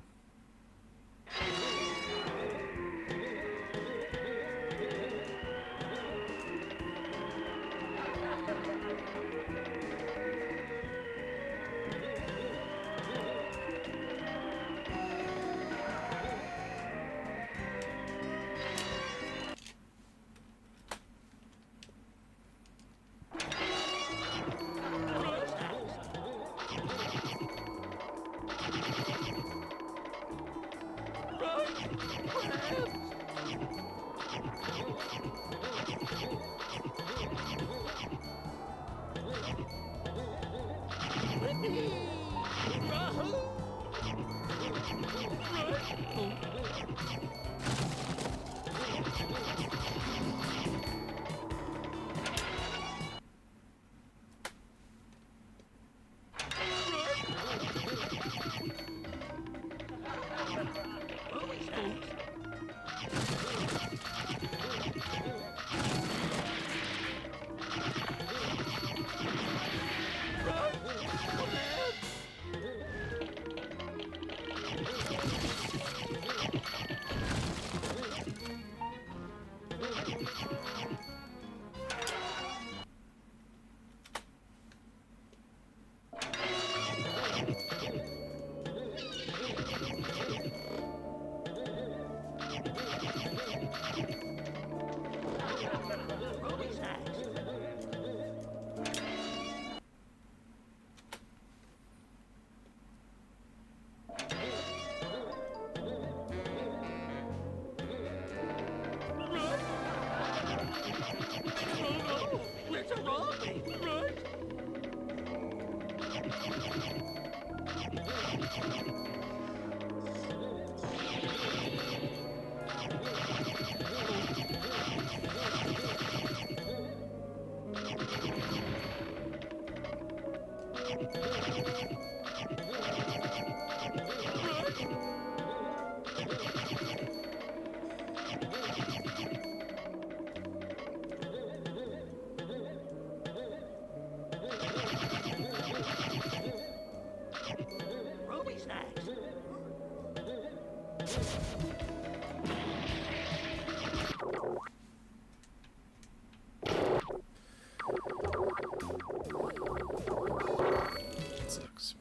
Sucks.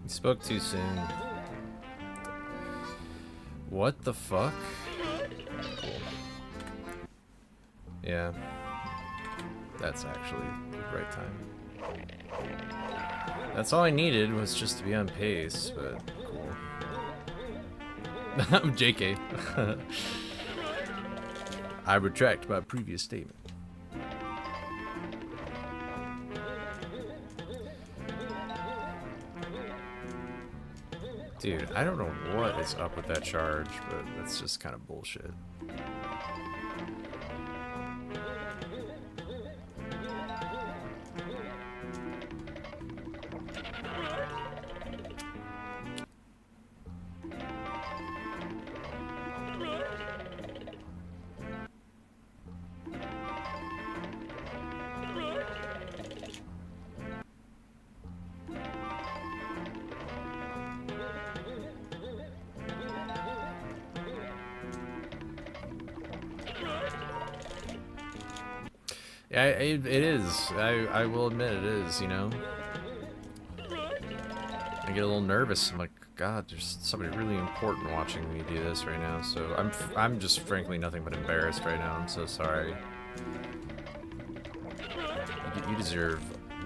You spoke too soon. What the fuck? Yeah. That's actually the right time. That's all I needed was just to be on pace, but cool. I'm JK. I retract my previous statement. Dude, I don't know what is up with that charge, but that's just kind of bullshit. Yeah, it is. I will admit it is, you know? I get a little nervous. I'm like, God, there's somebody really important watching me do this right now. So I'm just frankly nothing but embarrassed right now. I'm so sorry. You deserve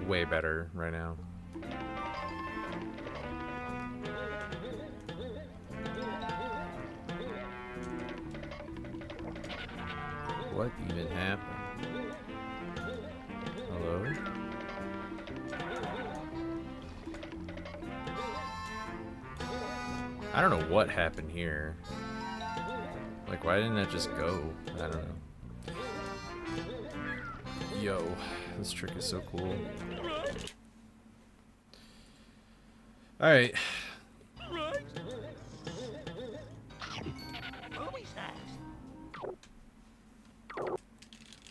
way better right now. What even happened? Hello? I don't know what happened here. Like, why didn't that just go? I don't know. Yo, this trick is so cool. Alright.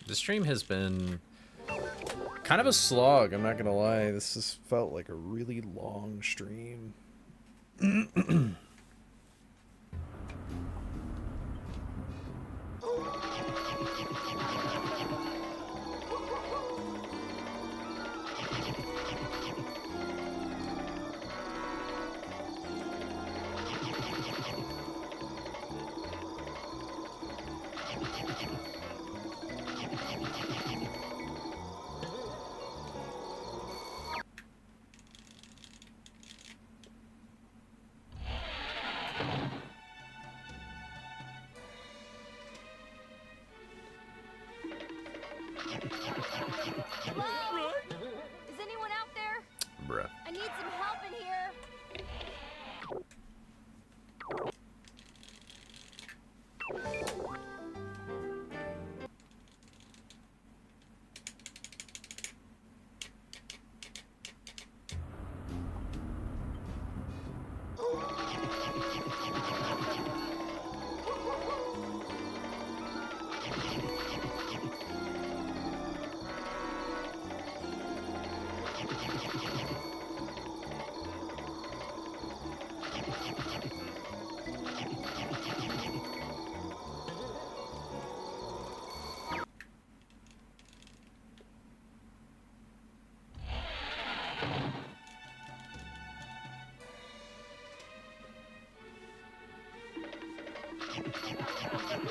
The stream has been kind of a slog, I'm not gonna lie. This has felt like a really long stream.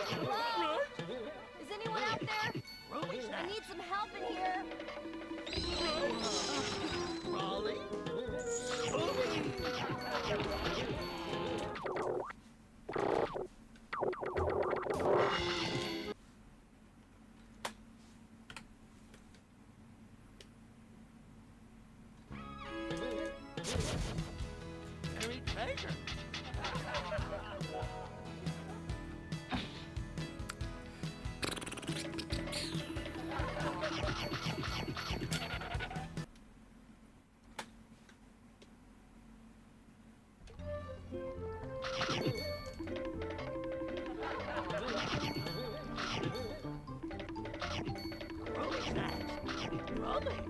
Hello? Is anyone out there? Ruby I snacks. need some help in here. Raleigh. Harry Baker. Ruby snacks. Raleigh.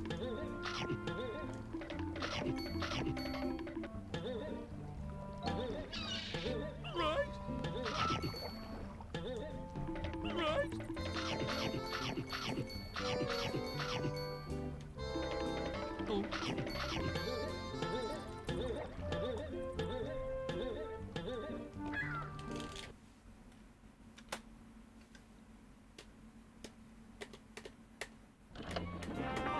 Right. Right. Oh.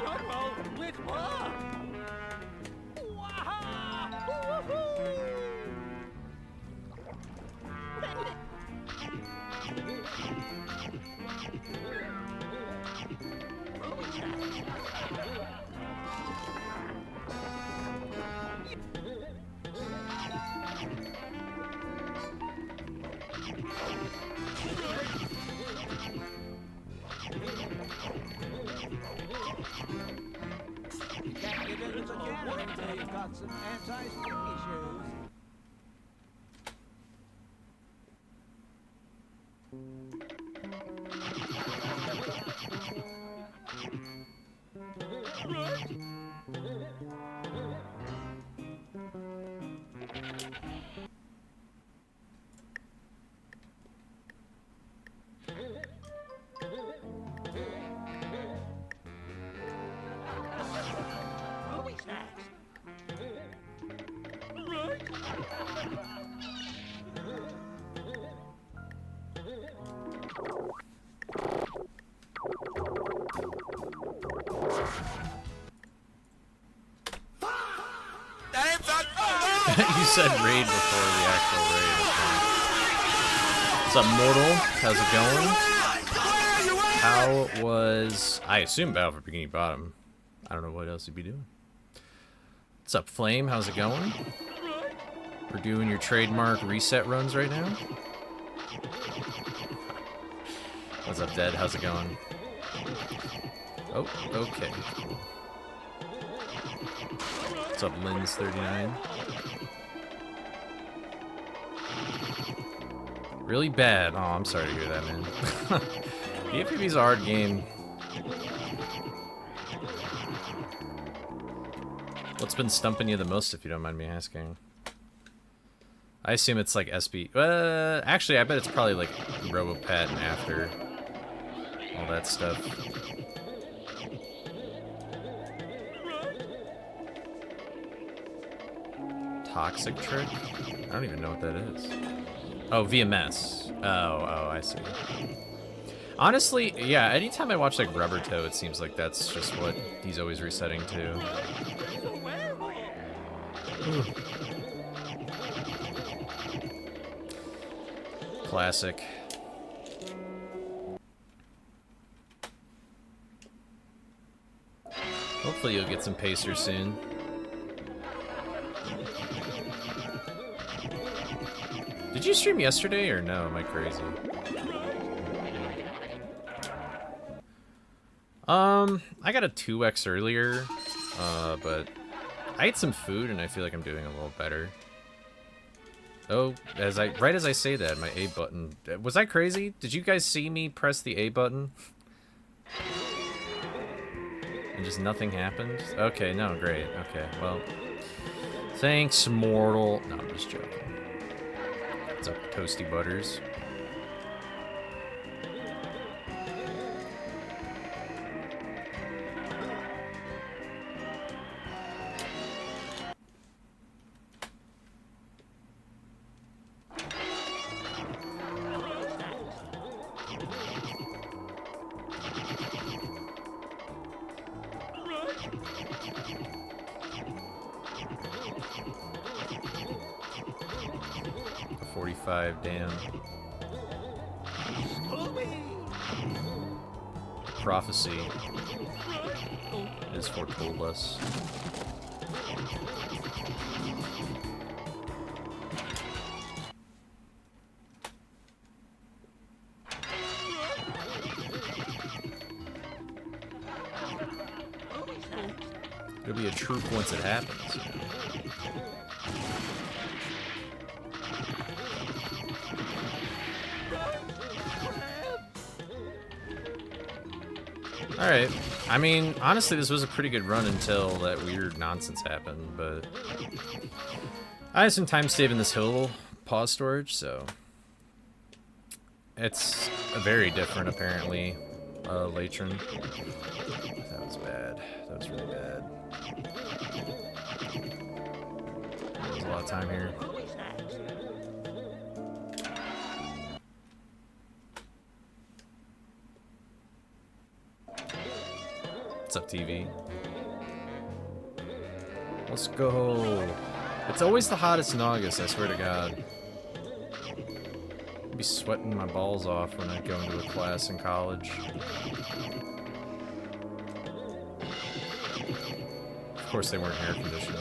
Run, roll, with what? Wow! Woohoo! You can't get into the cannon until you've got some anti-sticky shoes. Ruby snacks. You said raid before the actual raid. Okay. What's up, Mortal? How's it going? How was... I assume Battle for Bikini Bottom. I don't know what else you'd be doing. What's up, Flame? How's it going? We're doing your trademark reset runs right now. What's up, Dead? How's it going? Oh, okay. What's up, Lins39? Really bad. Oh, I'm sorry to hear that, man. PvP's a hard game. What's been stumping you the most, if you don't mind me asking? I assume it's like SB. Actually, I bet it's probably like Robopat and After. All that stuff. Toxic Trick? I don't even know what that is. Oh, VMS. Oh, I see. Honestly, yeah, anytime I watch like Rubber Toe, it seems like that's just what he's always resetting to. Classic. Hopefully you'll get some Pacers soon. Did you stream yesterday or no? Am I crazy? I got a 2x earlier, but I ate some food and I feel like I'm doing a little better. Oh, right as I say that, my A button. Was I crazy? Did you guys see me press the A button? And just nothing happened? Okay, no, great. Okay, well. Thanks, Mortal. No, I'm just joking. What's up, Toasty Butters? 45, damn. Prophecy is foretold us. It'll be a troop once it happens. Alright. I mean, honestly, this was a pretty good run until that weird nonsense happened, but I have some time saving this hill pause storage, so it's a very different, apparently, Latron. That was bad. That was really bad. There's a lot of time here. What's up, TV? Let's go. It's always the hottest in August, I swear to God. I'll be sweating my balls off when I go into a class in college. Of course, they weren't air conditioned.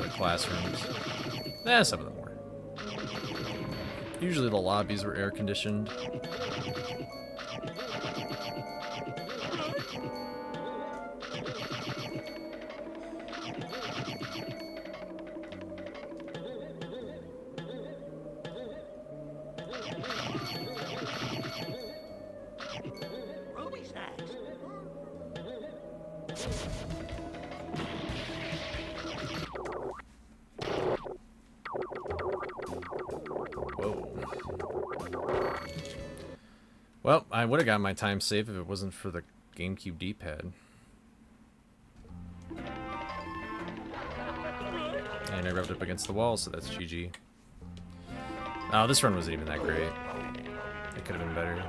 The classrooms. Eh, some of them were. Usually the lobbies were air conditioned. Well, I would have got my time save if it wasn't for the GameCube D-pad. And I rubbed up against the wall, so that's GG. Oh, this run wasn't even that great. It could have been better.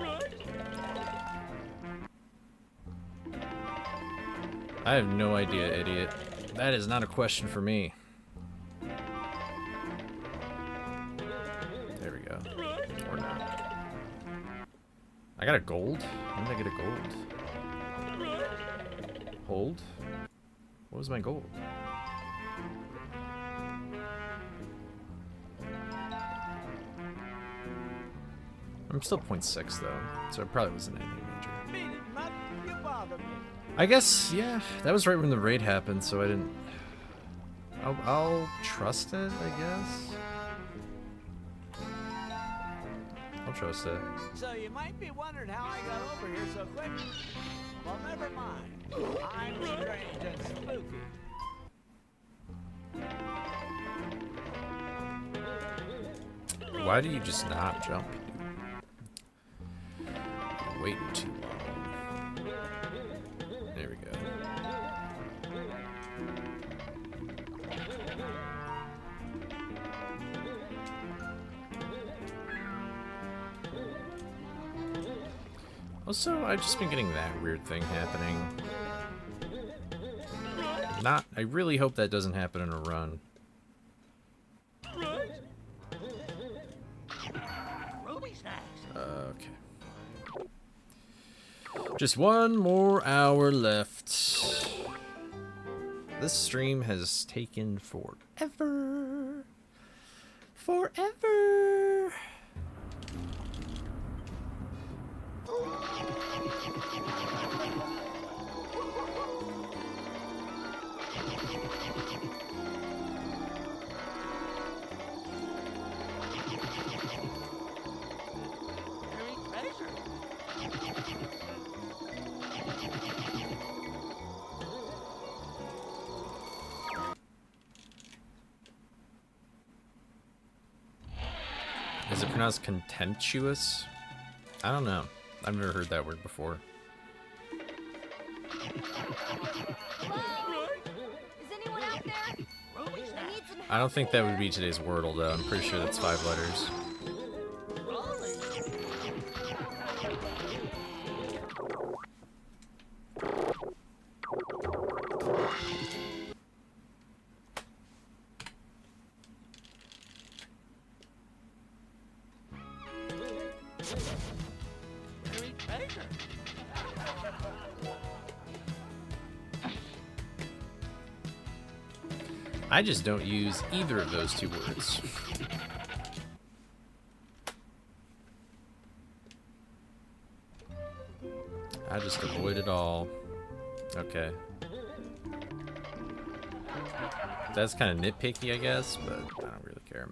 I have no idea, idiot. That is not a question for me. There we go. Or not. I got a gold? When did I get a gold? Hold? What was my gold? I'm still 0.6 though, so it probably wasn't anything major. Mean it, Mutt. You bother me. I guess, yeah, that was right when the raid happened, so I didn't... I'll trust it, I guess? I'll trust it. So you might be wondering how I got over here so quick. Well, never mind. I'm strange and spooky. Why do you just not jump? You're waiting too long. There we go. Also, I've just been getting that weird thing happening. I really hope that doesn't happen in a run. Okay. Just one more hour left. This stream has taken forever. Forever. Is it pronounced contemptuous? I don't know. I've never heard that word before. Hello? Is anyone out there? I need some help I don't think that would here. be today's Wordle, though. I'm pretty sure that's 5 letters. Buried treasure. I just don't use either of those two words. I just avoid it all. Okay. That's kind of nitpicky, I guess, but I don't really care.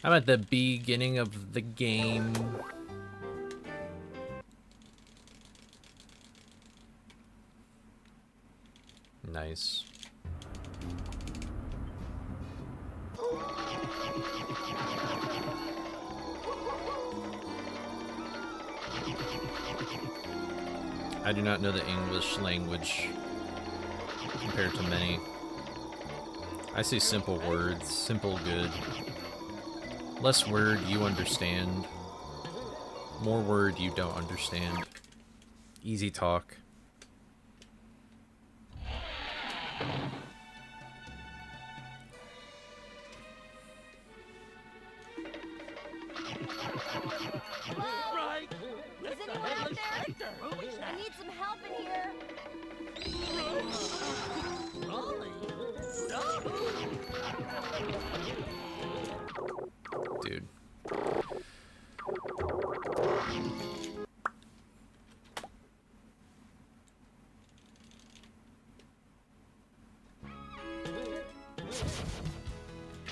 I'm at the beginning of the game. Nice. I do not know the English language compared to many. I say simple words, simple good. Less word you understand. More word you don't understand. Easy talk. Right. Is anyone out there? I need some help in here. Rolly. Dude.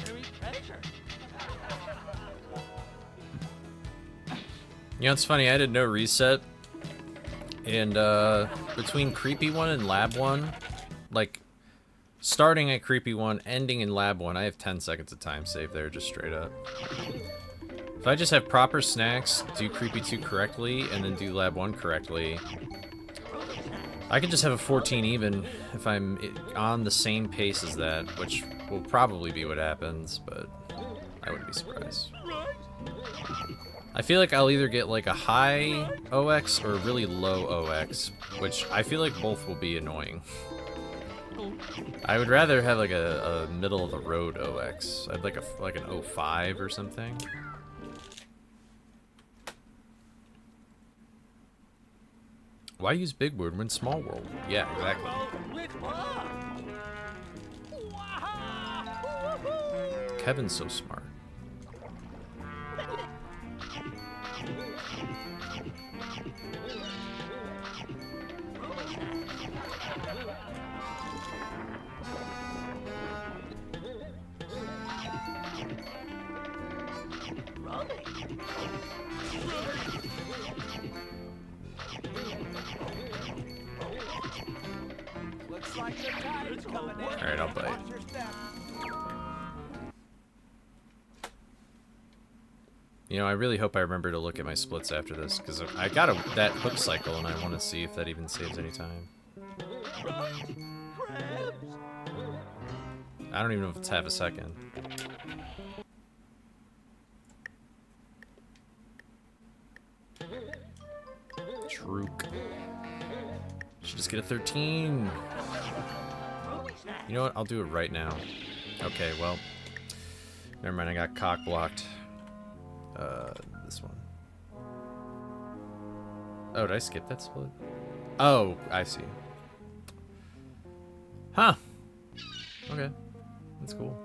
Buried treasure. You know, it's funny, I did no reset. And between Creepy 1 and Lab 1, like, starting at Creepy 1, ending in Lab 1, I have 10 seconds of time save there, just straight up. If I just have proper snacks, do Creepy 2 correctly, and then do Lab 1 correctly, I could just have a 14 even if I'm on the same pace as that, which will probably be what happens, but I wouldn't be surprised. I feel like I'll either get like a high OX or a really low OX, which I feel like both will be annoying. I would rather have like a middle of the road OX. I'd like an 05 or something. Why use big word when small world? Yeah, exactly. Which one? Wow! Kevin's so smart. Looks like the tide's coming in. Alright, I'll bite. Watch your step. You know, I really hope I remember to look at my splits after this, because I got that hook cycle, and I want to see if that even saves any time. I don't even know if it's half a second. Trook. Should just get a 13. You know what? I'll do it right now. Okay, well. Never mind, I got cock blocked. This one. Oh, did I skip that split? Oh, I see. Huh. Okay. That's cool.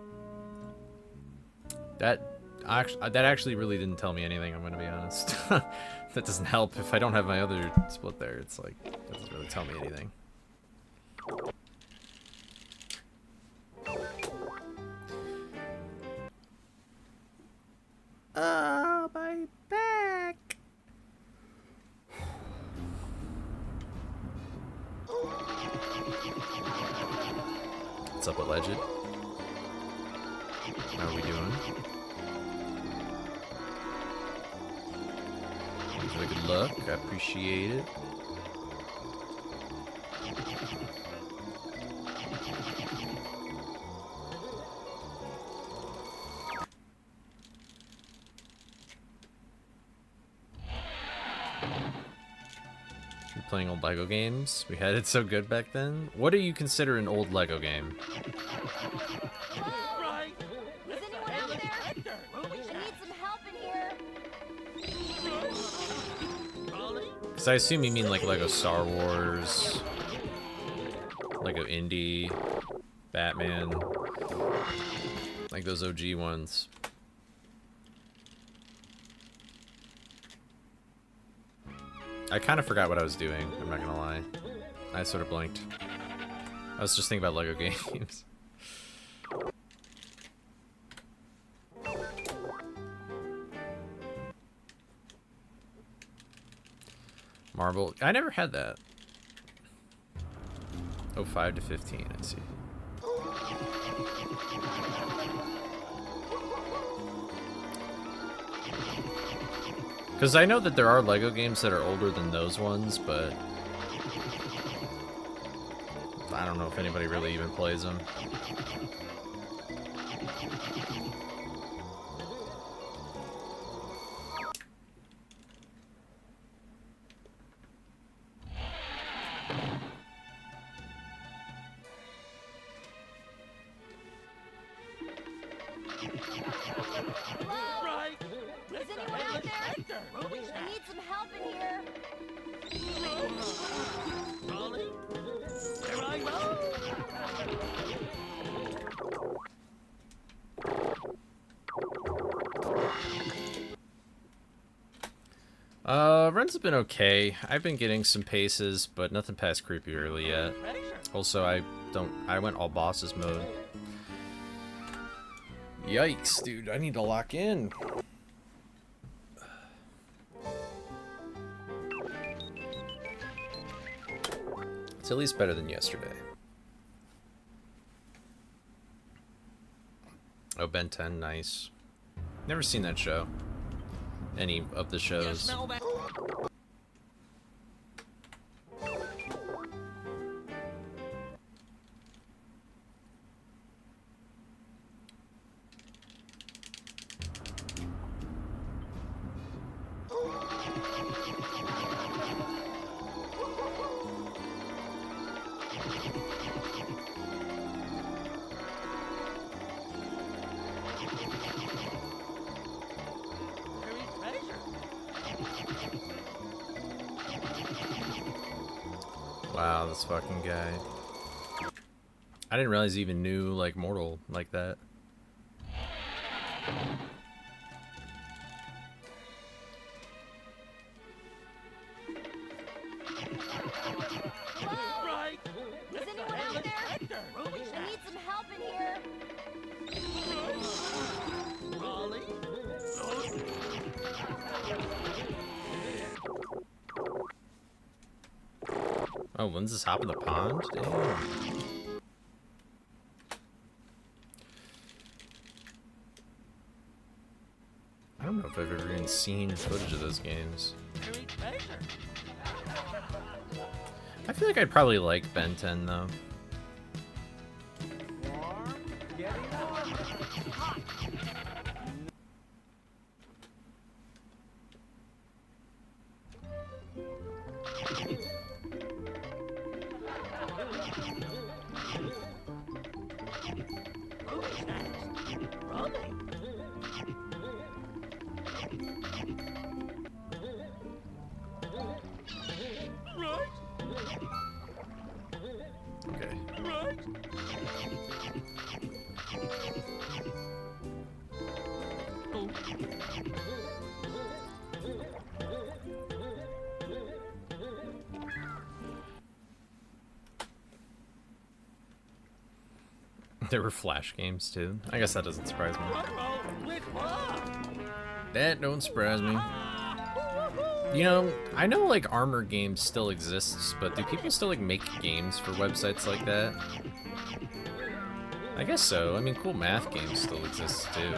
That actually really didn't tell me anything, I'm gonna be honest. That doesn't help. If I don't have my other split there, it's like, that doesn't really tell me anything. Oh, my back! What's up, Alleged? How are we doing? Thanks for the good luck. I appreciate it. You're playing old Lego games? We had it so good back then. What do you consider an old Lego game? Right. Is anyone out there? I need some help in here. Because I assume you mean like Lego Star Wars, Lego Indy, Batman, like those OG ones. I kind of forgot what I was doing, I'm not gonna lie. I sort of blanked. I was just thinking about Lego games. Marble. I never had that. Oh, 5 to 15, I see. Because I know that there are Lego games that are older than those ones, but I don't know if anybody really even plays them. Right. Is anyone out there? I need some help in here. Rolling. Here I go. Runs have been okay. I've been getting some paces, but nothing past creepy early yet. Also, I went all bosses mode. Yikes, dude, I need to lock in. It's at least better than yesterday. Oh, Ben 10, nice. Never seen that show. Any of the You shows. smell that? Wow, this fucking guy. I didn't realize he even knew, like, Mortal like that. Hello? Right. Is anyone out there? I need some help in here. Rolling. Oh, when's this hop in the pond? Damn. I don't know if I've ever even seen footage of those games. I feel like I'd probably like Ben 10 though. Warm, getting warm. Hot. Okay. There were Flash games too. I guess that doesn't surprise me. That don't surprise me. You know, I know like Armor Games still exists, but do people still like make games for websites like that? I guess so. I mean, Cool Math Games still exists too.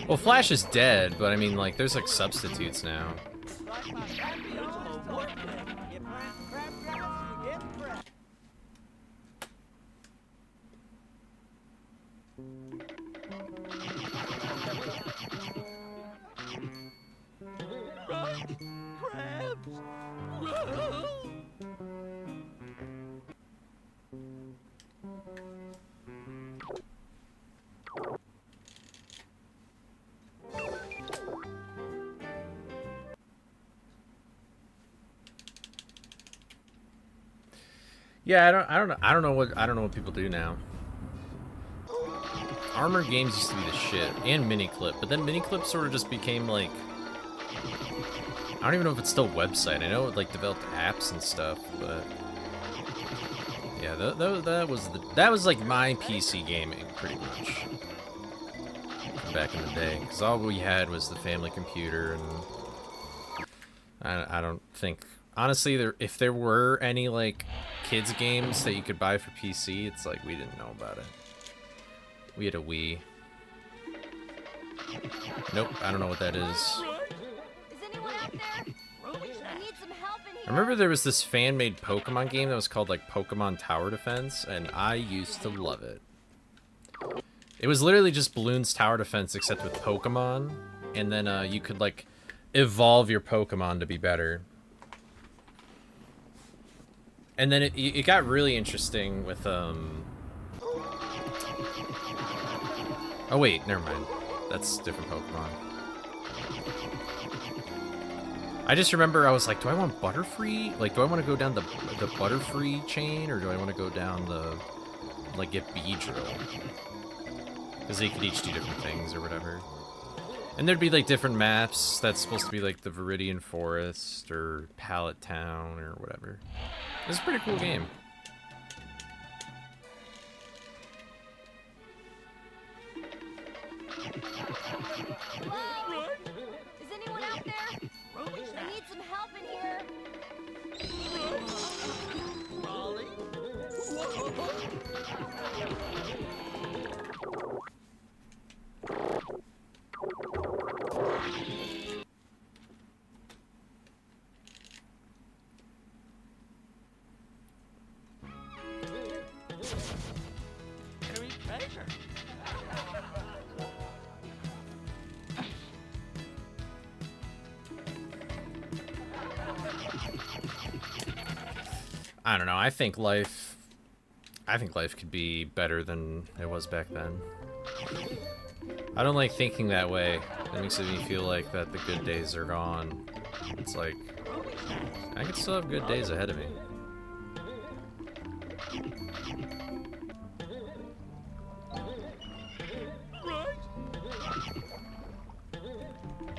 Well, Flash is dead, but I mean, like, there's like substitutes now. Like my happy old work day. You plant crabgrass, you get crab. Crabs. Yeah, I don't know what people do now. Armored games used to be the shit, and Miniclip, but then Miniclip sort of just became like, I don't even know if it's still a website. I know it like developed apps and stuff, but yeah, that was like my PC gaming pretty much back in the day, because all we had was the family computer, and I don't think, honestly, if there were any like kids games that you could buy for PC, it's like we didn't know about it. We had a Wii. Nope, I don't know what that is. Is anyone out there? I need some help in here. I remember there was this fan-made Pokemon game that was called like Pokemon Tower Defense, and I used to love it. It was literally just Bloons Tower Defense except with Pokemon, and then you could like evolve your Pokemon to be better. And then it got really interesting with oh wait, never mind. That's different Pokemon. I just remember I was like, do I want Butterfree? Like, do I want to go down the Butterfree chain, or do I want to go down the, like, get Beedrill? Because they could each do different things or whatever. And there'd be, like, different maps that's supposed to be, like, the Viridian Forest or Pallet Town or whatever. It's a pretty cool game. Hello? Is anyone out there? I need some help in here. Molly? Harry treasure. I don't know. I think life could be better than it was back then. I don't like thinking that way. It makes me feel like that the good days are gone. It's like, I could still have good days ahead of me.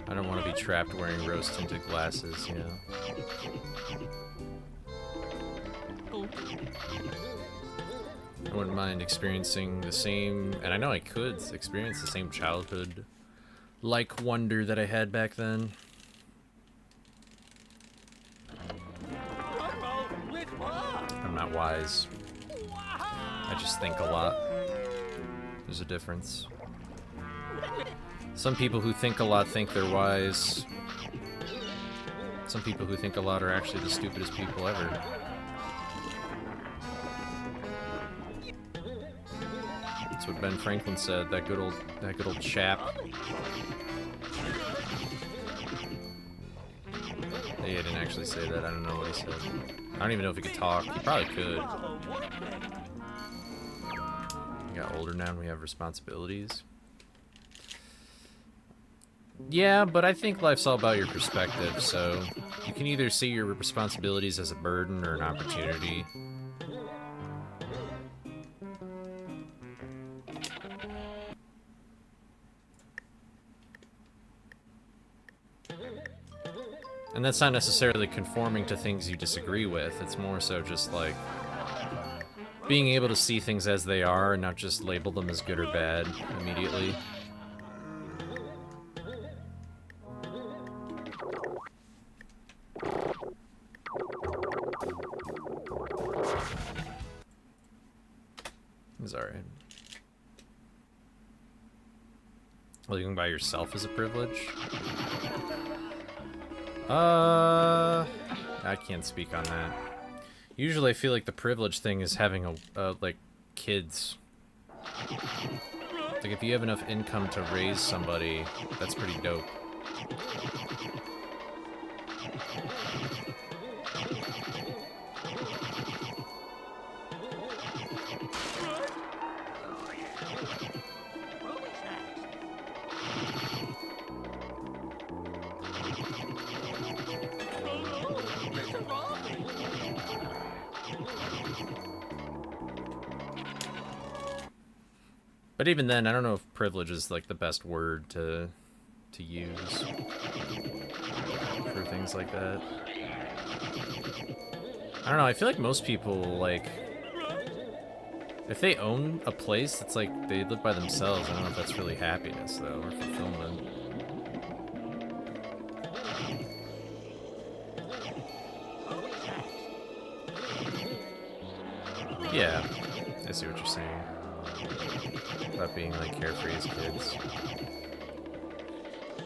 I don't want to be trapped wearing rose-tinted glasses, you know? I wouldn't mind experiencing the same, and I know I could experience the same childhood-like wonder that I had back then. I'm not wise. I just think a lot. There's a difference. Some people who think a lot think they're wise. Some people who think a lot are actually the stupidest people ever. That's what Ben Franklin said, that good old chap. He didn't actually say that, I don't know what he said. I don't even know if he could talk. He probably could. We got older now and we have responsibilities. Yeah, but I think life's all about your perspective, so you can either see your responsibilities as a burden or an opportunity. And that's not necessarily conforming to things you disagree with, it's more so just like being able to see things as they are and not just label them as good or bad immediately. It's alright. Living by yourself is a privilege? I can't speak on that. Usually I feel like the privilege thing is having like, kids. Like, if you have enough income to raise somebody, that's pretty dope. But even then, I don't know if privilege is like the best word to use for things like that. I don't know, I feel like most people, like, if they own a place, it's like they live by themselves. I don't know if that's really happiness, though, or fulfillment. Yeah, I see what you're saying. About being, like, carefree as kids.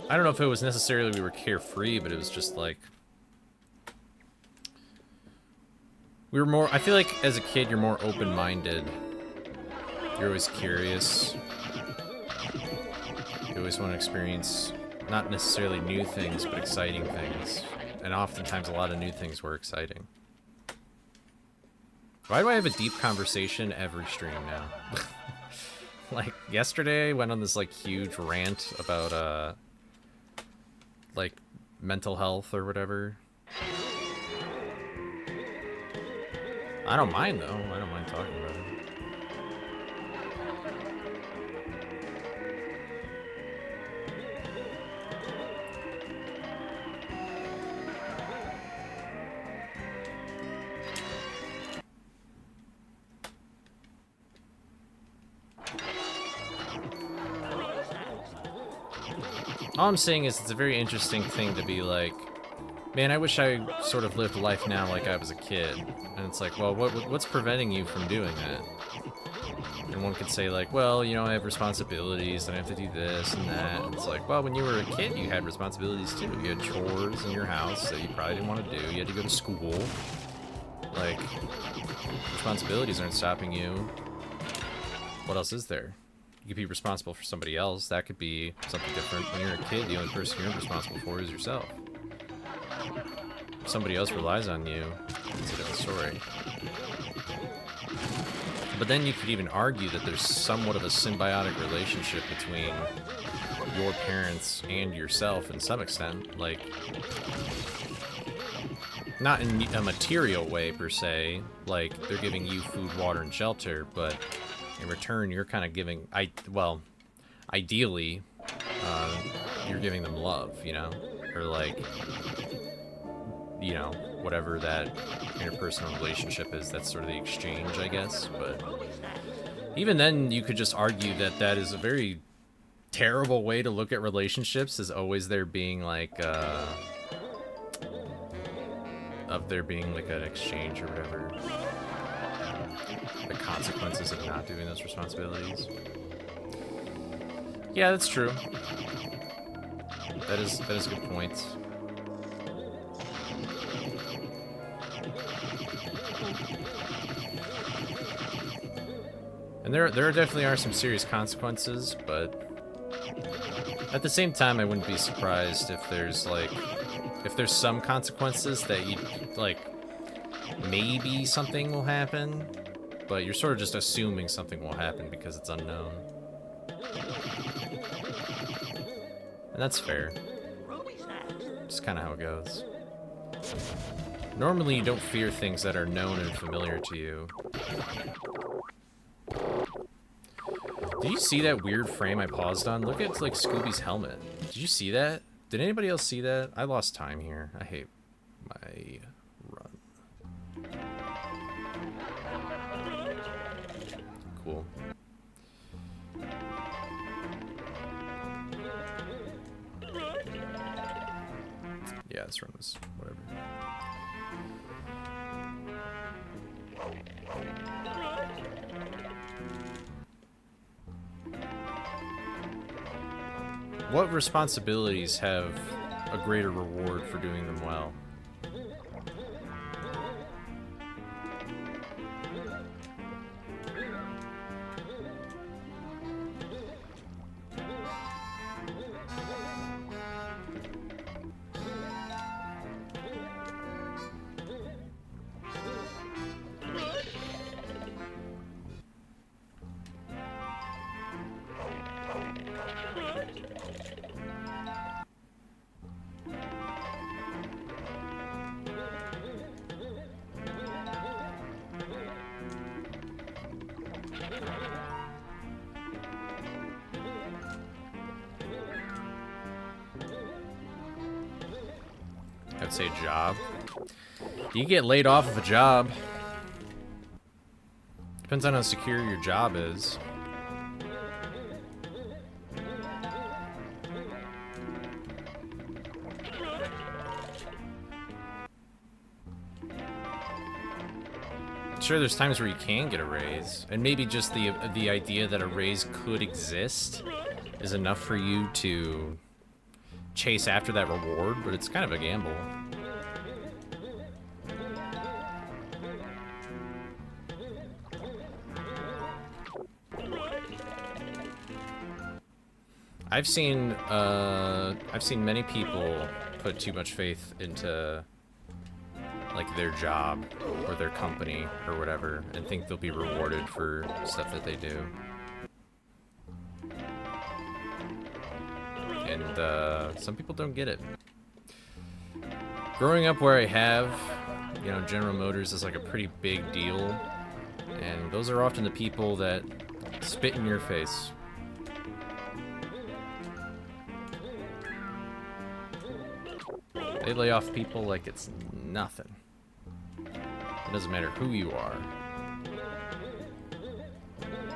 I don't know if it was necessarily we were carefree, but it was just, like... We were more... I feel like as a kid, you're more open-minded. You're always curious. You always want to experience not necessarily new things, but exciting things. And oftentimes a lot of new things were exciting. Why do I have a deep conversation every stream now? Like, yesterday I went on this, like, huge rant about, like, mental health or whatever. I don't mind, though. I don't mind talking about it. All I'm saying is it's a very interesting thing to be like, man, I wish I sort of lived life now like I was a kid. And it's like, well, what's preventing you from doing that? And one could say like, well, you know, I have responsibilities and I have to do this and that. And it's like, well, when you were a kid, you had responsibilities too. You had chores in your house that you probably didn't want to do. You had to go to school. Like, responsibilities aren't stopping you. What else is there? You could be responsible for somebody else. That could be something different. When you're a kid, the only person you're responsible for is yourself. If somebody else relies on you, it's a different story. But then you could even argue that there's somewhat of a symbiotic relationship between your parents and yourself in some extent. Like, not in a material way per se, like they're giving you food, water, and shelter, but in return, you're kind of giving, well, ideally, you're giving them love, you know? Or like, you know, whatever that interpersonal relationship is, that's sort of the exchange, I guess. But even then, you could just argue that that is a very terrible way to look at relationships, is always there being like, of there being like an exchange or whatever. The consequences of not doing those responsibilities. Yeah, that's true. That is a good point. And there definitely are some serious consequences, but at the same time, I wouldn't be surprised if there's like, if there's some consequences that you like, maybe something will happen. But you're sort of just assuming something will happen because it's unknown. And that's fair. Just kind of how it goes. Normally you don't fear things that are known and familiar to you. Did you see that weird frame I paused on? Look at, like, Scooby's helmet. Did you see that? Did anybody else see that? I lost time here. I hate my run. Cool. Yeah, let's run this. Whatever. What responsibilities have a greater reward for doing them well? I'd say job. You get laid off of a job. Depends on how secure your job is. Sure, there's times where you can get a raise, and maybe just the idea that a raise could exist is enough for you to chase after that reward, but it's kind of a gamble. I've seen many people put too much faith into like their job or their company or whatever and think they'll be rewarded for stuff that they do. And some people don't get it. Growing up where I have, you know, General Motors is like a pretty big deal, and those are often the people that spit in your face. They lay off people like it's nothing. It doesn't matter who you are.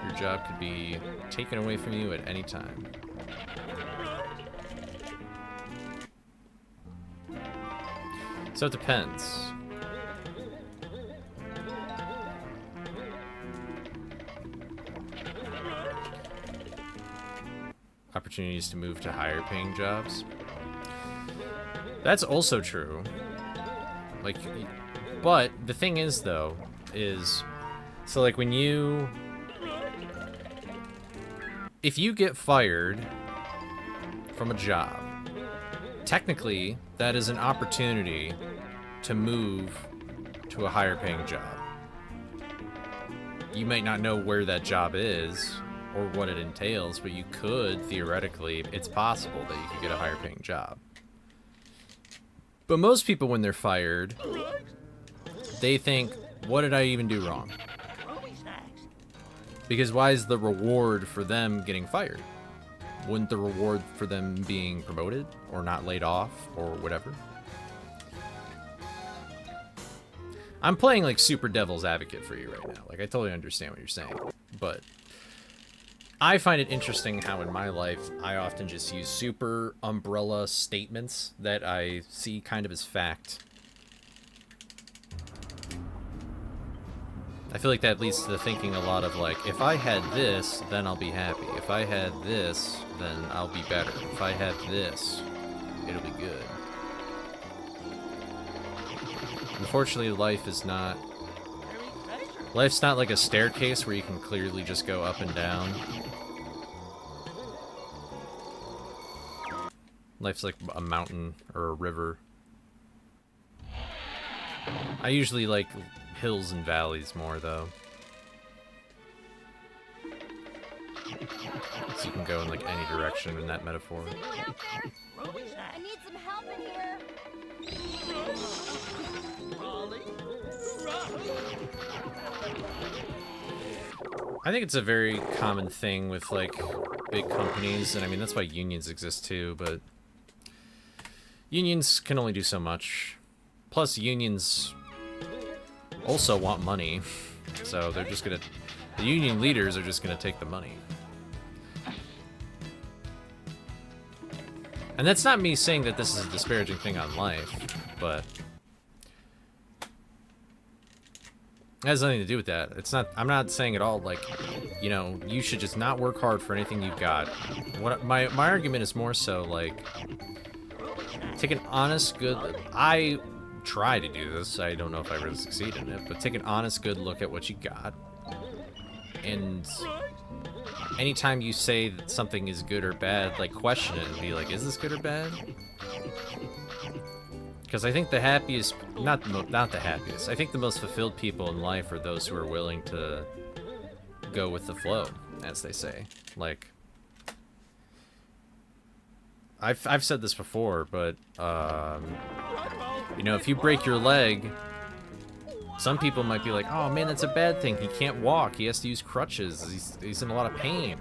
Your job could be taken away from you at any time. So it depends. Opportunities to move to higher paying jobs. That's also true. Like, but the thing is though, is, so like when you, if you get fired from a job, technically that is an opportunity to move to a higher paying job. You might not know where that job is or what it entails, but you could, theoretically, it's possible that you could get a higher paying job. But most people, when they're fired, they think, what did I even do wrong? Because why is the reward for them getting fired? Wouldn't the reward for them being promoted or not laid off or whatever? I'm playing like super devil's advocate for you right now. Like, I totally understand what you're saying, but I find it interesting how in my life I often just use super umbrella statements that I see kind of as fact. I feel like that leads to the thinking a lot of like, if I had this, then I'll be happy. If I had this, then I'll be better. If I have this, it'll be good. Unfortunately, life's not like a staircase where you can clearly just go up and down. Life's like a mountain or a river. I usually like hills and valleys more, though. So you can go in like any direction in that metaphor. Is anyone out there? I need some help in here. I think it's a very common thing with like big companies, and I mean that's why unions exist too, but unions can only do so much. Plus unions also want money, so they're just gonna, the union leaders are just gonna take the money. And that's not me saying that this is a disparaging thing on life, but it has nothing to do with that. It's not, I'm not saying at all like, you know, you should just not work hard for anything you've got. What my argument is more so like, take an honest, good, I try to do this, I don't know if I really succeed in it, but take an honest, good look at what you got. And anytime you say that something is good or bad, like question it and be like, is this good or bad? Because I think the happiest, not the happiest, I think the most fulfilled people in life are those who are willing to go with the flow, as they say. Like, I've said this before, but, you know, if you break your leg, some people might be like, oh man, that's a bad thing. He can't walk. He has to use crutches. He's in a lot of pain.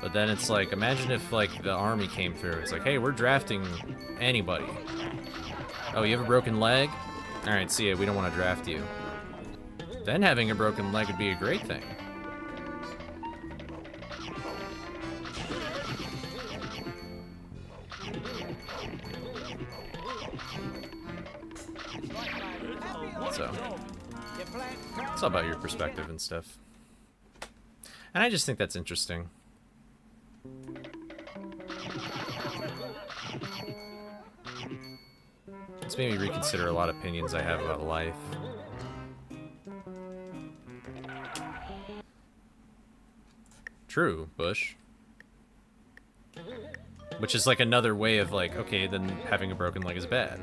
But then it's like, imagine if like the army came through. It's like, hey, we're drafting anybody. Oh, you have a broken leg? Alright, see ya, we don't want to draft you. Then having a broken leg would be a great thing. So, it's all about your perspective and stuff. And I just think that's interesting. It's made me reconsider a lot of opinions I have about life. True, Bush. Which is like another way of like, okay, then having a broken leg is bad.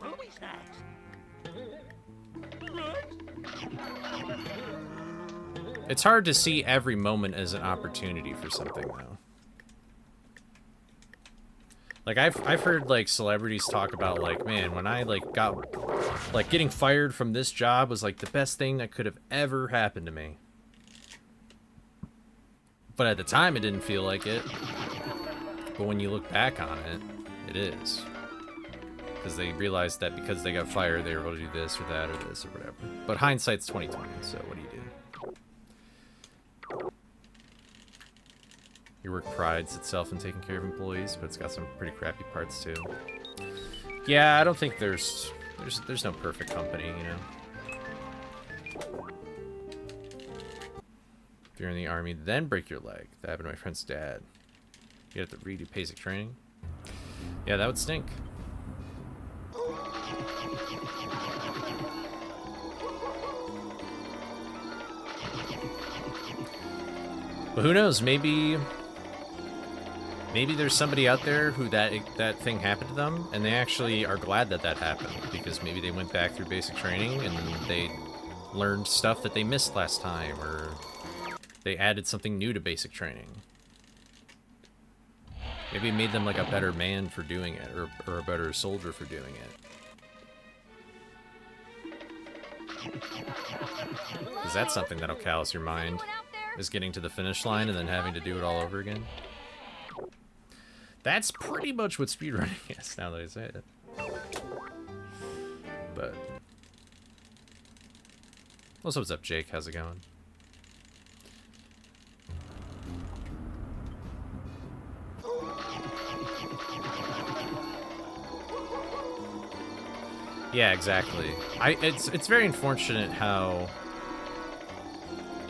Ruby snacks. It's hard to see every moment as an opportunity for something, though. Like, I've heard, like, celebrities talk about, like, man, when I, like, got... Like, getting fired from this job was, like, the best thing that could have ever happened to me. But at the time, it didn't feel like it. But when you look back on it, it is. Because they realized that because they got fired, they were able to do this or that or this or whatever. But hindsight's 20/20, so what do you do? Your work prides itself in taking care of employees, but it's got some pretty crappy parts too. Yeah, I don't think there's no perfect company, you know. If you're in the army, then break your leg. That happened to my friend's dad. You have to redo basic training. Yeah, that would stink. But who knows? Maybe there's somebody out there who that thing happened to them, and they actually are glad that that happened because maybe they went back through basic training and they learned stuff that they missed last time, or they added something new to basic training. Maybe it made them like a better man for doing it, or a better soldier for doing it. Because that's something that'll callous your mind, is getting to the finish line and then having to do it all over again. That's pretty much what speedrunning is, now that I say it. But... Also, what's up, Jake? How's it going? Yeah, exactly. It's very unfortunate how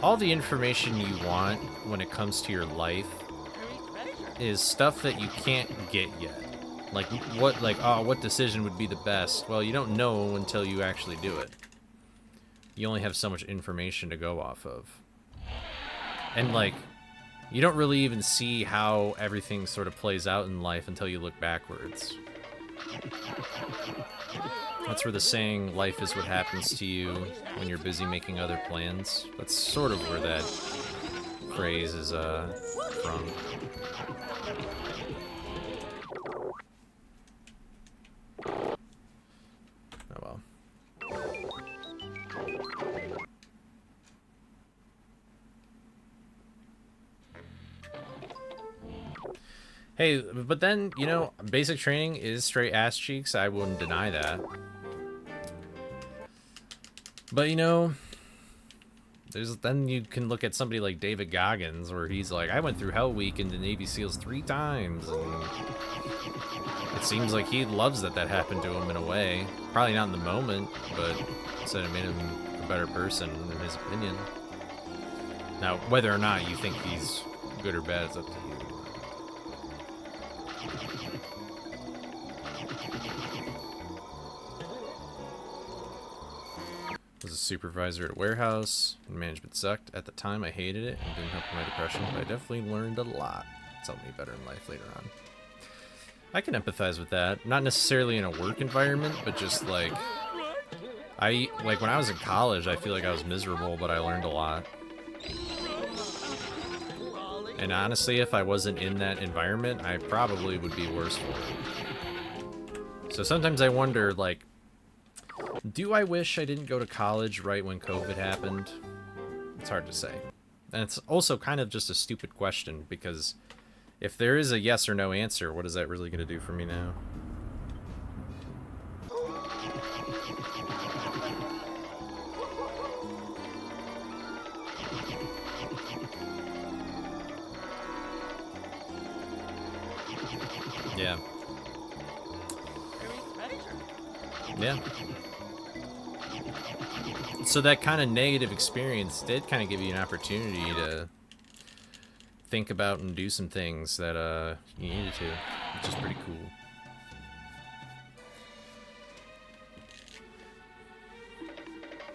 all the information you want when it comes to your life is stuff that you can't get yet. Like what decision would be the best? Well, you don't know until you actually do it. You only have so much information to go off of. And like, you don't really even see how everything sort of plays out in life until you look backwards. That's where the saying, life is what happens to you when you're busy making other plans. That's sort of where that phrase is from. Oh well. Hey, but then, you know, basic training is straight ass cheeks. I wouldn't deny that. But, you know, then you can look at somebody like David Goggins, where he's like, I went through Hell Week in the Navy SEALs 3 times, and it seems like he loves that happened to him in a way. Probably not in the moment, but said it made him a better person, in his opinion. Now, whether or not you think he's good or bad is up to you. Was a supervisor at a warehouse, and management sucked. At the time, I hated it and didn't help with my depression, but I definitely learned a lot. It's helped me better in life later on. I can empathize with that. Not necessarily in a work environment, but just like... when I was in college, I feel like I was miserable, but I learned a lot. And honestly, if I wasn't in that environment, I probably would be worse for it. So sometimes I wonder, like, do I wish I didn't go to college right when COVID happened? It's hard to say. And it's also kind of just a stupid question, because If there is a yes or no answer, what is that really going to do for me now? Yeah. Yeah. So that kind of negative experience did kind of give you an opportunity to think about and do some things that you needed to, which is pretty cool.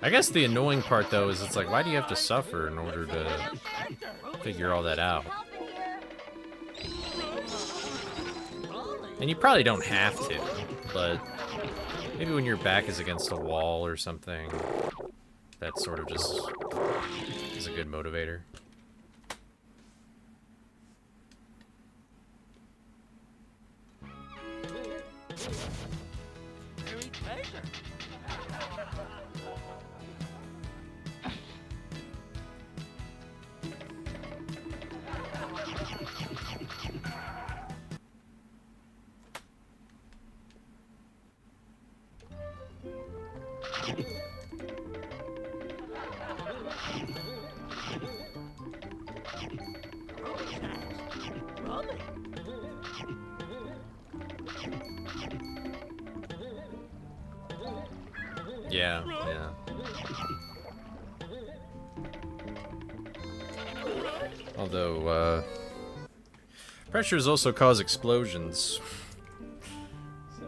I guess the annoying part though is it's like, why do you have to suffer in order to figure all that out? And you probably don't have to, but maybe when your back is against a wall or something, that sort of just is a good motivator. Yeah, yeah. Although, pressures also cause explosions. So.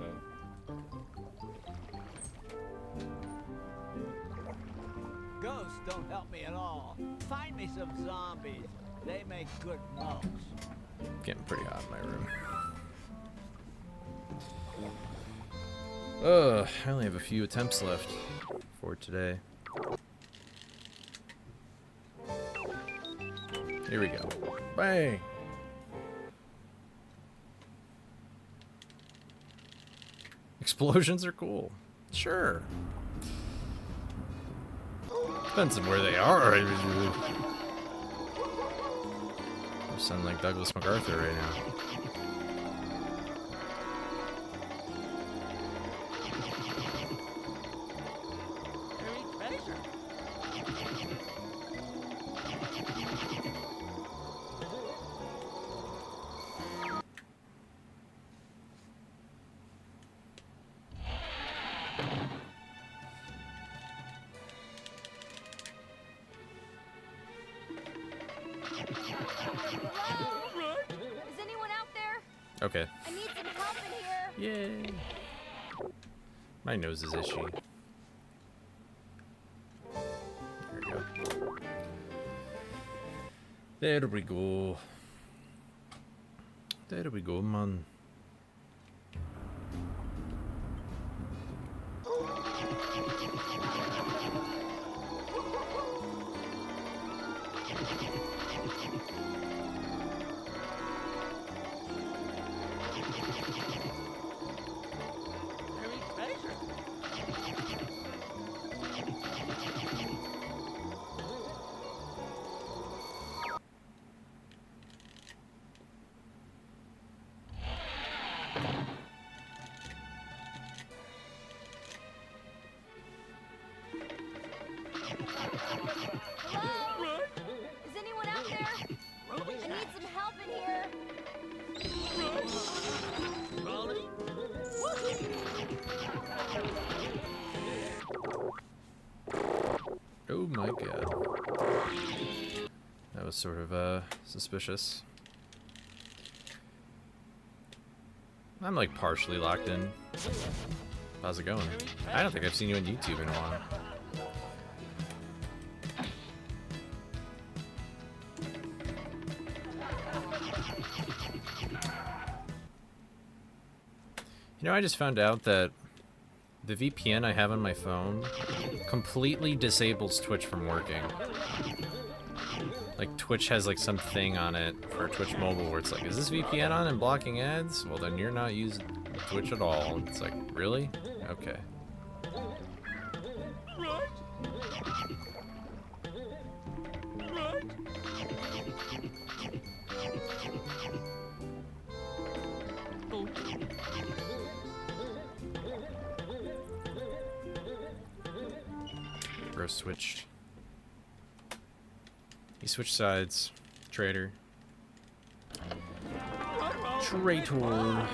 Ghosts don't help me at all. Find me some zombies. They make good mugs. Getting pretty hot in my room. I only have a few attempts left for today. Here we go. Bang! Explosions are cool. Sure. Depends on where they are. I sound like Douglas MacArthur right now. Hello? Is anyone out there? Okay. I need some help in here. Yay. My nose is itchy. There we go. There we go. There we go, man. Hello? Is anyone out there? I need some help in here. Oh my god. That was sort of suspicious. I'm like partially locked in. How's it going? I don't think I've seen you on YouTube in a while. You know, I just found out that the VPN I have on my phone completely disables Twitch from working. Like, Twitch has like some thing on it for Twitch mobile where it's like, is this VPN on and blocking ads? Well, then you're not using Twitch at all. And it's like, really? Okay. Bro switched. He switched sides. Traitor. Traitor.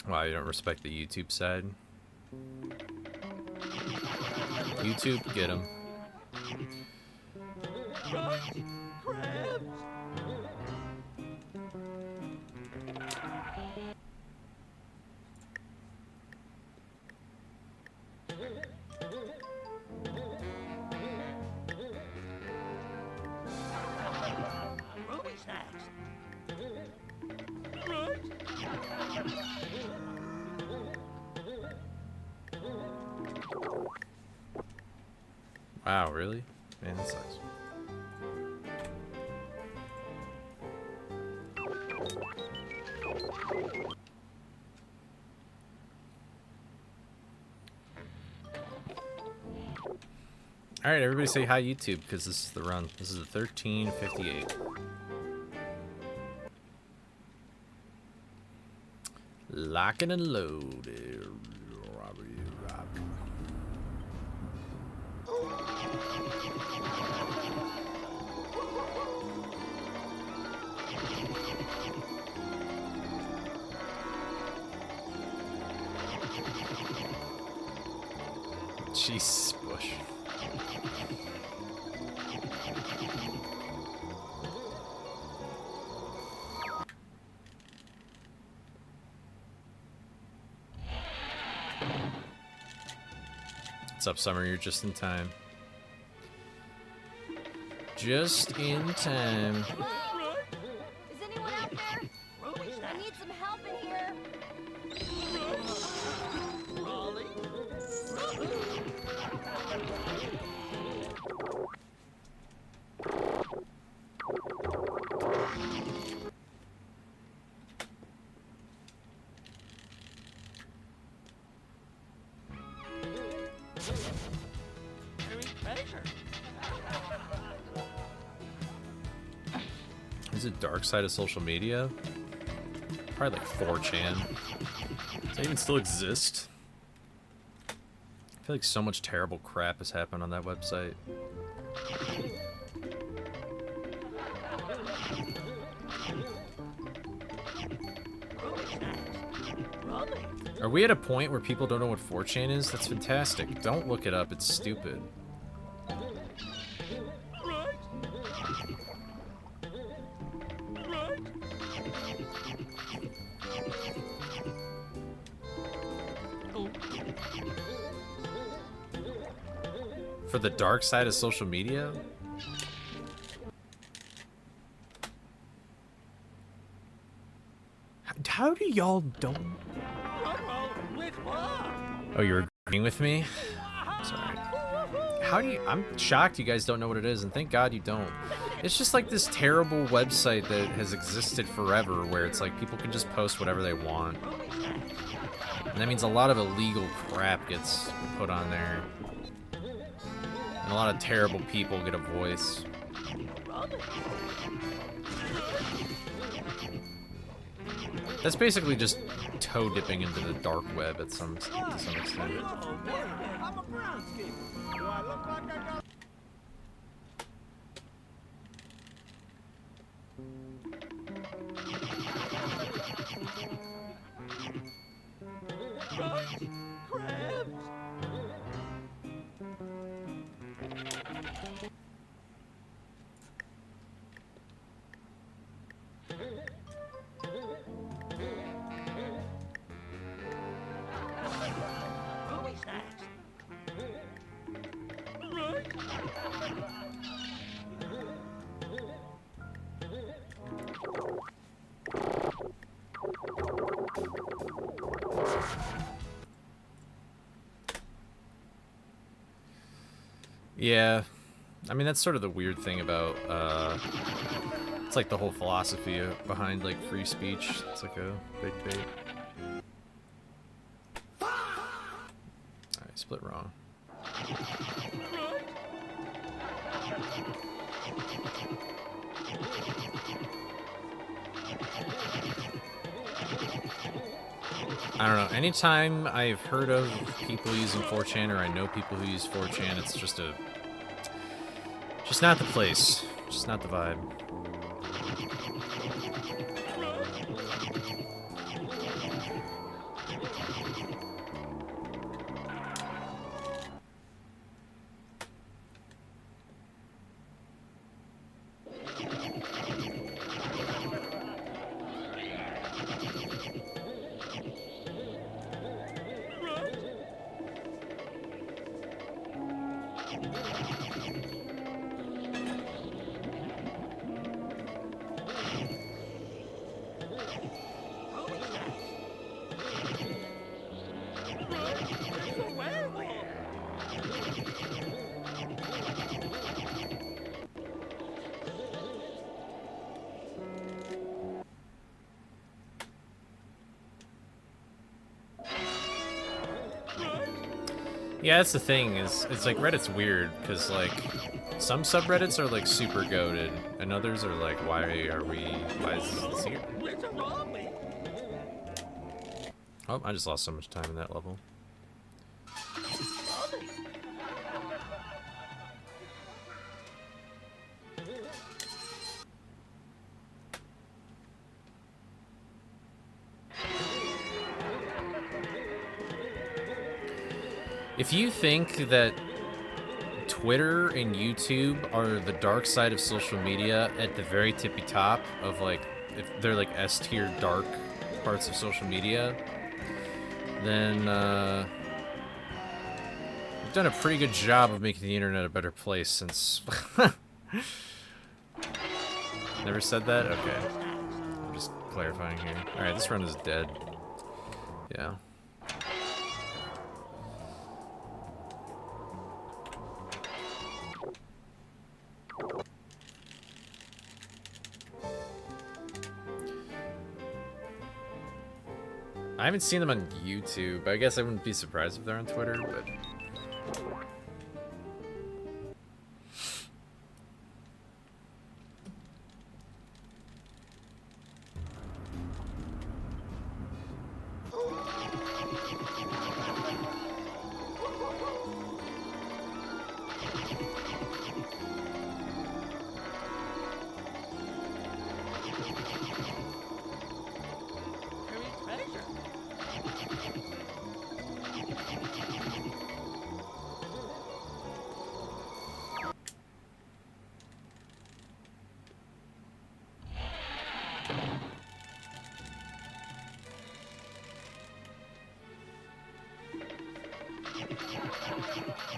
Wow, you don't respect the YouTube side. YouTube, get him. Wow, really? Man, that sucks. Alright, everybody say hi YouTube, because this is the run. This is the 1358. Locking and loaded. Jesus, Bush. What's up, Summer? You're just in time. Just in time. Hello? Is anyone out there? I need some help in here. Is it dark side of social media? Probably like 4chan. Does that even still exist? I feel like so much terrible crap has happened on that website. Are we at a point where people don't know what 4chan is? That's fantastic. Don't look it up, it's stupid. For the dark side of social media? How do y'all don't... Oh, you're agreeing with me? Sorry. How do you... I'm shocked you guys don't know what it is, and thank God you don't. It's just like this terrible website that has existed forever, where it's like people can just post whatever they want. And that means a lot of illegal crap gets put on there. And a lot of terrible people get a voice. That's basically just toe dipping into the dark web to some extent. I'm a brown skin. Do I look like I got... Yeah. I mean, that's sort of the weird thing about, it's like the whole philosophy behind, like, free speech. It's like a big bait. Alright, split wrong. I don't know. Anytime I've heard of people using 4chan or I know people who use 4chan, it's just not the place. Just not the vibe. Yeah, that's the thing, is it's like Reddit's weird, because like some subreddits are like super goated, and others are like, why is this here? Oh, I just lost so much time in that level. If you think that Twitter and YouTube are the dark side of social media at the very tippy top of like, if they're like S-tier dark parts of social media, then we've done a pretty good job of making the internet a better place since... Never said that? Okay. I'm just clarifying here. Alright, this run is dead. Yeah. I haven't seen them on YouTube. I guess I wouldn't be surprised if they're on Twitter, but...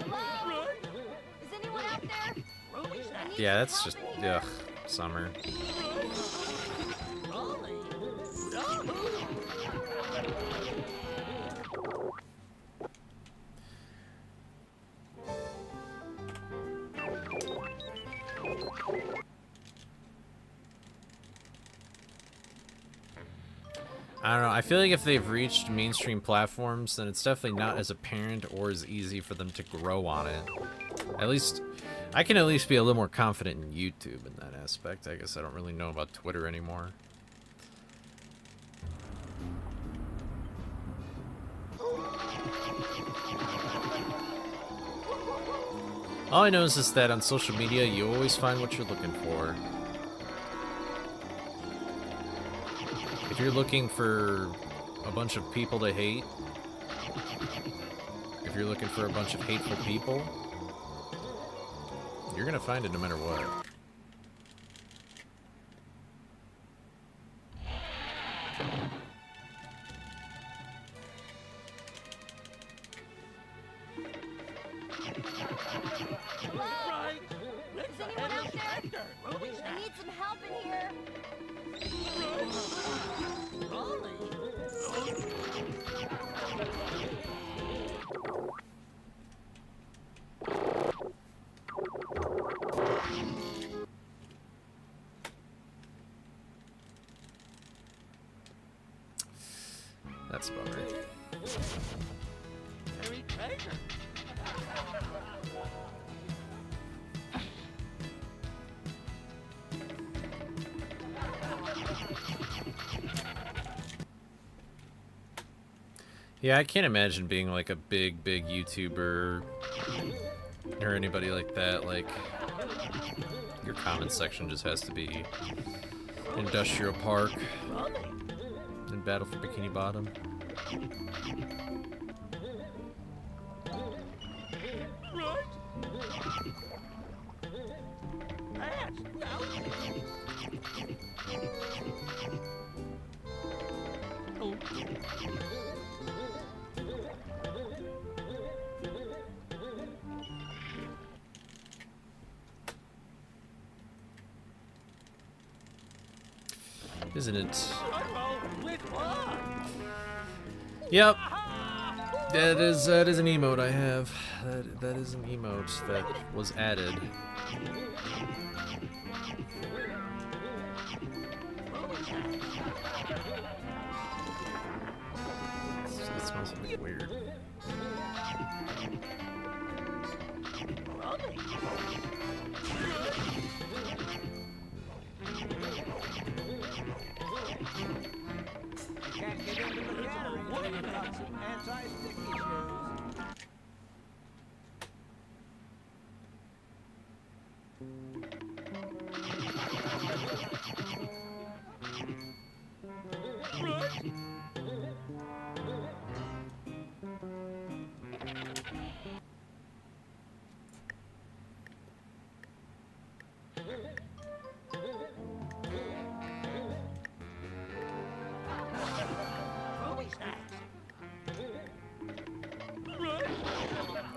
Hello? Is anyone out there? I need Yeah, some that's help just... in here. ugh. Summer. I don't know, I feel like if they've reached mainstream platforms, then it's definitely not as apparent or as easy for them to grow on it. At least, I can at least be a little more confident in YouTube in that aspect. I guess I don't really know about Twitter anymore. All I know is just that on social media, you always find what you're looking for. If you're looking for a bunch of people to hate, if you're looking for a bunch of hateful people, you're gonna find it no matter what. Hello? Is anyone out there? I need some help in here. That's a bummer. Buried treasure. Yeah, I can't imagine being like a big YouTuber or anybody like that. Like, your comment section just has to be Industrial Park and Battle for Bikini Bottom. Right. That's oh. Isn't it? Which one? Yep. That is an emote I have. That is an emote that was added. It smells a bit weird. Can't get into the gallery until you've got some anti-sticky shoes.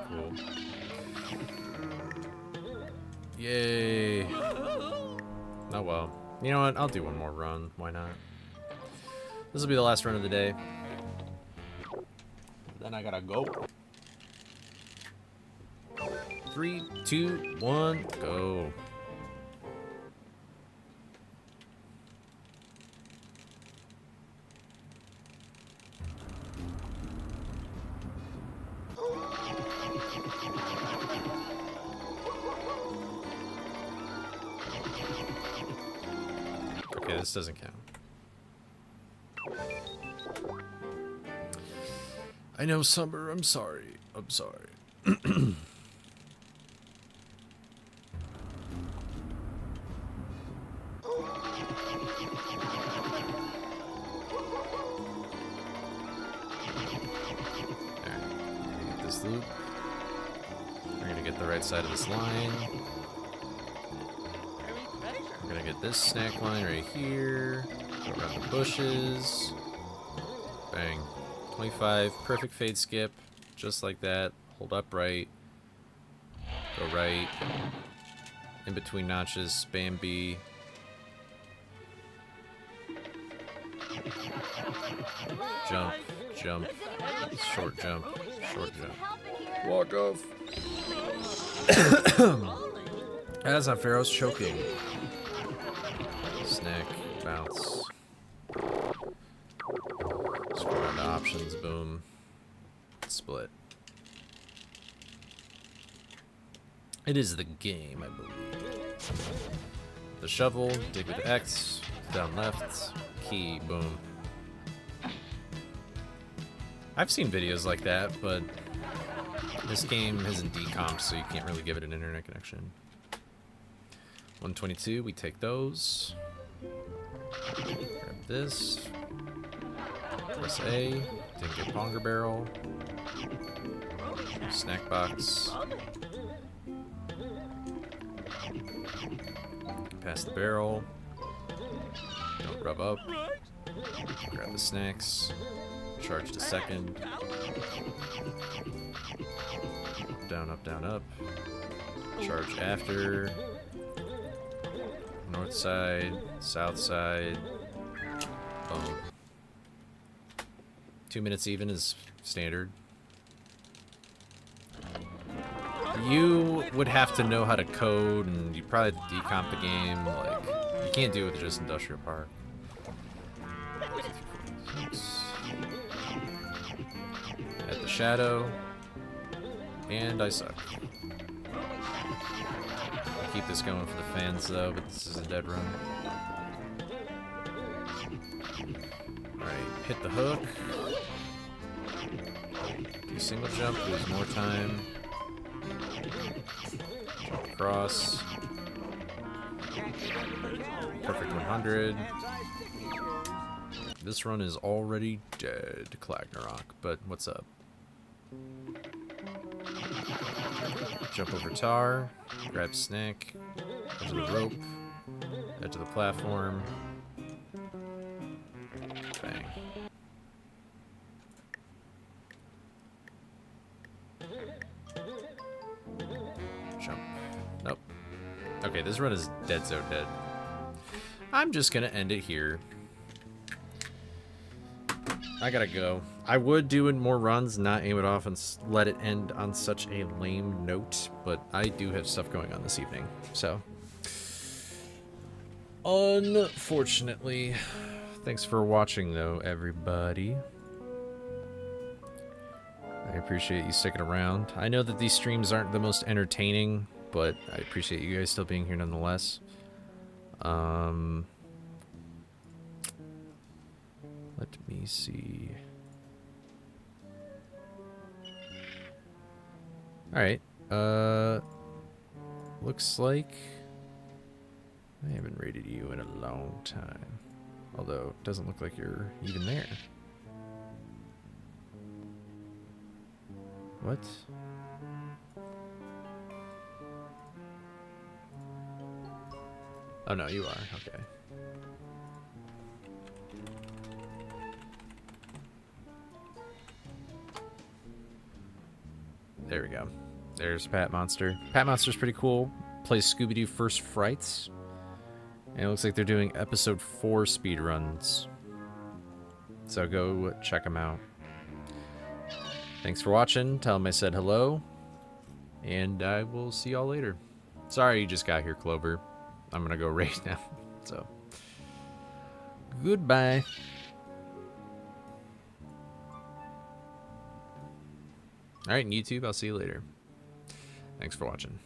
Cool. Yay. Oh well. You know what? I'll do one more run. Why not? This will be the last run of the day. Then I gotta go. 3, 2, 1, go. Okay, this doesn't count. I know, Summer. I'm sorry. I'm sorry. This loop. We're gonna get the right side of this line. We're gonna get this snack line right here. Go around the bushes. Bang. 25. Perfect fade skip. Just like that. Hold upright. Go right. In between notches. Spam B. Jump. Jump. Short jump. Short jump. Walk off. That's not fair. I was choking. Snack. Bounce. Scroll down to options. Boom. Split. It is the game, I believe. The shovel. Dig with X. Down left. Key. Boom. I've seen videos like that, but this game isn't decomped, so you can't really give it an internet connection. 122, we take those. Grab this. Press A. Didn't get Ponger Barrel. Snack box. Pass the barrel. Don't rub up. Grab the snacks. Charge to second. Down, up, down, up. Charge after. North side, south side. Boom. 2 minutes even is standard. You would have to know how to code, and you probably decomp the game. Like, you can't do it with just Industrial Park. shadow. And I suck. I'll keep this going for the fans though, but this is a dead run. Alright, hit the hook. Do single jump, lose more time. Jump across. Perfect 100. This run is already dead, Clagnarok, but what's up? Jump over tar, grab snack, edge of the rope, edge of the platform. Bang. Jump. Nope. Okay, this run is dead so dead. I'm just gonna end it here. I gotta go. I would do it more runs, not aim it off and let it end on such a lame note, but I do have stuff going on this evening, so. Unfortunately. Thanks for watching, though, everybody. I appreciate you sticking around. I know that these streams aren't the most entertaining, but I appreciate you guys still being here nonetheless. Let me see. Alright, looks like I haven't rated you in a long time. Although, it doesn't look like you're even there. What? Oh no, you are, okay. There we go. There's Pat Monster. Pat Monster's pretty cool. Plays Scooby-Doo First Frights. And it looks like they're doing episode 4 speedruns. So go check them out. Thanks for watching. Tell them I said hello. And I will see y'all later. Sorry you just got here, Clover. I'm gonna go raid now. So, goodbye. Alright, YouTube, I'll see you later. Thanks for watching.